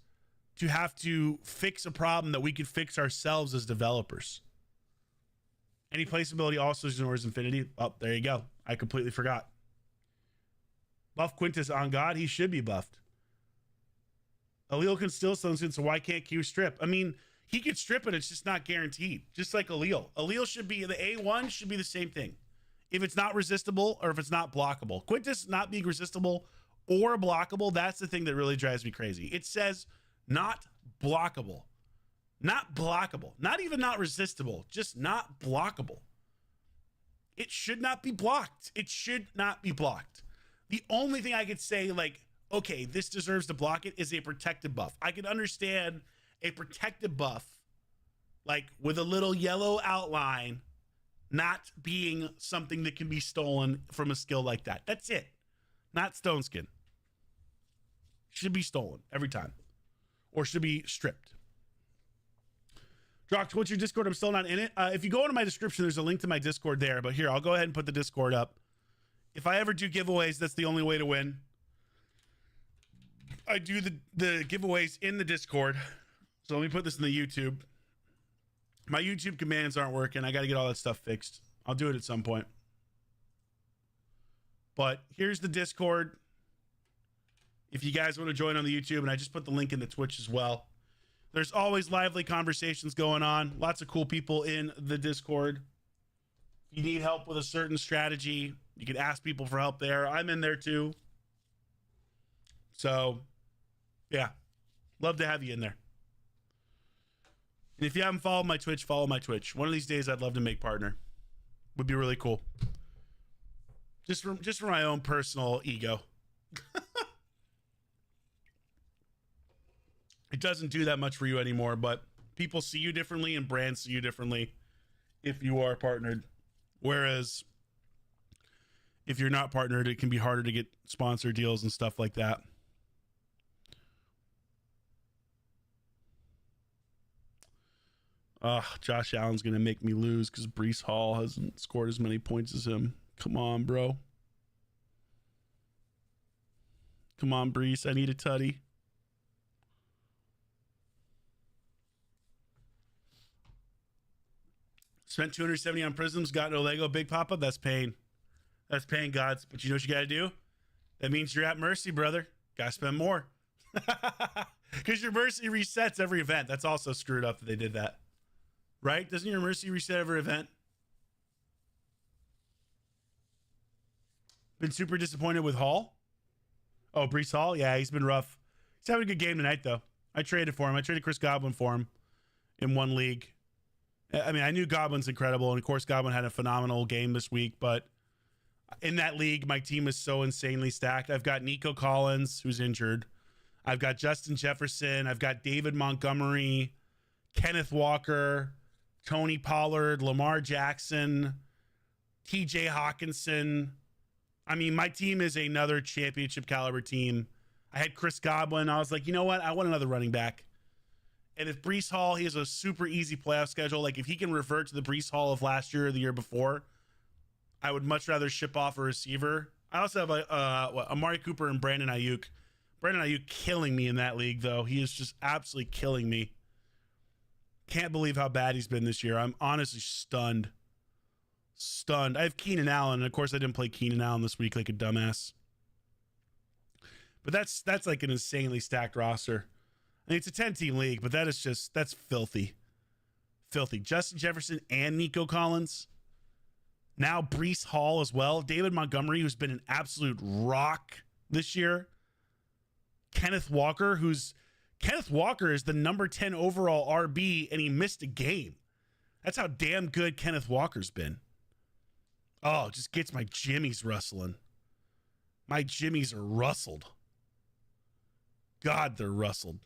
to have to fix a problem that we could fix ourselves as developers? Any place ability also ignores infinity. Oh, there you go. I completely forgot. Buff Quintus on God. He should be buffed. Allele can still Stone Skin, so why can't Q strip? I mean, he could strip it. It's just not guaranteed. Just like Allele. Allele should be, the A1 should be the same thing. If it's not resistible or if it's not blockable. Quintus not being resistible or blockable, that's the thing that really drives me crazy. It says not blockable. Not blockable. Not even not resistible. Just not blockable. It should not be blocked. It should not be blocked. The only thing I could say, like, okay, this deserves to block it, is a protective buff. I can understand a protective buff, like with a little yellow outline, not being something that can be stolen from a skill like that. That's it. Not Stone Skin. Should be stolen every time. Or should be stripped. Drock, what's your Discord? I'm still not in it. If you go into my description, there's a link to my Discord there. But here, I'll go ahead and put the Discord up. If I ever do giveaways, that's the only way to win. I do the giveaways in the Discord. So let me put this in the YouTube. My YouTube commands aren't working. I got to get all that stuff fixed. I'll do it at some point. But here's the Discord. If you guys want to join on the YouTube, and I just put the link in the Twitch as well. There's always lively conversations going on. Lots of cool people in the Discord. If you need help with a certain strategy, you can ask people for help there. I'm in there too. So, yeah. Love to have you in there. And if you haven't followed my Twitch, follow my Twitch. One of these days, I'd love to make partner. Would be really cool. Just for my own personal ego. it doesn't do that much for you anymore, but people see you differently and brands see you differently if you are partnered. Whereas if you're not partnered, it can be harder to get sponsor deals and stuff like that. Josh Allen's going to make me lose because Breece Hall hasn't scored as many points as him. Come on, bro. Come on, Breece. I need a tutty. Spent $270 on Prisms, got no Lego. Big Papa, that's pain. That's pain, gods. But you know what you got to do? That means you're at mercy, brother. Got to spend more. Because your mercy resets every event. That's also screwed up that they did that. Right? Doesn't your mercy reset every event? Been super disappointed with Hall. Oh, Breece Hall? Yeah, he's been rough. He's having a good game tonight, though. I traded for him. I traded Chris Godwin for him in one league. I mean, I knew Godwin's incredible, and of course, Godwin had a phenomenal game this week, but in that league, my team is so insanely stacked. I've got Nico Collins, who's injured. I've got Justin Jefferson. I've got David Montgomery, Kenneth Walker, Tony Pollard, Lamar Jackson, TJ Hawkinson. I mean, my team is another championship caliber team. I had Chris Godwin. I was like, you know what? I want another running back. And if Breece Hall, he has a super easy playoff schedule. Like if he can revert to the Breece Hall of last year or the year before, I would much rather ship off a receiver. I also have Amari Cooper and Brandon Ayuk. Brandon Ayuk killing me in that league, though. He is just absolutely killing me. Can't believe how bad he's been this year. I'm honestly stunned. Stunned. I have Keenan Allen, and of course I didn't play Keenan Allen this week like a dumbass. But that's like an insanely stacked roster. I mean, it's a 10-team league, but that's filthy. Filthy. Justin Jefferson and Nico Collins. Now Breece Hall as well. David Montgomery, who's been an absolute rock this year. Kenneth Walker is the number 10 overall RB, and he missed a game. That's how damn good Kenneth Walker's been. Oh, it just gets my jimmies rustling. My jimmies are rustled. God, they're rustled.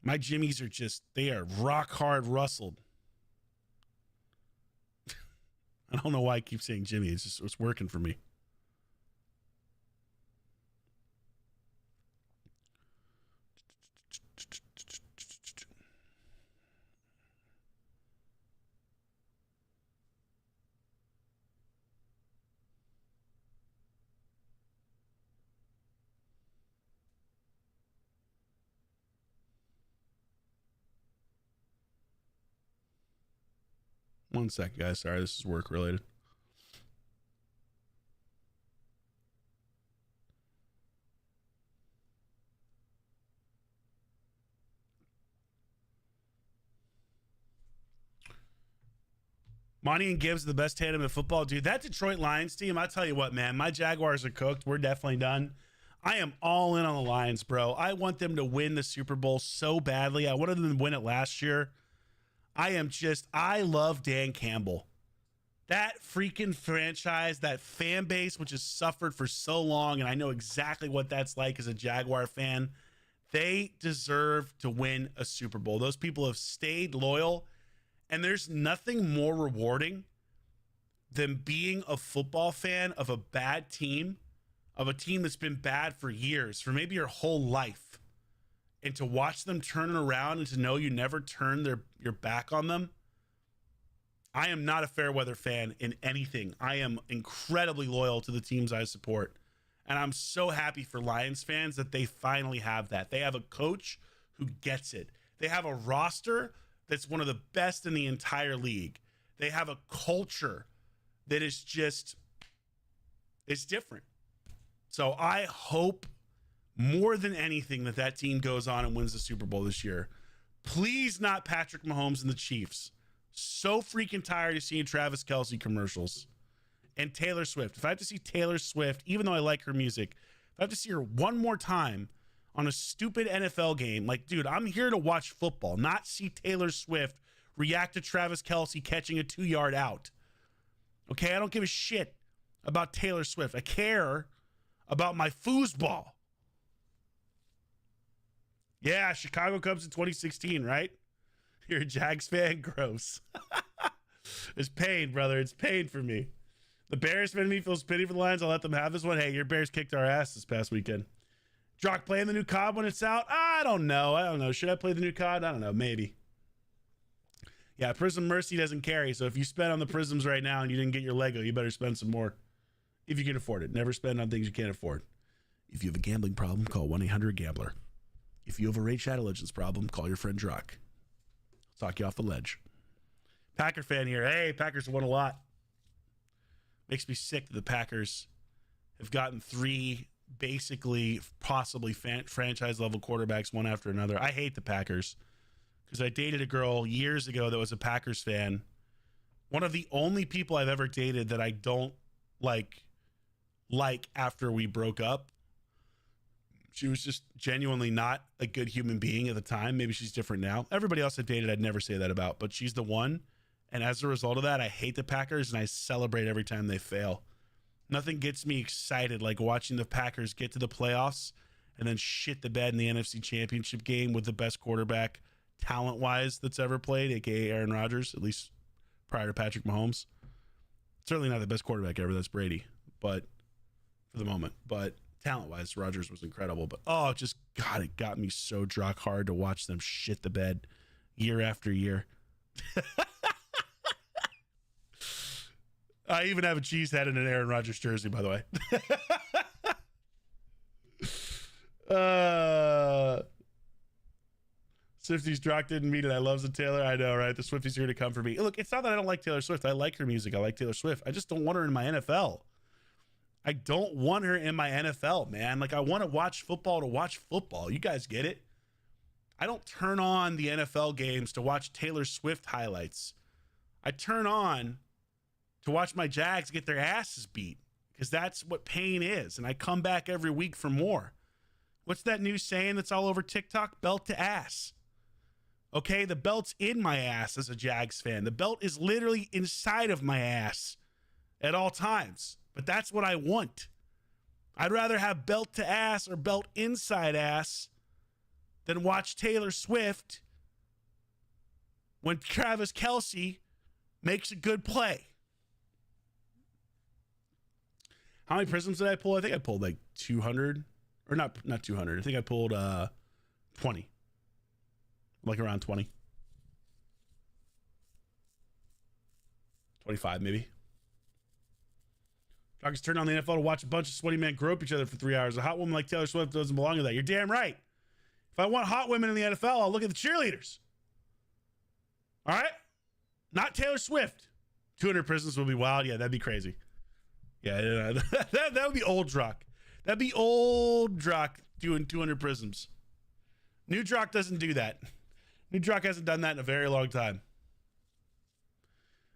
My jimmies are they are rock hard rustled. I don't know why I keep saying Jimmy. It's working for me. One sec, guys. Sorry, this is work related. Monty and Gibbs, the best tandem in football. Dude, that Detroit Lions team, I tell you what, man, my Jaguars are cooked. We're definitely done. I am all in on the Lions, bro. I want them to win the Super Bowl so badly. I wanted them to win it last year. I love Dan Campbell. That freaking franchise, that fan base, which has suffered for so long, and I know exactly what that's like as a Jaguar fan, they deserve to win a Super Bowl. Those people have stayed loyal, and there's nothing more rewarding than being a football fan of a bad team, of a team that's been bad for years, for maybe your whole life. And to watch them turn it around and to know you never turn your back on them. I am not a fair weather fan in anything. I am incredibly loyal to the teams I support. And I'm so happy for Lions fans that they finally have that. They have a coach who gets it. They have a roster that's one of the best in the entire league. They have a culture that is it's different. So I hope more than anything that team goes on and wins the Super Bowl this year. Please not Patrick Mahomes and the Chiefs. So freaking tired of seeing Travis Kelce commercials. And Taylor Swift. If I have to see Taylor Swift, even though I like her music, if I have to see her one more time on a stupid NFL game. Like, dude, I'm here to watch football, not see Taylor Swift react to Travis Kelce catching a 2-yard out. Okay, I don't give a shit about Taylor Swift. I care about my foosball. Yeah, Chicago Cubs in 2016, right? You're a Jags fan? Gross. It's pain, brother. It's pain for me. The Bears fan in me feels pity for the Lions. I'll let them have this one. Hey, your Bears kicked our ass this past weekend. Drock playing the new COD when it's out? I don't know. Should I play the new COD? I don't know. Maybe. Yeah, Prism Mercy doesn't carry. So if you spend on the Prisms right now and you didn't get your Lego, you better spend some more. If you can afford it. Never spend on things you can't afford. If you have a gambling problem, call 1-800-GAMBLER. If you have a RaidShadowLegends problem, call your friend Drock. Talk you off the ledge. Packer fan here. Hey, Packers won a lot. Makes me sick that the Packers have gotten 3 basically possibly franchise level quarterbacks one after another. I hate the Packers because I dated a girl years ago that was a Packers fan. One of the only people I've ever dated that I don't like after we broke up. She was just genuinely not a good human being at the time. Maybe she's different now. Everybody else I dated, I'd never say that about, but she's the one. And as a result of that, I hate the Packers and I celebrate every time they fail. Nothing gets me excited like watching the Packers get to the playoffs and then shit the bed in the NFC Championship game with the best quarterback talent-wise that's ever played, aka Aaron Rodgers, at least prior to Patrick Mahomes. Certainly not the best quarterback ever, that's Brady, but for the moment. But talent-wise, Rodgers was incredible. But, God, it got me so Drock hard to watch them shit the bed year after year. I even have a cheese head and an Aaron Rodgers jersey, by the way. Swifties Drock didn't mean it. I loves the Taylor. I know, right? The Swifties are here to come for me. Look, it's not that I don't like Taylor Swift. I like her music. I like Taylor Swift. I just don't want her in my NFL. I don't want her in my NFL, man. Like, I want to watch football to watch football. You guys get it? I don't turn on the NFL games to watch Taylor Swift highlights. I turn on to watch my Jags get their asses beat because that's what pain is. And I come back every week for more. What's that new saying that's all over TikTok? Belt to ass. Okay, the belt's in my ass as a Jags fan. The belt is literally inside of my ass at all times. But that's what I want. I'd rather have belt to ass or belt inside ass than watch Taylor Swift when Travis Kelce makes a good play. How many prisms did I pull? I think I pulled like 200. Or not 200. I think I pulled 20. Like around 20. 25 maybe. Doctors turn on the NFL to watch a bunch of sweaty men grope each other for 3 hours. A hot woman like Taylor Swift doesn't belong to that. You're damn right. If I want hot women in the NFL, I'll look at the cheerleaders. All right? Not Taylor Swift. 200 prisons would be wild. Yeah, that'd be crazy. Yeah, that would be old Drock. That'd be old Drock doing 200 prisms. New Drock doesn't do that. New Drock hasn't done that in a very long time.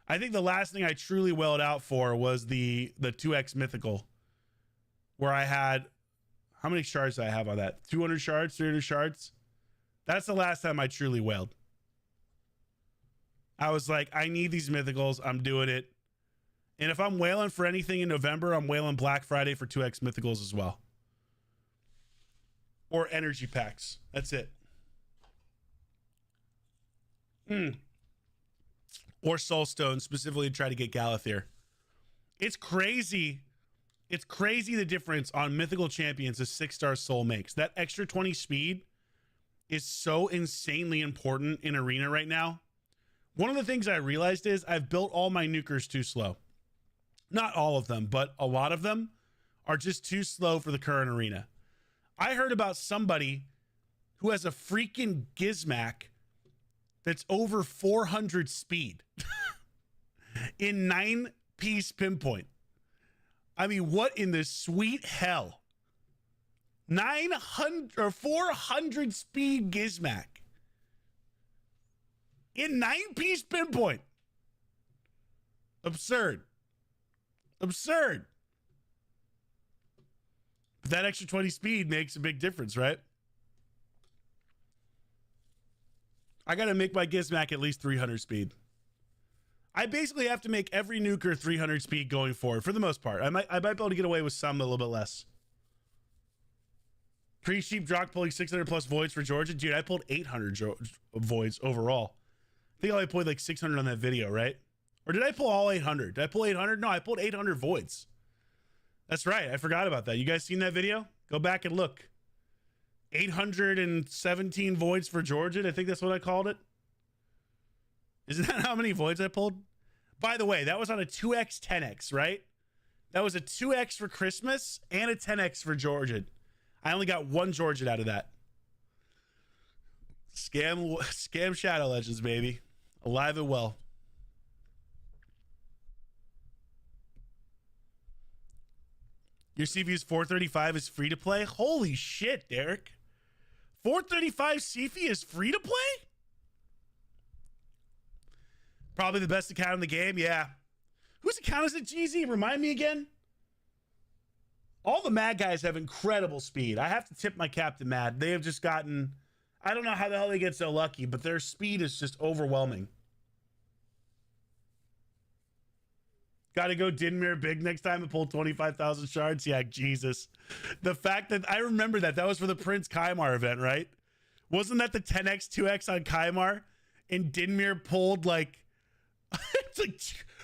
I think the last thing I truly welled out for was the 2X Mythical, where I had, how many shards did I have on that? 200 shards, 300 shards? That's the last time I truly wailed. I was like, I need these Mythicals. I'm doing it. And if I'm wailing for anything in November, I'm wailing Black Friday for 2X Mythicals as well. Or energy packs. That's it. Or Soulstone, specifically to try to get Galathir. It's crazy. It's crazy the difference on Mythical Champions a 6-star soul makes. That extra 20 speed is so insanely important in Arena right now. One of the things I realized is I've built all my nukers too slow. Not all of them, but a lot of them are just too slow for the current Arena. I heard about somebody who has a freaking Gizmac that's over 400 speed in 9-piece pinpoint. I mean, what in the sweet hell? 900 or 400 speed Gizmac in 9-piece pinpoint. Absurd. But that extra 20 speed makes a big difference, right? I got to make my Gizmac at least 300 speed. I basically have to make every nuker 300 speed going forward for the most part. I might be able to get away with some a little bit less. Pretty cheap Drock pulling 600 plus voids for Georgia. Dude, I pulled 800 voids overall. I think I only pulled like 600 on that video, right? Or did I pull all 800? Did I pull 800? No, I pulled 800 voids. That's right. I forgot about that. You guys seen that video? Go back and look. 817 voids for Georgia. I think that's what I called it. Isn't that how many voids I pulled? By the way, that was on a 2x, 10x, right? That was a 2x for Christmas and a 10x for Georgia. I only got one Georgia out of that. Scam Shadow Legends, baby. Alive and well. Your CV's 435 is free to play? Holy shit, Derek. 435 CFI is free to play? Probably the best account in the game, yeah. Whose account is it, GZ? Remind me again. All the Mad guys have incredible speed. I have to tip my cap to Mad. They have just gotten... I don't know how the hell they get so lucky, but their speed is just overwhelming. Got to go Dinmere big next time and pull 25,000 shards? Yeah, Jesus. The fact that... I remember that. That was for the Prince Kaimar event, right? Wasn't that the 10x, 2x on Kaimar? And Dinmere pulled like... it's like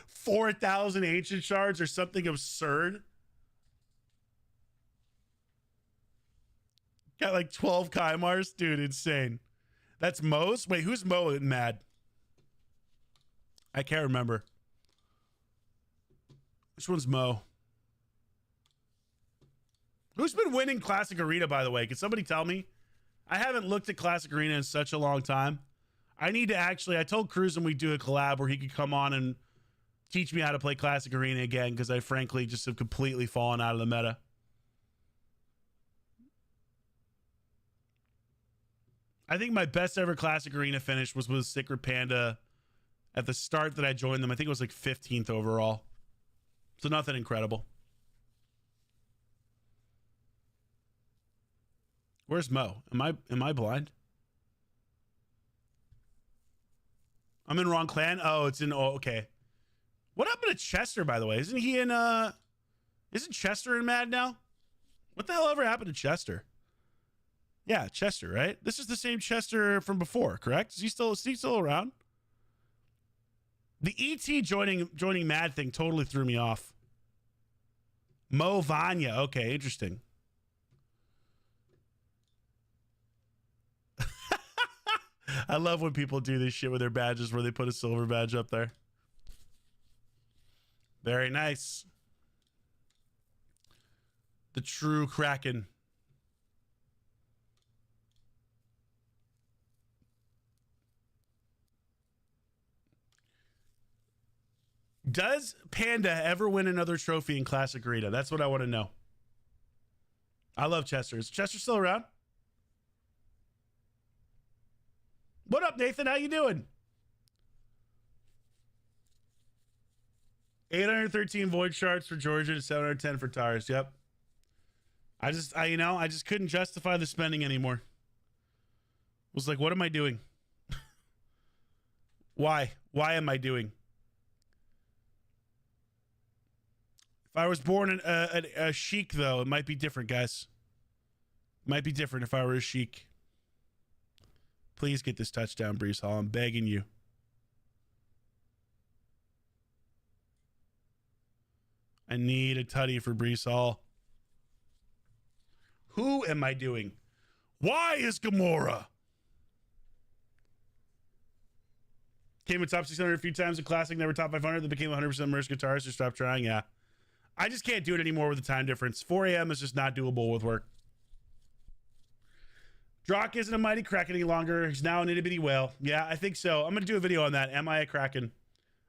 4,000 ancient shards or something absurd. Got like 12 Kaimars. Dude, insane. That's Mo's? Wait, who's Mo in Mad? I can't remember. Which one's Mo? Who's been winning Classic Arena, by the way? Can somebody tell me? I haven't looked at Classic Arena in such a long time. I need to actually... I told Cruisin we'd do a collab where he could come on and teach me how to play Classic Arena again, because I frankly just have completely fallen out of the meta. I think my best ever Classic Arena finish was with Sacred Panda at the start that I joined them. I think it was like 15th overall. So nothing incredible. Where's Mo? Am I blind? I'm in wrong clan. Oh, it's in... Oh, okay. What happened to Chester, by the way? Isn't he in... Isn't Chester in Mad now? What the hell ever happened to Chester? Yeah, Chester, right? This is the same Chester from before, correct? Is he still around? The ET joining Mad thing totally threw me off. Mo Vanya. Okay, interesting. I love when people do this shit with their badges where they put a silver badge up there. Very nice. The true Kraken. Does Panda ever win another trophy in Classic Arena? That's what I want to know. I love Chester. Is Chester still around? What up, Nathan? How you doing? 813 void shards for Georgia and 710 for Tars. Yep. I just couldn't justify the spending anymore. Was like, what am I doing? Why? Why am I doing? If I was born a sheik, though, it might be different, guys. It might be different if I were a sheik. Please get this touchdown, Brees Hall. I'm begging you. I need a tutty for Brees Hall. Who am I doing? Why is Gamora? Came in top 600 a few times in Classic, never top 500. That became 100% immersed guitarist, so stop trying. Yeah. I just can't do it anymore with the time difference. 4 a.m. is just not doable with work. Drock isn't a mighty Kraken any longer. He's now an itty bitty whale. Yeah, I think so. I'm going to do a video on that. Am I a Kraken?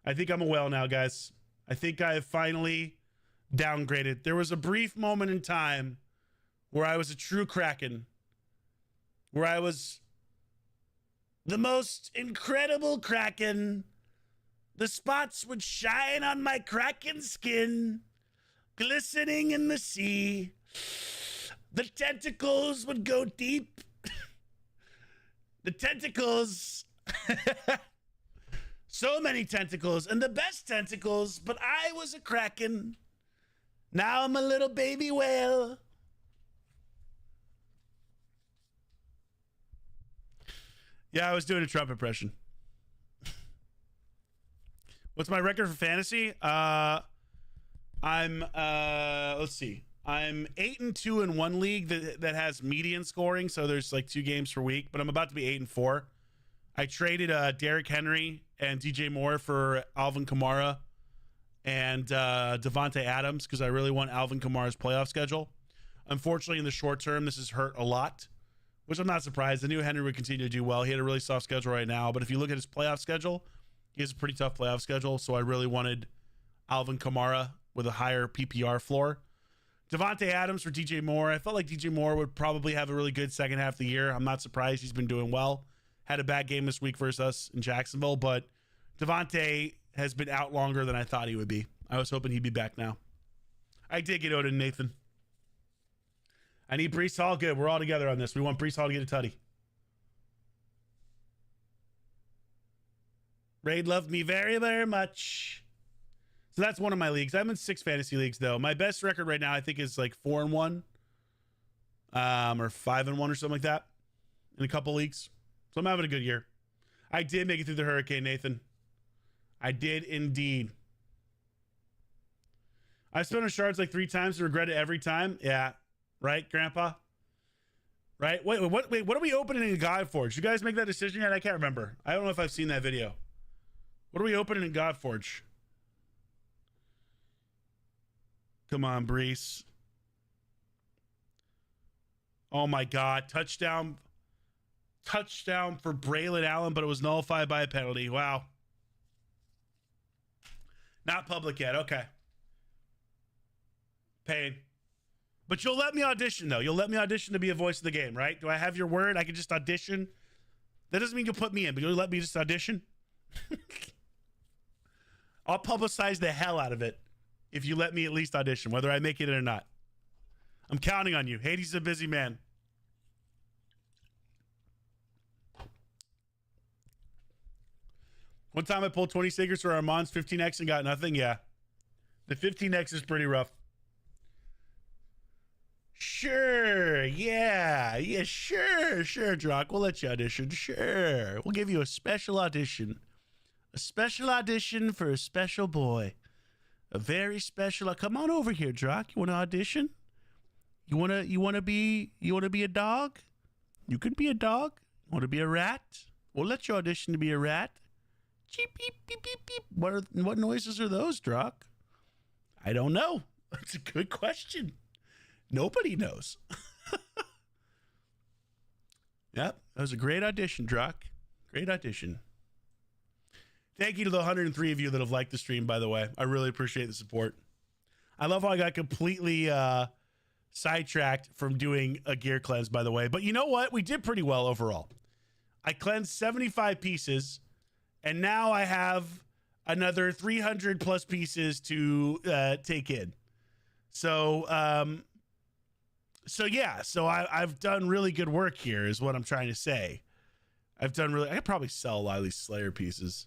I think I'm a whale now, guys. I think I have finally downgraded. There was a brief moment in time where I was a true Kraken. Where I was the most incredible Kraken. The spots would shine on my Kraken skin, glistening in the sea. The tentacles would go deep. The tentacles So many tentacles, and the best tentacles, but I was a kraken. Now I'm a little baby whale. Yeah, I was doing a Trump impression. What's my record for fantasy? I'm let's see. I'm 8-2 in one league that has median scoring, so there's like 2 games per week, but I'm about to be 8-4. I traded Derrick Henry and DJ Moore for Alvin Kamara and Devontae Adams because I really want Alvin Kamara's playoff schedule. Unfortunately, in the short term, this has hurt a lot, which I'm not surprised. I knew Henry would continue to do well. He had a really soft schedule right now, but if you look at his playoff schedule, he has a pretty tough playoff schedule, so I really wanted Alvin Kamara with a higher PPR floor. Devontae Adams for DJ Moore. I felt like DJ Moore would probably have a really good second half of the year. I'm not surprised. He's been doing well. Had a bad game this week versus us in Jacksonville, but Devontae has been out longer than I thought he would be. I was hoping he'd be back now. I did get Odin, Nathan. I need Breece Hall. Good. We're all together on this. We want Breece Hall to get a tutty. Raid loved me very, very much. So that's one of my leagues. I'm in 6 fantasy leagues, though. My best record right now, I think, is like 4-1. Or 5-1 or something like that in a couple leagues. So I'm having a good year. I did make it through the hurricane, Nathan. I did indeed. I've spent on shards like 3 times and regret it every time. Yeah. Right, Grandpa? Right? Wait, what are we opening in Godforge? You guys make that decision yet? I can't remember. I don't know if I've seen that video. What are we opening in Godforge? Come on, Breece. Oh my God. Touchdown for Braylon Allen, but it was nullified by a penalty. Wow. Not public yet. Okay. Pain. But you'll let me audition, though. You'll let me audition to be a voice of the game, right? Do I have your word? I can just audition. That doesn't mean you'll put me in, but you'll let me just audition? I'll publicize the hell out of it if you let me at least audition, whether I make it or not. I'm counting on you. Hades is a busy man. One time I pulled 20 stickers for Armand's 15X and got nothing. Yeah. The 15X is pretty rough. Sure. Yeah. Yeah, sure. Sure, Drock. We'll let you audition. Sure. We'll give you a special audition. A special audition for a special boy. A very special. Come on over here, Drock. You want to audition? You want to be a dog? You could be a dog. You want to be a rat? We'll let you audition to be a rat. Cheep, beep, beep, beep, beep. What noises are those, Drock? I don't know. That's a good question. Nobody knows. Yep, that was a great audition, Drock. Great audition. Thank you to the 103 of you that have liked the stream, by the way. I really appreciate the support. I love how I got completely sidetracked from doing a gear cleanse, by the way. But you know what? We did pretty well overall. I cleansed 75 pieces, and now I have another 300 plus pieces to take in. So, I've done really good work here, is what I'm trying to say. I could probably sell a lot of these Slayer pieces.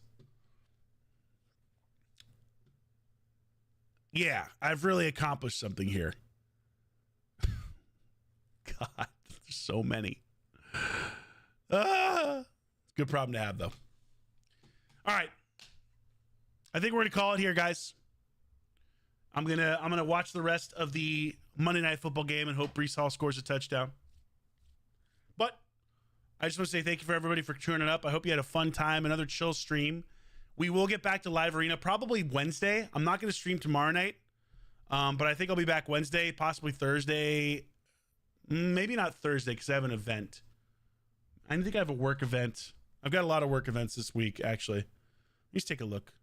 Yeah, I've really accomplished something here. God, there's so many. Good problem to have, though. All right. I think we're going to call it here, guys. I'm gonna watch the rest of the Monday Night Football game and hope Breece Hall scores a touchdown. But I just want to say thank you for everybody for tuning up. I hope you had a fun time, another chill stream. We will get back to Live Arena probably Wednesday. I'm not going to stream tomorrow night, but I think I'll be back Wednesday, possibly Thursday. Maybe not Thursday because I have an event. I think I have a work event. I've got a lot of work events this week, actually. Let's take a look.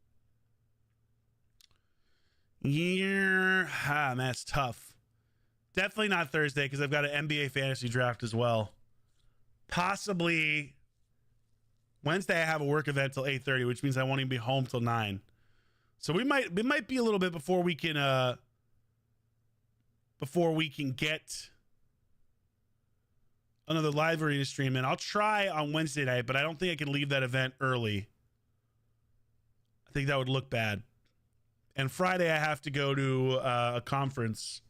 Yeah, man, that's tough. Definitely not Thursday because I've got an NBA fantasy draft as well. Possibly Wednesday I have a work event till 8:30, which means I won't even be home till 9. So we might be a little bit before we can get another live arena stream, and I'll try on Wednesday night, but I don't think I can leave that event early. I think that would look bad. And Friday I have to go to a conference,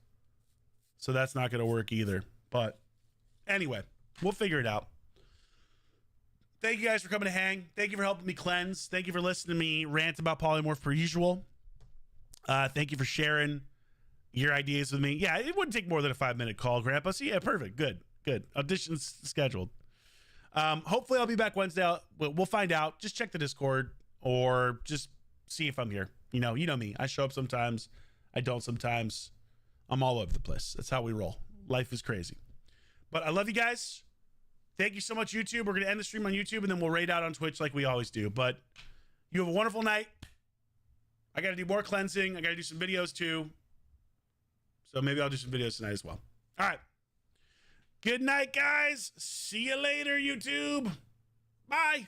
so that's not going to work either. But anyway, we'll figure it out. Thank you guys for coming to hang. Thank you for helping me cleanse. Thank you for listening to me rant about polymorph per usual. Thank you for sharing your ideas with me. Yeah, it wouldn't take more than a 5-minute call, Grandpa. So yeah, perfect. Good. Auditions scheduled. Hopefully I'll be back Wednesday. We'll find out. Just check the Discord or just see if I'm here. You know me. I show up sometimes. I don't sometimes. I'm all over the place. That's how we roll. Life is crazy. But I love you guys. Thank you so much, YouTube. We're going to end the stream on YouTube, and then we'll raid out on Twitch like we always do. But you have a wonderful night. I got to do more cleansing. I got to do some videos, too. So maybe I'll do some videos tonight as well. All right. Good night, guys. See you later, YouTube. Bye.